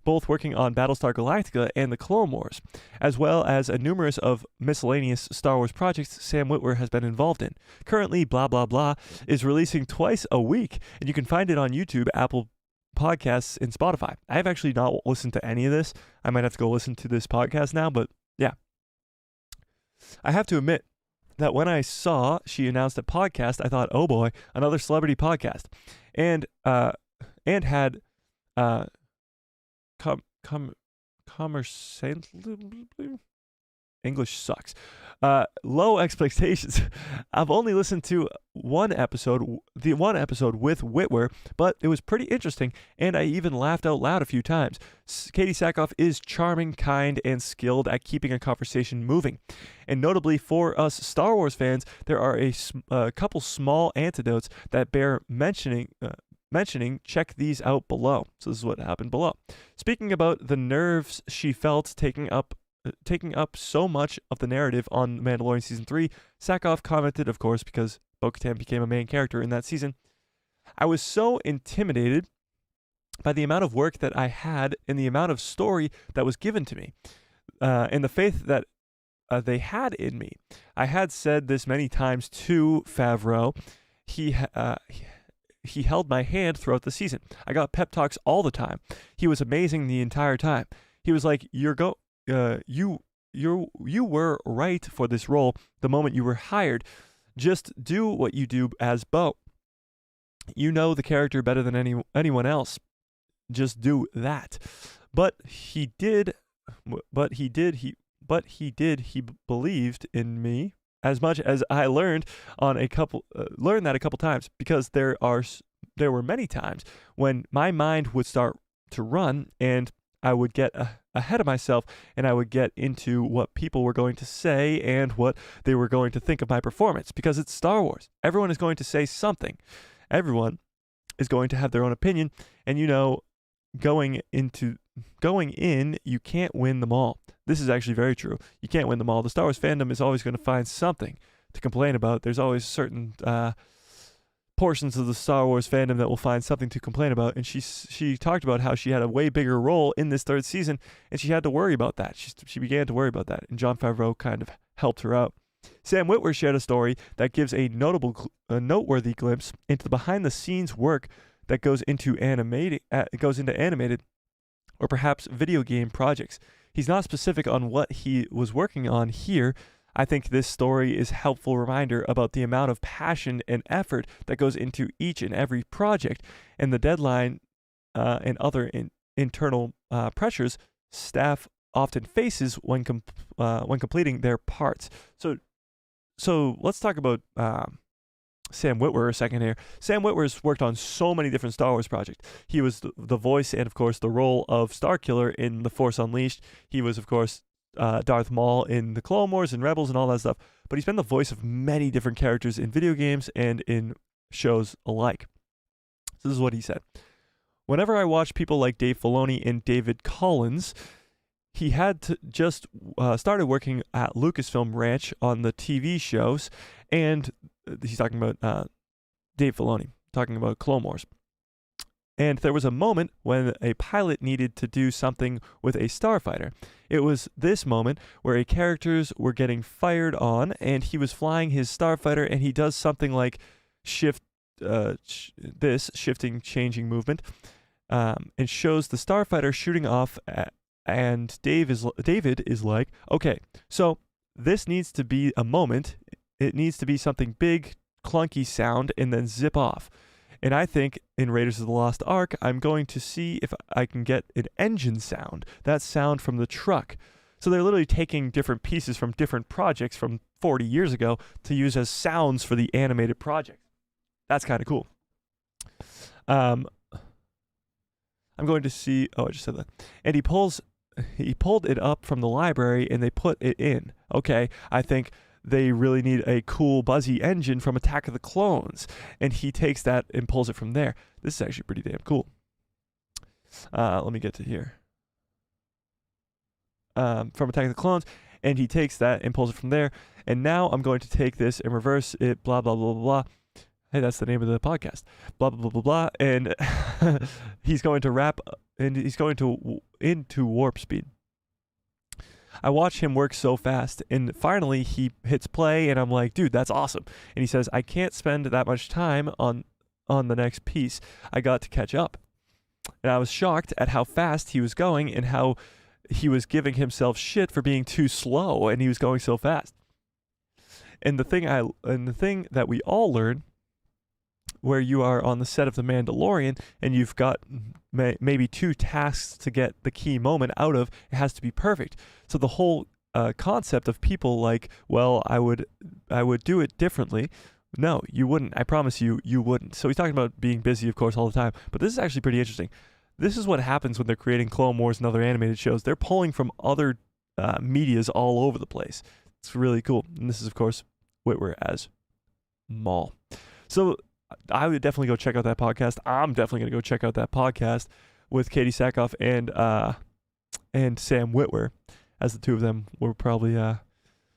both working on Battlestar Galactica and the Clone Wars, as well as a numerous of miscellaneous Star Wars projects Sam Witwer has been involved in. Currently, Blah Blah Blah is releasing twice a week, and you can find it on YouTube, Apple Podcasts, and Spotify. I have actually not listened to any of this. I might have to go listen to this podcast now, but yeah. I have to admit that when I saw she announced a podcast, I thought, oh boy, another celebrity podcast. And had English sucks. Low expectations. I've only listened to the one episode with Witwer, but it was pretty interesting, and I even laughed out loud a few times. Katie Sackhoff is charming, kind, and skilled at keeping a conversation moving. And notably for us Star Wars fans, there are a couple small anecdotes that bear mentioning. Check these out below. So this is what happened below. Speaking about the nerves she felt taking up so much of the narrative on Mandalorian Season 3, Sackhoff commented, of course, because Bo-Katan became a main character in that season, I was so intimidated by the amount of work that I had and the amount of story that was given to me, and the faith that they had in me. I had said this many times to Favreau. He held my hand throughout the season. I got pep talks all the time. He was amazing the entire time. He was like, you were right for this role the moment you were hired. Just do what you do as Bo. You know the character better than anyone else. Just do that. He believed in me as much as I learned that a couple times, because there were many times when my mind would start to run and I would get ahead of myself, and I would get into what people were going to say and what they were going to think of my performance, because it's Star Wars. Everyone is going to say something. Everyone is going to have their own opinion, and going in, you can't win them all. This is actually very true. You can't win them all. The Star Wars fandom is always going to find something to complain about. There's always certain portions of the Star Wars fandom that will find something to complain about, and she talked about how she had a way bigger role in this third season, and she had to worry about that. She began to worry about that, and Jon Favreau kind of helped her out. Sam Witwer shared a story that gives a noteworthy glimpse into the behind-the-scenes work that goes into animated or perhaps video game projects. He's not specific on what he was working on here. I think this story is a helpful reminder about the amount of passion and effort that goes into each and every project, and the deadline and other internal pressures staff often faces when completing their parts. So let's talk about Sam Witwer a second here. Sam Witwer's worked on so many different Star Wars projects. He was the voice and, of course, the role of Starkiller in The Force Unleashed. He was, of course, Darth Maul in the Clone Wars and Rebels and all that stuff. But he's been the voice of many different characters in video games and in shows alike. So this is what he said. Whenever I watch people like Dave Filoni and David Collins, he had to just started working at Lucasfilm Ranch on the TV shows, and he's talking about Dave Filoni, talking about Clone Wars. And there was a moment when a pilot needed to do something with a starfighter. It was this moment where characters were getting fired on, and he was flying his starfighter, and he does something like shifting, changing movement, and shows the starfighter shooting off. And David is like, okay, so this needs to be a moment. It needs to be something big, clunky sound, and then zip off. And I think in Raiders of the Lost Ark, I'm going to see if I can get an engine sound, that sound from the truck. So they're literally taking different pieces from different projects from 40 years ago to use as sounds for the animated project. That's kind of cool. I'm going to see, I just said that. And he pulled it up from the library and they put it in. Okay, I think they really need a cool buzzy engine from Attack of the Clones, and he takes that and pulls it from there. This is actually pretty damn cool. Let me get to here. From Attack of the Clones, And he takes that and pulls it from there. And now I'm going to take this and reverse it, blah, blah, blah, blah, blah. Hey, that's the name of the podcast. Blah, blah, blah, blah, blah. And he's going to wrap, and he's going to into warp speed. I watch him work so fast, and finally he hits play, and I'm like, dude, that's awesome. And he says, I can't spend that much time on the next piece. I got to catch up. And I was shocked at how fast he was going and how he was giving himself shit for being too slow, and he was going so fast. And the thing that we all learn, where you are on the set of The Mandalorian and you've got maybe 2 tasks to get the key moment out of, it has to be perfect. So the whole concept of people like, well, I would do it differently. No, you wouldn't. I promise you, you wouldn't. So he's talking about being busy, of course, all the time. But this is actually pretty interesting. This is what happens when they're creating Clone Wars and other animated shows. They're pulling from other medias all over the place. It's really cool. And this is, of course, Witwer as Maul. So I would definitely go check out that podcast. I'm definitely going to go check out that podcast with Katie Sackhoff and Sam Witwer, as the two of them were probably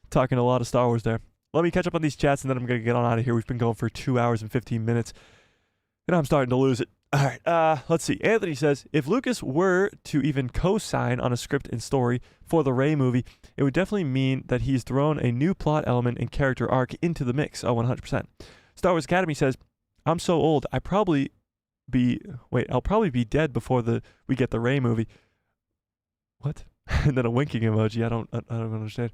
talking a lot of Star Wars there. Let me catch up on these chats, and then I'm going to get on out of here. We've been going for 2 hours and 15 minutes, and I'm starting to lose it. All right, let's see. Anthony says, if Lucas were to even co-sign on a script and story for the Rey movie, it would definitely mean that he's thrown a new plot element and character arc into the mix. Oh, 100%. Star Wars Academy says, I'm so old, I'll probably be dead before we get the Rey movie. What? And then a winking emoji. I don't understand.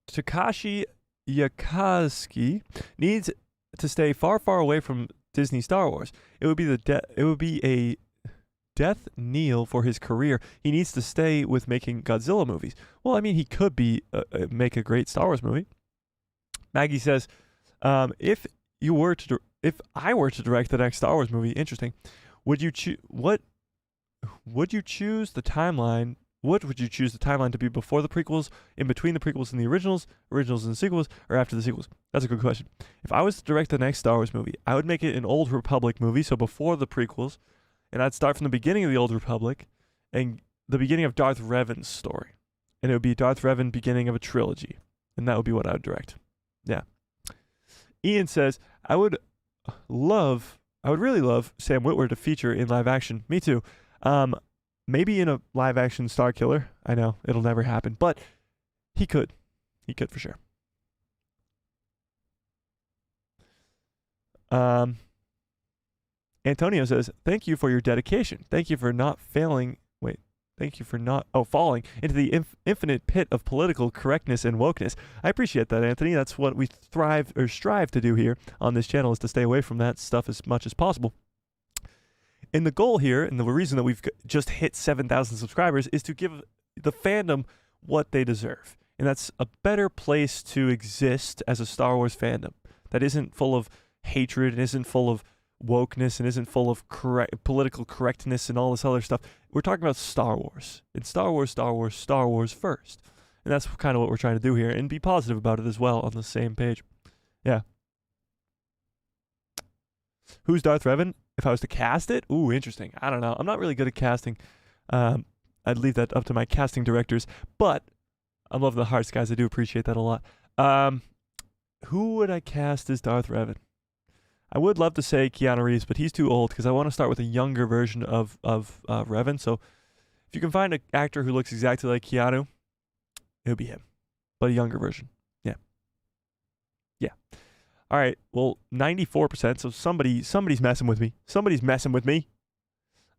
Takashi Yakazuki needs to stay far, far away from Disney Star Wars. It would be a death knell for his career. He needs to stay with making Godzilla movies. Well, I mean, he could make a great Star Wars movie. Maggie says, if I were to direct the next Star Wars movie, interesting. Would you choose the timeline? What would you choose the timeline to be before the prequels, in between the prequels and the originals and the sequels, or after the sequels? That's a good question. If I was to direct the next Star Wars movie, I would make it an Old Republic movie, so before the prequels, and I'd start from the beginning of the Old Republic and the beginning of Darth Revan's story. And it would be Darth Revan beginning of a trilogy. And that would be what I would direct. Yeah. Ian says, I would really love Sam Witwer to feature in live action. Me too. Maybe in a live action Star Killer. I know it'll never happen, but he could. He could for sure. Antonio says, thank you for your dedication. Thank you for not falling into the infinite pit of political correctness and wokeness. I appreciate that, Anthony. That's what we strive to do here on this channel, is to stay away from that stuff as much as possible. And the goal here, and the reason that we've just hit 7,000 subscribers, is to give the fandom what they deserve. And that's a better place to exist as a Star Wars fandom that isn't full of hatred and isn't full of wokeness and isn't full of political correctness and all this other stuff. We're talking about Star Wars. It's Star Wars first. And that's kind of what we're trying to do here, and be positive about it as well on the same page. Yeah. Who's Darth Revan? If I was to cast it? Ooh, interesting. I don't know. I'm not really good at casting. I'd leave that up to my casting directors. But I love the hearts, guys. I do appreciate that a lot. Who would I cast as Darth Revan? I would love to say Keanu Reeves, but he's too old because I want to start with a younger version of Revan. So if you can find an actor who looks exactly like Keanu, it would be him, but a younger version. Yeah. Yeah. All right. Well, 94%. So somebody's messing with me. Somebody's messing with me.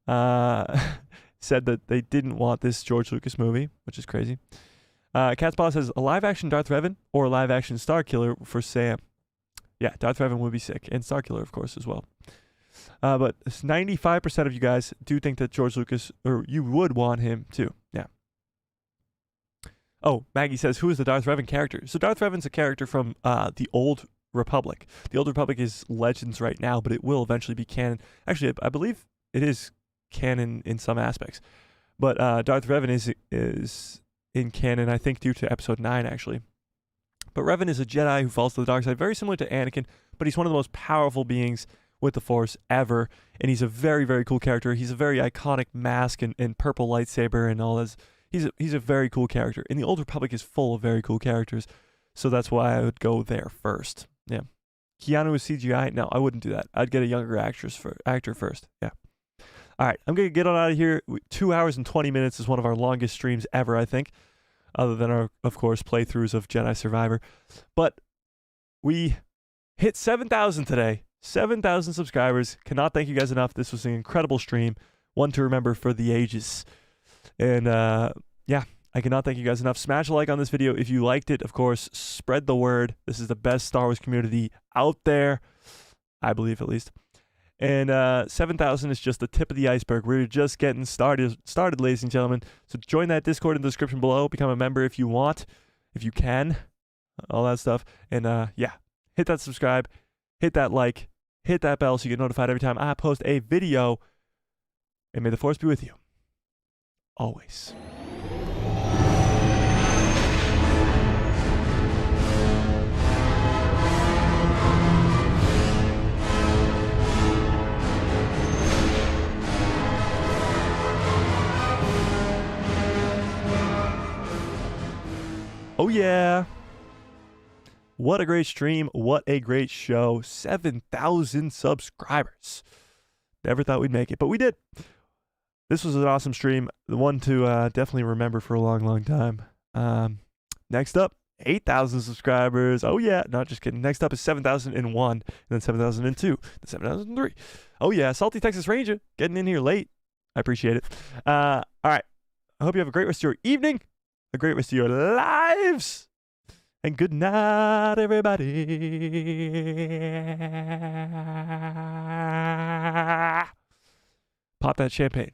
Said that they didn't want this George Lucas movie, which is crazy. Catspaw says a live action Darth Revan or a live action Star Killer for Sam. Yeah, Darth Revan would be sick, and Star Killer, of course, as well. But 95% of you guys do think that George Lucas, or you would want him too. Yeah. Oh, Maggie says, who is the Darth Revan character? So Darth Revan's a character from the Old Republic. The Old Republic is Legends right now, but it will eventually be canon. Actually, I believe it is canon in some aspects. But Darth Revan is in canon, I think, due to Episode 9, actually. But Revan is a Jedi who falls to the dark side, very similar to Anakin, but he's one of the most powerful beings with the Force ever, and he's a very, very cool character. He's a very iconic mask and purple lightsaber and all this. he's a very cool character. And the Old Republic is full of very cool characters. So that's why I would go there first. Yeah. Keanu is CGI? No, I wouldn't do that. I'd get a younger actor first. Yeah. All right, I'm going to get on out of here. 2 hours and 20 minutes is one of our longest streams ever, I think, other than our, of course, playthroughs of Jedi Survivor. But we hit 7,000 today. 7,000 subscribers. Cannot thank you guys enough. This was an incredible stream, one to remember for the ages. And yeah, I cannot thank you guys enough. Smash a like on this video if you liked it. Of course, spread the word. This is the best Star Wars community out there, I believe at least. And 7,000 is just the tip of the iceberg. We're just getting started, ladies and gentlemen. So join that Discord in the description below. Become a member if you want, if you can, all that stuff. And yeah, hit that subscribe, hit that like, hit that bell so you get notified every time I post a video. And may the Force be with you. Always. Oh yeah. What a great stream. What a great show. 7,000 subscribers. Never thought we'd make it, but we did. This was an awesome stream. The one to definitely remember for a long, long time. Next up, 8,000 subscribers. Oh yeah. Not just kidding. Next up is 7,001, and then 7,002, then 7,003. Oh yeah. Salty Texas Ranger getting in here late. I appreciate it. All right. I hope you have a great rest of your evening. A great rest of your lives. And good night, everybody. Pop that champagne.